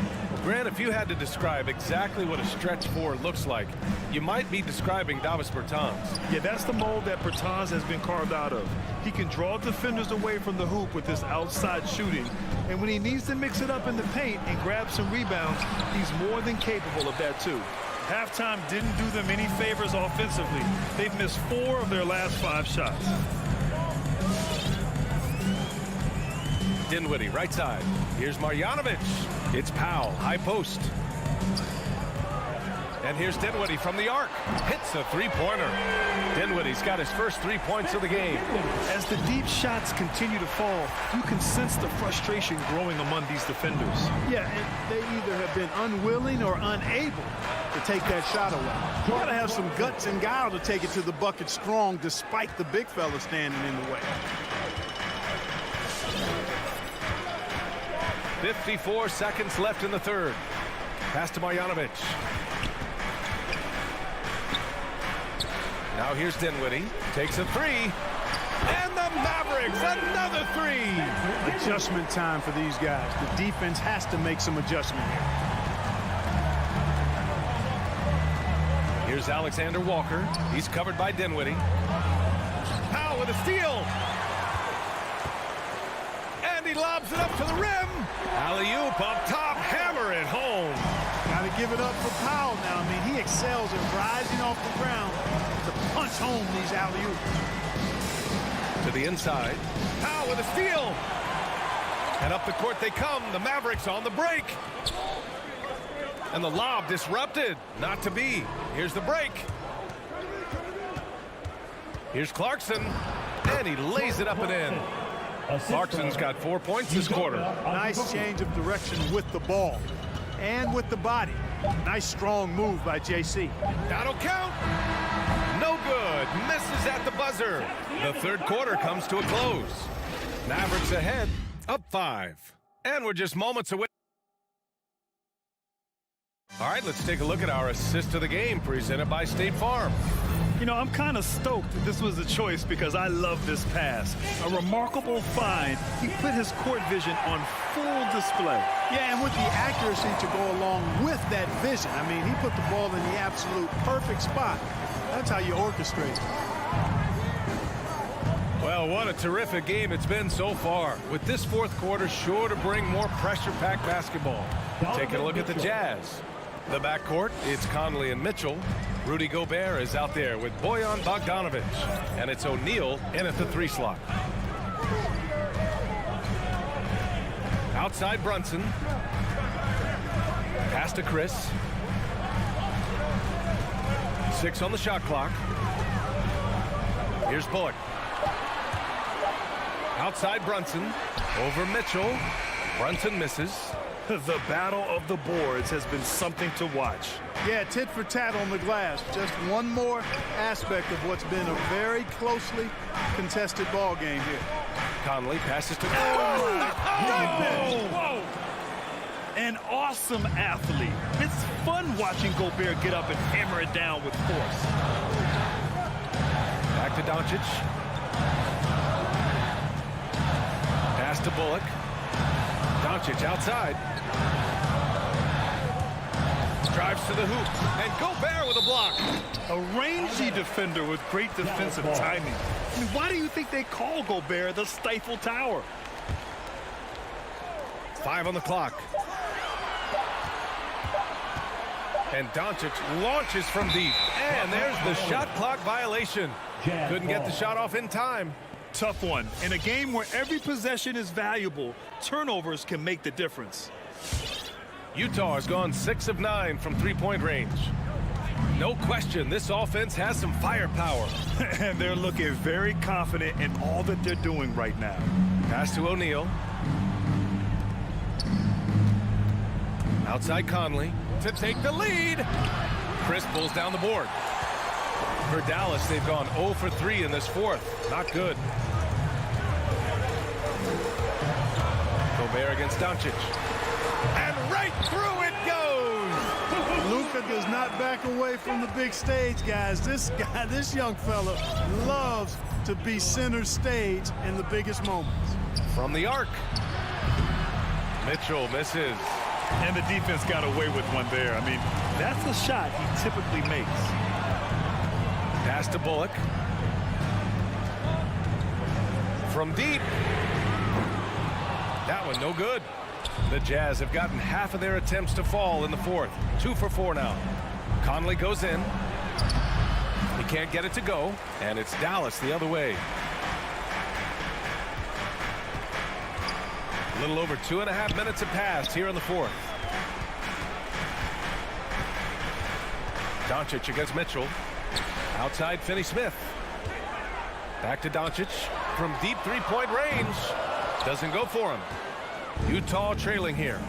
Grant, if you had to describe exactly what a stretch four looks like, you might be describing Davis Bertans. Yeah, that's the mold that Bertans has been carved out of. He can draw defenders away from the hoop with his outside shooting. And when he needs to mix it up in the paint and grab some rebounds, he's more than capable of that too. Halftime didn't do them any favors offensively. They've missed 4 of their last 5 shots. Dinwiddie, right side. Here's Marjanovic. It's Powell, high post. And here's Dinwiddie from the arc. Hits a three-pointer. Dinwiddie's got his first 3 points of the game. As the deep shots continue to fall, you can sense the frustration growing among these defenders. Yeah, and they either have been unwilling or unable to take that shot away. You got to have some guts and guile to take it to the bucket strong despite the big fella standing in the way. 54 seconds left in the third. Pass to Marjanovic. Now here's Dinwiddie. Takes a three. And the Mavericks, another three. Adjustment time for these guys. The defense has to make some adjustment here. Here's Alexander Walker. He's covered by Dinwiddie. Powell with a steal. And he lobs it up to the rim. Alley-oop up top, hammer it home. Got to give it up for Powell now. I mean, he excels at rising off the ground to punch home these alley-oops. To the inside. Powell with a steal. And up the court they come. The Mavericks on the break. And the lob disrupted. Not to be. Here's the break. Here's Clarkson. And he lays it up and in. Clarkson's got 4 points this quarter. Nice change of direction with the ball and with the body. Nice strong move by JC. That'll count. No good. Misses at the buzzer. The third quarter comes to a close. Mavericks ahead, up 5. And we're just moments away. All right, let's take a look at our assist of the game presented by State Farm. You know, I'm kind of stoked that this was a choice because I love this pass. A remarkable find. He put his court vision on full display. Yeah, and with the accuracy to go along with that vision. I mean, he put the ball in the absolute perfect spot. That's how you orchestrate it. Well, what a terrific game it's been so far. With this fourth quarter sure to bring more pressure-packed basketball. Taking a look at the Jazz. The backcourt, it's Conley and Mitchell. Rudy Gobert is out there with Bojan Bogdanovic. And it's O'Neal in at the 3 slot. Outside Brunson. Pass to Chris. 6 on the shot clock. Here's Bullock. Outside Brunson. Over Mitchell. Brunson misses. The battle of the boards has been something to watch. Yeah, tit for tat on the glass. Just one more aspect of what's been a very closely contested ball game here. Conley passes to... Whoa! An awesome athlete. It's fun watching Gobert get up and hammer it down with force. Back to Doncic. Pass to Bullock. Doncic outside. Drives to the hoop. And Gobert with a block. A rangy defender with great defensive timing. I mean, why do you think they call Gobert the Stifle Tower? 5 on the clock. And Doncic launches from deep. And there's the shot clock violation. Couldn't get the shot off in time. Tough one. In a game where every possession is valuable, turnovers can make the difference. Utah has gone 6 of 9 from three-point range. No question, this offense has some firepower. And they're looking very confident in all that they're doing right now. Pass to O'Neal. Outside Conley to take the lead. Chris pulls down the board. For Dallas, they've gone 0 for 3 in this fourth. Not good. Gobert against Doncic. And right through it goes! Luke Luka does not back away from the big stage, guys. This young fella loves to be center stage in the biggest moments. From the arc. Mitchell misses. And the defense got away with one there. I mean, that's a shot he typically makes. Pass to Bullock. From deep. That one no good. The Jazz have gotten half of their attempts to fall in the fourth. 2 for 4 now. Conley goes in. He can't get it to go, and it's Dallas the other way. A little over 2.5 minutes have passed here in the fourth. Doncic against Mitchell. Outside Finney-Smith. Back to Doncic from deep three-point range. Doesn't go for him. Utah trailing here.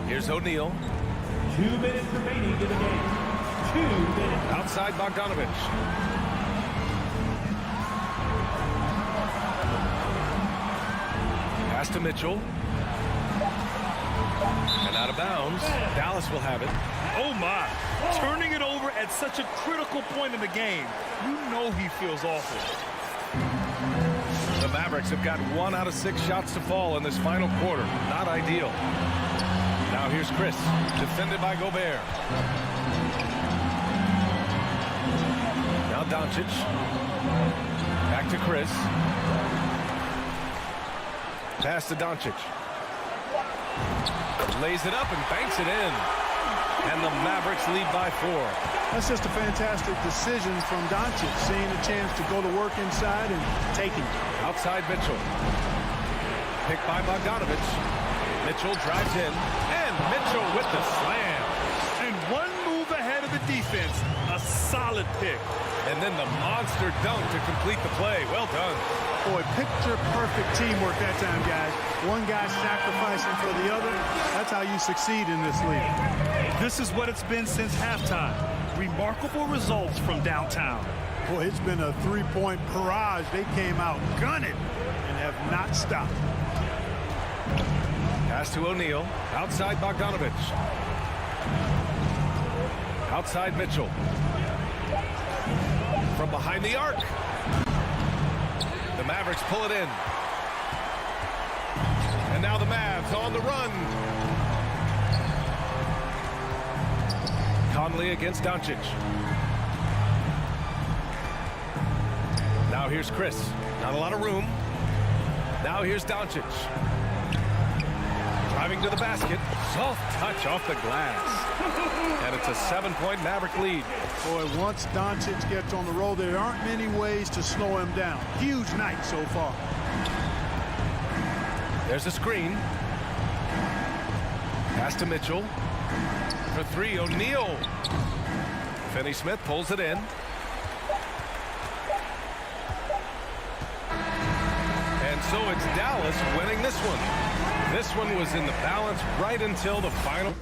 Here's O'Neal. 2 minutes remaining in the game. 2 minutes. Outside Bogdanovich. Pass to Mitchell. And out of bounds. Dallas will have it. Oh, my. Turning it over at such a critical point in the game. You know he feels awful. The Mavericks have got 1 out of 6 shots to fall in this final quarter. Not ideal. Now here's Chris, defended by Gobert. Now Doncic. Back to Chris. Pass to Doncic. Lays it up and banks it in. And the Mavericks lead by 4. That's just a fantastic decision from Doncic, seeing a chance to go to work inside and taking it. Outside Mitchell. Picked by Bogdanovich. Mitchell drives in. And Mitchell with the slam. And one move ahead of the defense. A solid pick. And then the monster dunk to complete the play. Well done. Boy, picture-perfect teamwork that time, guys. One guy sacrificing for the other. That's how you succeed in this league. This is what it's been since halftime. Remarkable results from downtown. Boy, it's been a three-point barrage. They came out gunning and have not stopped. Pass to O'Neal. Outside Bogdanovich. Outside Mitchell. From behind the arc. The Mavericks pull it in. And now the Mavs on the run. Conley against Doncic. Now here's Chris. Not a lot of room. Now here's Doncic. Driving to the basket. Soft touch off the glass. And it's a 7-point Maverick lead. Boy, once Doncic gets on the roll, there aren't many ways to slow him down. Huge night so far. There's a screen. Pass to Mitchell. For 3, O'Neal. Finney-Smith pulls it in. And so it's Dallas winning this one. This one was in the balance right until the final.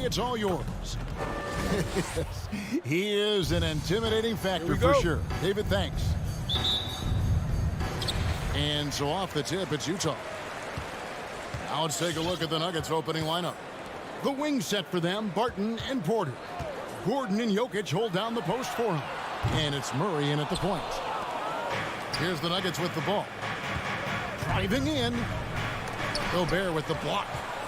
It's all yours. He is an intimidating factor for sure. David, thanks. And so off the tip, it's Utah. Now let's take a look at the Nuggets opening lineup. The wing set for them, Barton and Porter. Gordon and Jokic hold down the post for him. And it's Murray in at the point. Here's the Nuggets with the ball. Driving in. Gobert with the block.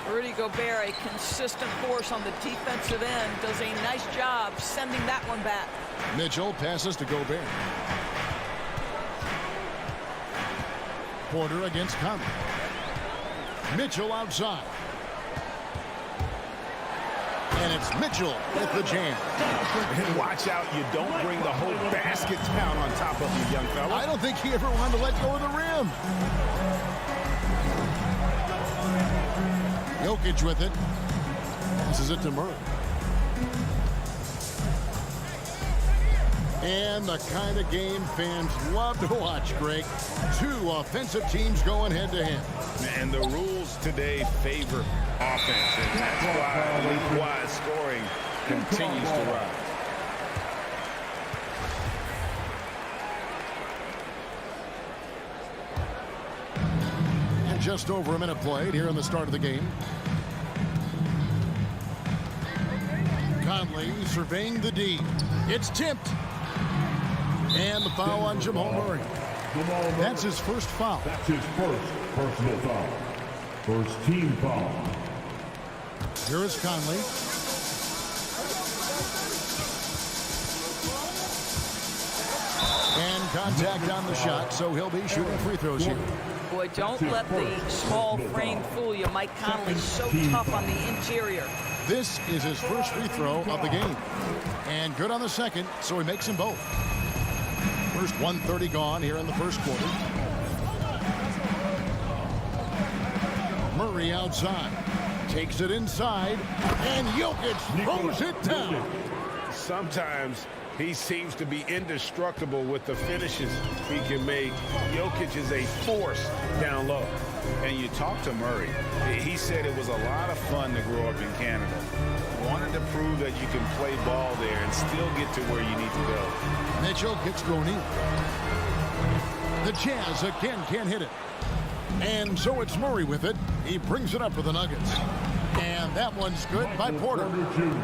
Rudy Gobert, a consistent force on the defensive end, does a nice job sending that one back. Mitchell passes to Gobert. Porter against Conley. Mitchell outside. And it's Mitchell with the jam. And watch out, you don't bring the whole basket down on top of you, young fella. I don't think he ever wanted to let go of the rim. Jokic with it. Passes it to Murray. And the kind of game fans love to watch, Greg. Two offensive teams going head-to-head. And the rules today favor offense. And that's why league-wide scoring continues to rise. And just over a minute played here in the start of the game. Conley surveying the D. It's tipped. And the foul on Jamal Murray. That's his first foul. That's his first personal foul. First team foul. Here is Conley. And contact on the shot, so he'll be shooting free throws here. Boy, don't let the small frame fool you. Mike Conley's so tough on the interior. This is his first free throw of the game. And good on the second, so he makes them both. First 1:30 gone here in the first quarter. Murray outside. Takes it inside. And Jokic throws it down. Sometimes he seems to be indestructible with the finishes he can make. Jokic is a force down low. And you talk to Murray. He said it was a lot of fun to grow up in Canada. Wanted to prove that you can play ball there and still get to where you need to go. Mitchell gets thrown in. The Jazz again can't hit it. And so it's Murray with it. He brings it up for the Nuggets. And that one's good by Porter.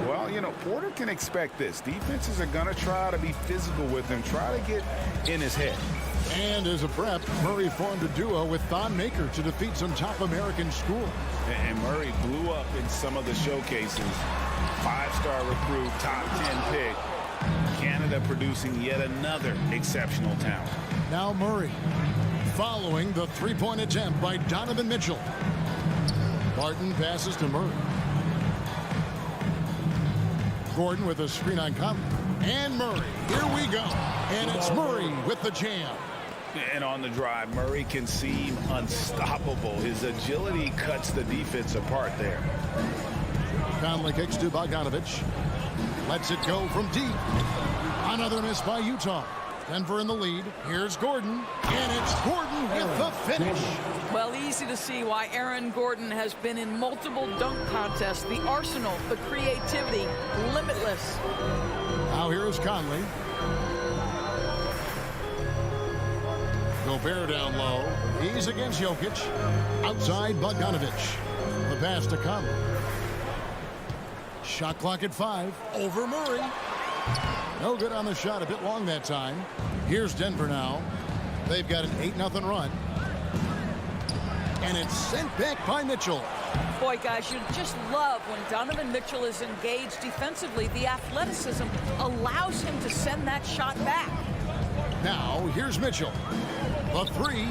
Well, you know, Porter can expect this. Defenses are going to try to be physical with him, try to get in his head. And as a prep, Murray formed a duo with Thon Maker to defeat some top American schools. And Murray blew up in some of the showcases. Five-star recruit, top 10 pick. Canada producing yet another exceptional talent. Now Murray following the three-point attempt by Donovan Mitchell. Barton passes to Murray. Gordon with a screen on Conley. And Murray. Here we go. And it's Murray with the jam. And on the drive, Murray can seem unstoppable. His agility cuts the defense apart there. Conley kicks to Bogdanovich. Lets it go from deep. Another miss by Utah. Denver in the lead. Here's Gordon. And it's Gordon with the finish. Well, easy to see why Aaron Gordon has been in multiple dunk contests. The arsenal, the creativity, limitless. Now here's Conley. Gobert down low. He's against Jokic. Outside Bogdanovich. The pass to Conley. Shot clock at 5. Over Murray. No good on the shot. A bit long that time. Here's Denver now. They've got an 8-0 run. And it's sent back by Mitchell. Boy, guys, you just love when Donovan Mitchell is engaged defensively. The athleticism allows him to send that shot back. Now, here's Mitchell. The 3.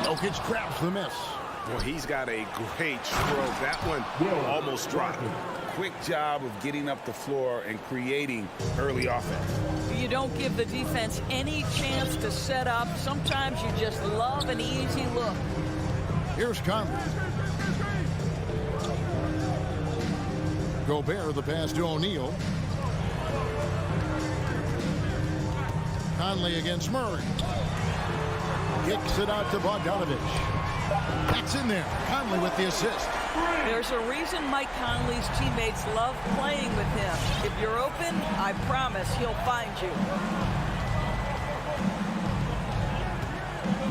Jokic grabs the miss. Well, he's got a great stroke. That one almost dropped. Quick job of getting up the floor and creating early offense. You don't give the defense any chance to set up. Sometimes you just love an easy look. Here's Conley. Gobert, the pass to O'Neal. Conley against Murray. Kicks it out to Bogdanovich. That's in there. Conley with the assist. There's a reason Mike Conley's teammates love playing with him. If you're open, I promise he'll find you.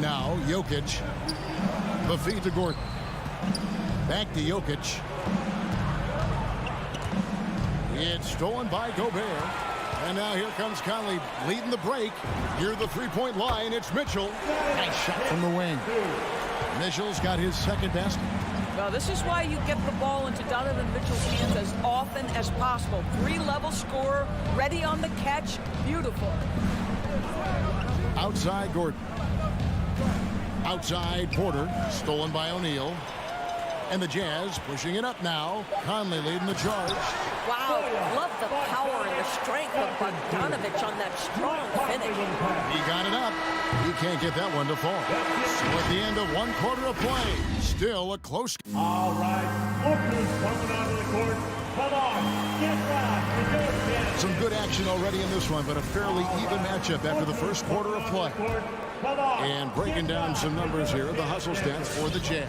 Now, Jokic. The feed to Gordon. Back to Jokic. It's stolen by Gobert. And now here comes Conley leading the break. Near the three-point line, it's Mitchell. Nice shot from the wing. Mitchell's got his second basket. Well, this is why you get the ball into Donovan Mitchell's hands as often as possible. 3-level scorer, ready on the catch. Beautiful. Outside Gordon. Outside Porter. Stolen by O'Neal. And the Jazz pushing it up now. Conley leading the charge. Wow, love the power and the strength of Bogdanovich on that strong finish. He got it up. He can't get that one to fall. So at the end of 1 quarter of play, still a close. All right, lookers coming onto the court. Come on, get loud. Some good action already in this one, but a fairly even matchup after the first quarter of play. And breaking down some numbers here, the hustle stats for the Jazz.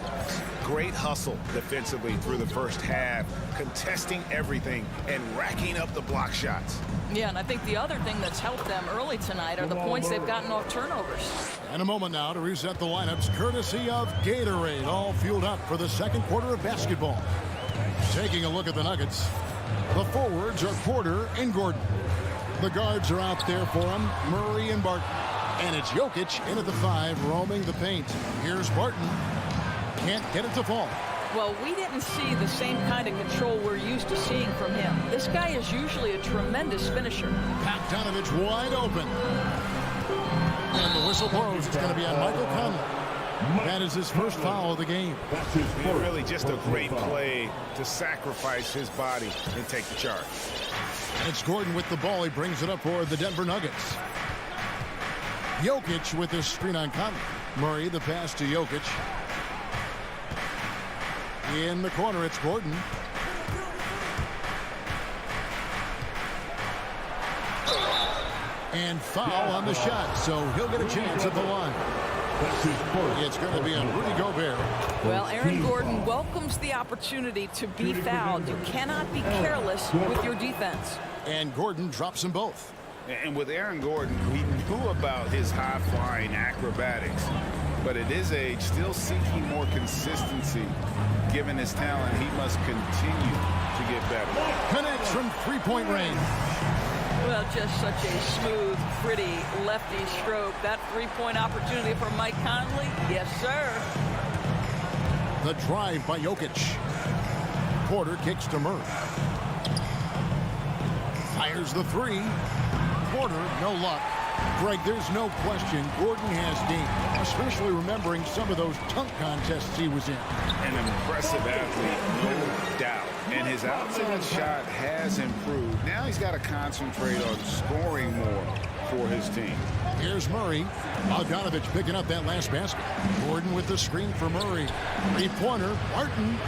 Great hustle defensively through the first half, contesting everything and racking up the block shots. Yeah, and I think the other thing that's helped them early tonight are the points they've gotten off turnovers. And a moment now to reset the lineups, courtesy of Gatorade, all fueled up for the second quarter of basketball. Taking a look at the Nuggets, the forwards are Porter and Gordon. The guards are out there for them, Murray and Barton. And it's Jokic in at the 5, roaming the paint. Here's Barton. Can't get it to fall. Well, we didn't see the same kind of control we're used to seeing from him. This guy is usually a tremendous finisher. Bogdanovich wide open. And the whistle blows. It's going to be on Michael Conley. That is his first foul of the game. Really just a great play to sacrifice his body and take the charge. It's Gordon with the ball. He brings it up for the Denver Nuggets. Jokic with his screen on Conley. Murray, the pass to Jokic. In the corner, it's Gordon. And foul on the shot, so he'll get a chance at the line. It's going to be on Rudy Gobert. Well, Aaron Gordon welcomes the opportunity to be fouled. You cannot be careless with your defense. And Gordon drops them both. And with Aaron Gordon, we knew about his high-flying acrobatics, but at his age, still seeking more consistency. Given his talent, he must continue to get better. Connects from three-point range. Well, just such a smooth, pretty lefty stroke. That three-point opportunity for Mike Conley, yes, sir. The drive by Jokic. Porter kicks to Murray. Fires the 3. Porter, no luck. Greg, there's no question Gordon has game, especially remembering some of those dunk contests he was in. An impressive athlete, no doubt. And his outside shot has improved. Now he's got to concentrate on scoring more for his team. Here's Murray. Bogdanovich picking up that last basket. Gordon with the screen for Murray. Three-pointer, Martin.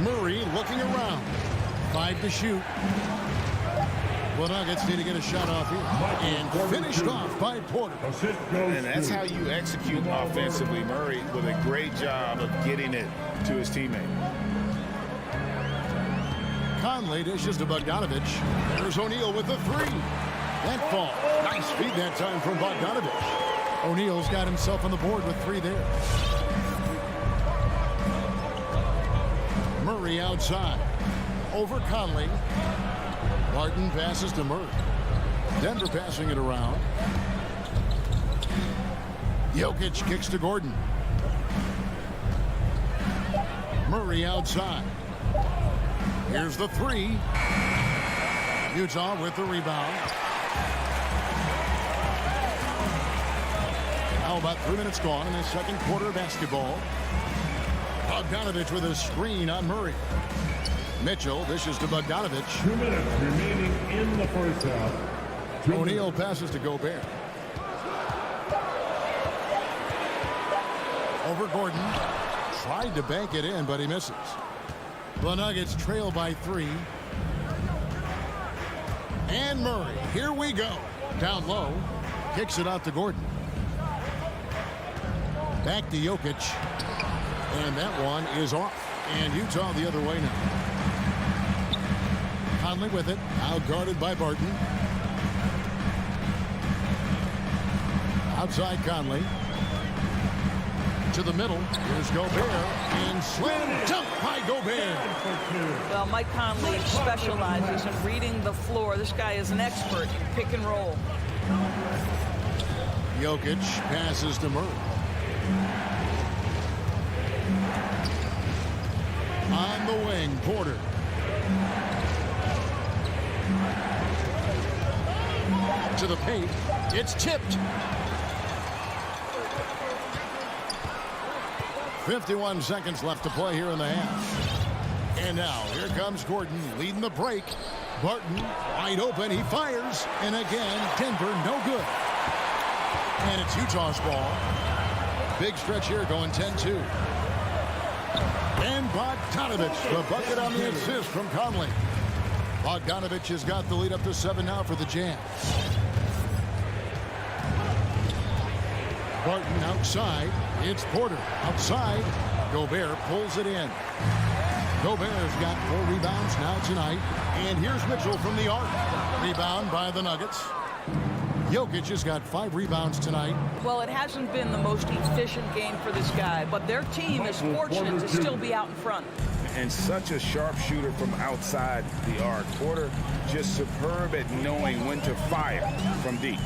Murray looking around. 5 to shoot. The Nuggets need to get a shot off here. And finished off by Porter. And that's how you execute offensively. Murray with a great job of getting it to his teammate. Conley dishes to Bogdanovich. There's O'Neal with the three. That fall. Nice feed that time from Bogdanovich. O'Neal's got himself on the board with 3 there. Murray outside. Over Conley. Martin passes to Murray. Denver passing it around. Jokic kicks to Gordon. Murray outside. Here's the three. Utah with the rebound. Now about 3 minutes gone in the second quarter of basketball. Bogdanovich with a screen on Murray. Mitchell dishes to Bogdanovich. 2 minutes remaining in the first half. O'Neal passes to Gobert. Over Gordon. Tried to bank it in, but he misses. The Nuggets trail by 3. And Murray, here we go. Down low. Kicks it out to Gordon. Back to Jokic. And that one is off. And Utah the other way now. Conley with it. Now guarded by Barton. Outside Conley. To the middle. Here's Gobert. And slam dunk by Gobert. Well, Mike Conley specializes in reading the floor. This guy is an expert in pick and roll. Jokic passes to Murray. On the wing, Porter. To the paint. It's tipped. 51 seconds left to play here in the half. And now, here comes Gordon leading the break. Barton wide open. He fires. And again, Denver no good. And it's Utah's ball. Big stretch here going 10-2. And Bogdanovich, the bucket on the assist from Conley. Bogdanovich has got the lead up to 7 now for the Jazz. Barton outside. It's Porter outside. Gobert pulls it in. Gobert's got 4 rebounds now tonight. And here's Mitchell from the arc. Rebound by the Nuggets. Jokic has got 5 rebounds tonight. Well, it hasn't been the most efficient game for this guy, but their team is fortunate to still be out in front. And such a sharpshooter from outside the arc. Porter just superb at knowing when to fire from deep.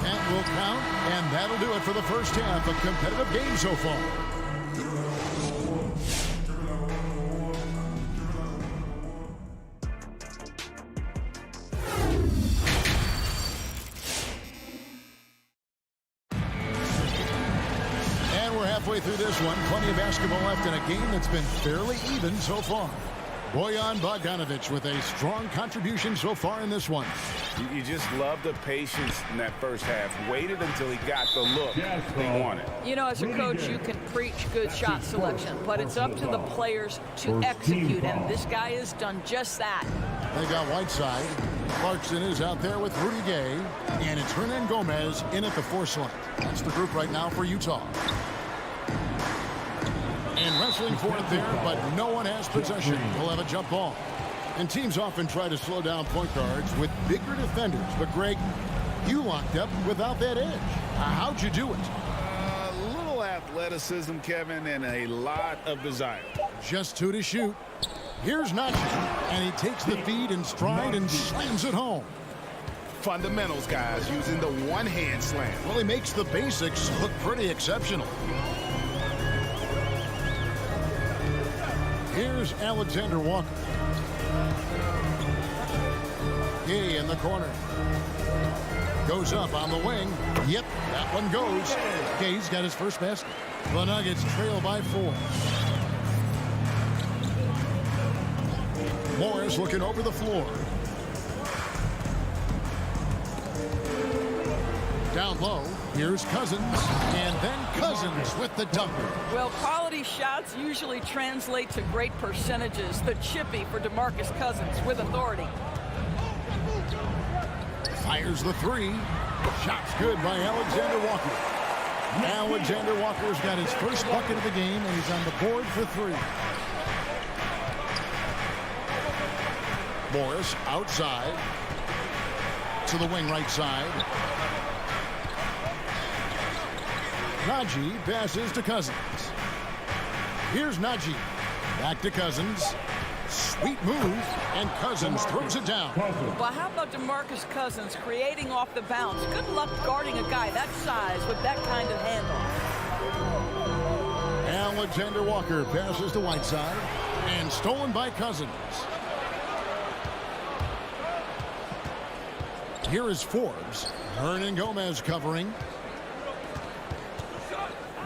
That will count, and that'll do it for the first half. A competitive game so far. Halfway through this one, plenty of basketball left in a game that's been fairly even so far. Bojan Bogdanovich with a strong contribution so far in this one. You just love the patience in that first half. Waited until he got the look he wanted. You know, as a coach, you can preach good shot selection, but it's up to the players to execute, and this guy has done just that. They got Whiteside. Clarkson is out there with Rudy Gay, and it's Hernan Gomez in at the 4 slot. That's the group right now for Utah. And wrestling for it there, but no one has possession. We'll have a jump ball. And teams often try to slow down point guards with bigger defenders. But, Greg, you locked up without that edge. How'd you do it? A little athleticism, Kevin, and a lot of desire. Just 2 to shoot. Here's Nacho, and he takes the feed in stride and slams it home. Fundamentals, guys, using the one-hand slam. Well, he makes the basics look pretty exceptional. Here's Alexander Walker. Gay in the corner. Goes up on the wing. Yep, that one goes. Gay's got his first basket. The Nuggets trail by 4. Morris looking over the floor. Down low, here's Cousins, and then Cousins with the dunker. Well, quality shots usually translate to great percentages. The chippy for DeMarcus Cousins with authority. Fires the 3. Shot's good by Alexander Walker. Alexander Walker's got his first bucket of the game, and he's on the board for 3. Morris outside to the wing right side. Najee passes to Cousins. Here's Najee. Back to Cousins. Sweet move, and Cousins throws it down. Well, how about DeMarcus Cousins creating off the bounce? Good luck guarding a guy that size with that kind of handle. Alexander Walker passes to Whiteside, and stolen by Cousins. Here is Forbes. Hernan Gomez covering.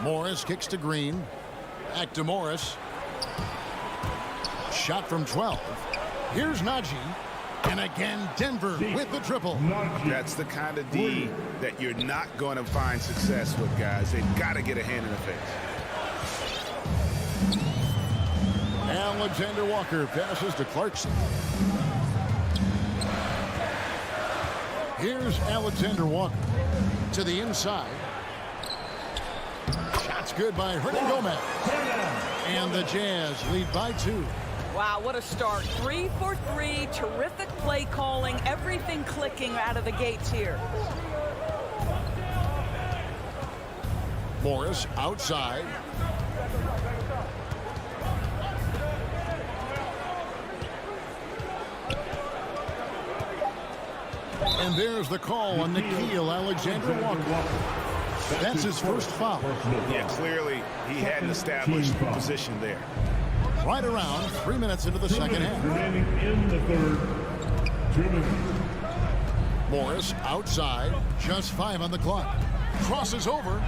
Morris kicks to Green. Back to Morris. Shot from 12. Here's Najee. And again, Denver with the triple. That's the kind of D that you're not going to find success with, guys. They've got to get a hand in the face. Alexander Walker passes to Clarkson. Here's Alexander Walker to the inside. Shot's good by Hernan Gomez. And the Jazz lead by 2. Wow, what a start. 3 for 3. Terrific play calling. Everything clicking out of the gates here. Morris outside. And there's the call on Nickeil Alexander-Walker. That's his first foul. Yeah, clearly he had an established position there. Right around 3 minutes into the second half. Remaining in the third. 2 minutes. Morris outside, just 5 on the clock. Crosses over.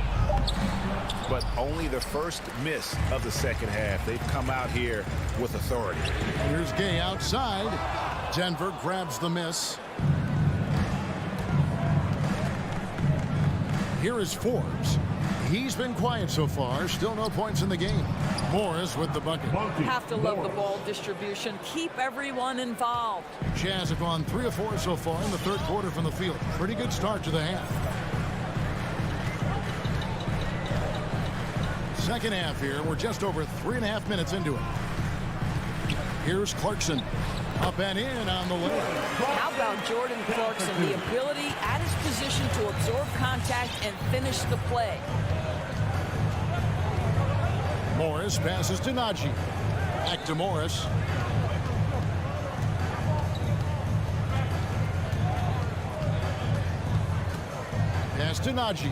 But only the first miss of the second half. They've come out here with authority. Here's Gay outside. Denver grabs the miss. Here is Forbes. He's been quiet so far. Still no points in the game. Morris with the bucket. Have to love the ball distribution. Keep everyone involved. Jazz have gone 3 of 4 so far in the third quarter from the field. Pretty good start to the half. Second half here. We're just over 3.5 minutes into it. Here's Clarkson. Up and in on the layup. How about Jordan Clarkson? The ability at his position to absorb contact and finish the play. Morris passes to Najee. Back to Morris. Pass to Najee.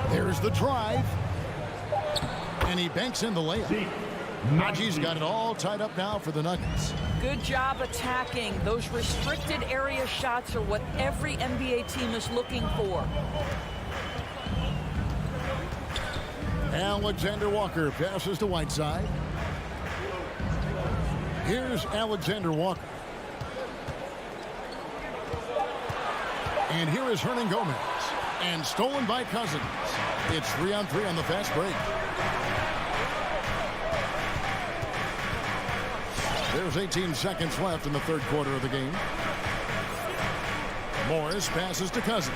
There's the drive. And he banks in the layup. Najee's got it all tied up now for the Nuggets. Good job attacking. Those restricted area shots are what every NBA team is looking for. Alexander Walker passes to Whiteside. Here's Alexander Walker. And here is Hernan Gomez. And stolen by Cousins. It's 3-on-3 on the fast break. There's 18 seconds left in the third quarter of the game. Morris passes to Cousins.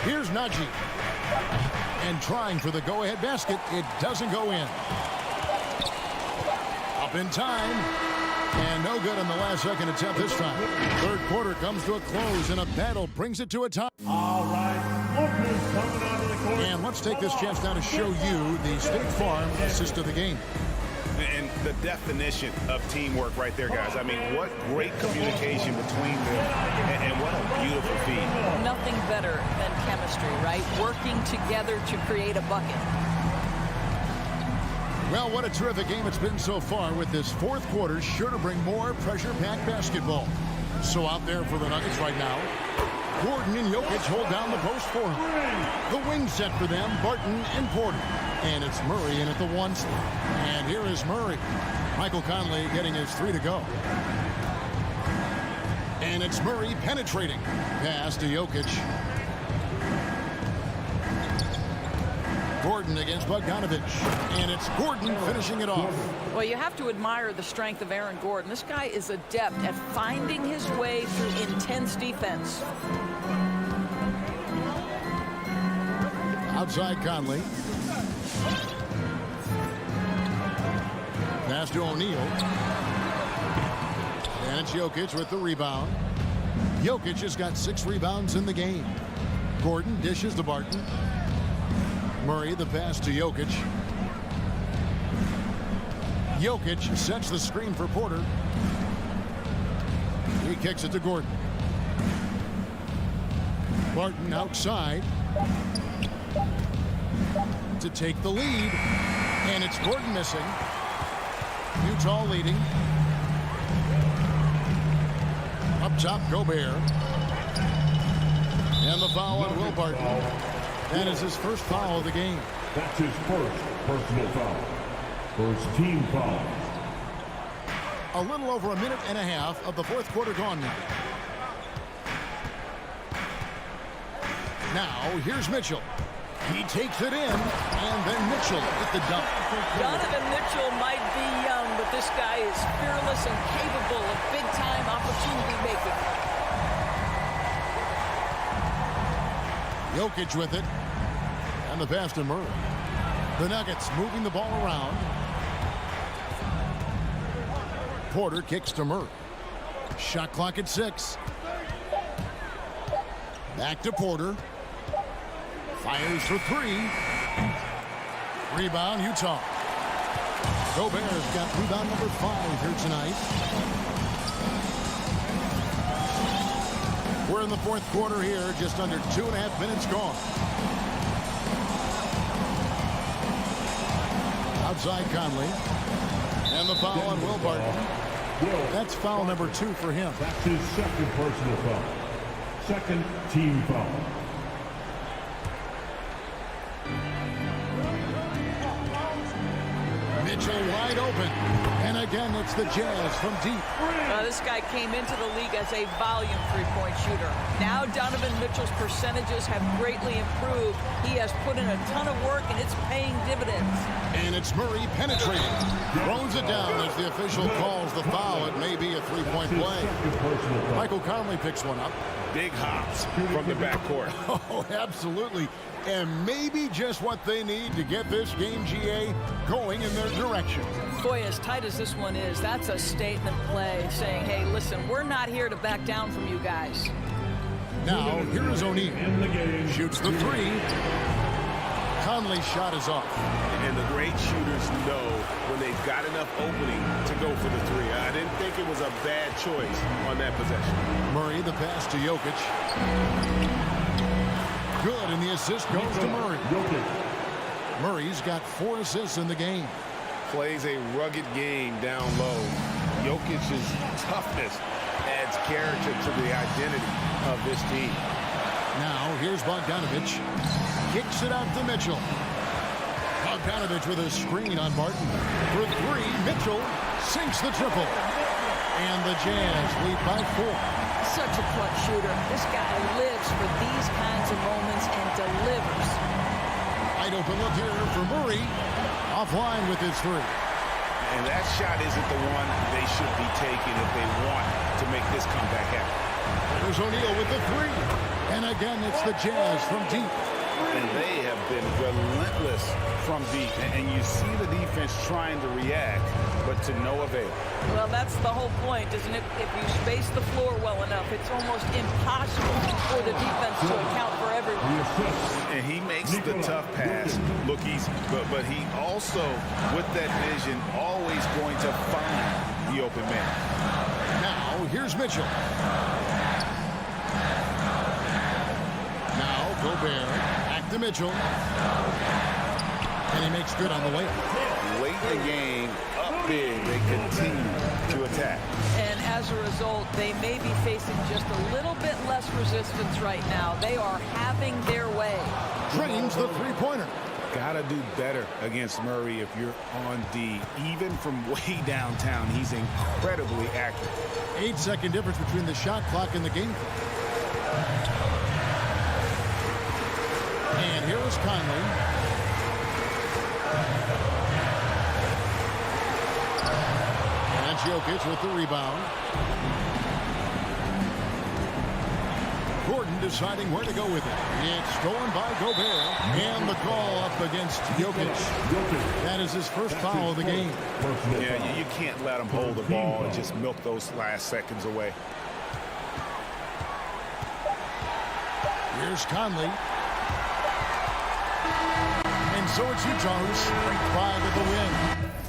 Here's Najee. And trying for the go-ahead basket. It doesn't go in. Up in time. And no good on the last second attempt this time. Third quarter comes to a close, and a battle brings it to a tie. All right. Lookers coming out of the court. And let's take this chance now to show you the State Farm assist of the game. And the definition of teamwork right there, guys. I mean, what great communication between them, and what a beautiful feat. Nothing better than chemistry, right? Working together to create a bucket. Well, what a terrific game it's been so far, with this fourth quarter sure to bring more pressure-packed basketball. So out there for the Nuggets right now, Gordon and Jokic hold down the post for him. The wing set for them, Barton and Porter. And it's Murray in at the 1 slot. And here is Murray. Michael Conley getting his 3 to go. And it's Murray penetrating. Pass to Jokic. Gordon against Bogdanovich. And it's Gordon finishing it off. Well, you have to admire the strength of Aaron Gordon. This guy is adept at finding his way through intense defense. Outside Conley. Pass to O'Neal. And it's Jokic with the rebound. Jokic has got 6 rebounds in the game. Gordon dishes to Barton. Murray, the pass to Jokic. Jokic sets the screen for Porter. He kicks it to Gordon. Barton outside to take the lead. And it's Gordon missing. Utah leading. Up top, Gobert. And the foul on Will Barton. That is his first foul of the game. That's his first personal foul. First team foul. A little over a minute and a half of the fourth quarter gone now. Now, here's Mitchell. He takes it in, and then Mitchell with the dunk. Donovan Mitchell might be young, but this guy is fearless and capable of big-time opportunity making. Jokic with it. And the pass to Murray. The Nuggets moving the ball around. Porter kicks to Murray. Shot clock at 6. Back to Porter. Fires for 3. Rebound, Utah. Gobert's got rebound number 5 here tonight. We're in the fourth quarter here, just under 2.5 minutes gone. Outside Conley. And the foul on Will Barton. That's foul number 2 for him. That's his second personal foul. Second team foul. Mitchell wide open. And again, it's the Jazz from deep. This guy came into the league as a volume three-point shooter. Now Donovan Mitchell's percentages have greatly improved. He has put in a ton of work, and it's paying dividends. And it's Murray penetrating. Throws it down as the official calls the foul. It may be a three-point play. Michael Conley picks one up. Big hops from the backcourt. Oh, absolutely. And maybe just what they need to get this game, GA, going in their direction. Boy, as tight as this one is, that's a statement play saying, hey, listen, we're not here to back down from you guys. Now, here is O'Neal. Shoots the 3. Conley's shot is off. And the great shooters know when they've got enough opening to go for the 3. I didn't think it was a bad choice on that possession. Murray, the pass to Jokic. Good, and the assist goes to Murray. Murray's got 4 assists in the game. Plays a rugged game down low. Jokic's toughness adds character to the identity of this team. Now, here's Bogdanovich. Kicks it out to Mitchell. Bogdanovich with a screen on Barton. For 3, Mitchell sinks the triple. And the Jazz lead by 4. Such a clutch shooter. This guy lives for these kinds of moments and delivers. Wide open look here for Murray. Offline with his 3. And that shot isn't the one they should be taking if they want to make this comeback happen. There's O'Neal with the 3. And again, it's the Jazz from deep. And they have been relentless from deep. And you see the defense trying to react, but to no avail. Well, that's the whole point, isn't it? If you space the floor well enough, it's almost impossible for the defense to account for everyone. And he makes the tough pass look easy. But he also, with that vision, always going to find the open man. Now, here's Mitchell. Now, Gobert. Back to Mitchell. And he makes good on the way. Late the game up big. They continue to attack. And as a result, they may be facing just a little bit less resistance right now. They are having their way. Drains the three-pointer. Gotta do better against Murray if you're on D. Even from way downtown, he's incredibly accurate. 8-second difference between the shot clock and the game clock. And here is Conley. And Jokic with the rebound. Gordon deciding where to go with it. It's stolen by Gobert. And the call up against Jokic. That is his first foul of the game. Yeah, you can't let him hold the ball and just milk those last seconds away. Here's Conley. And so it's Utah's straight 5 of the win.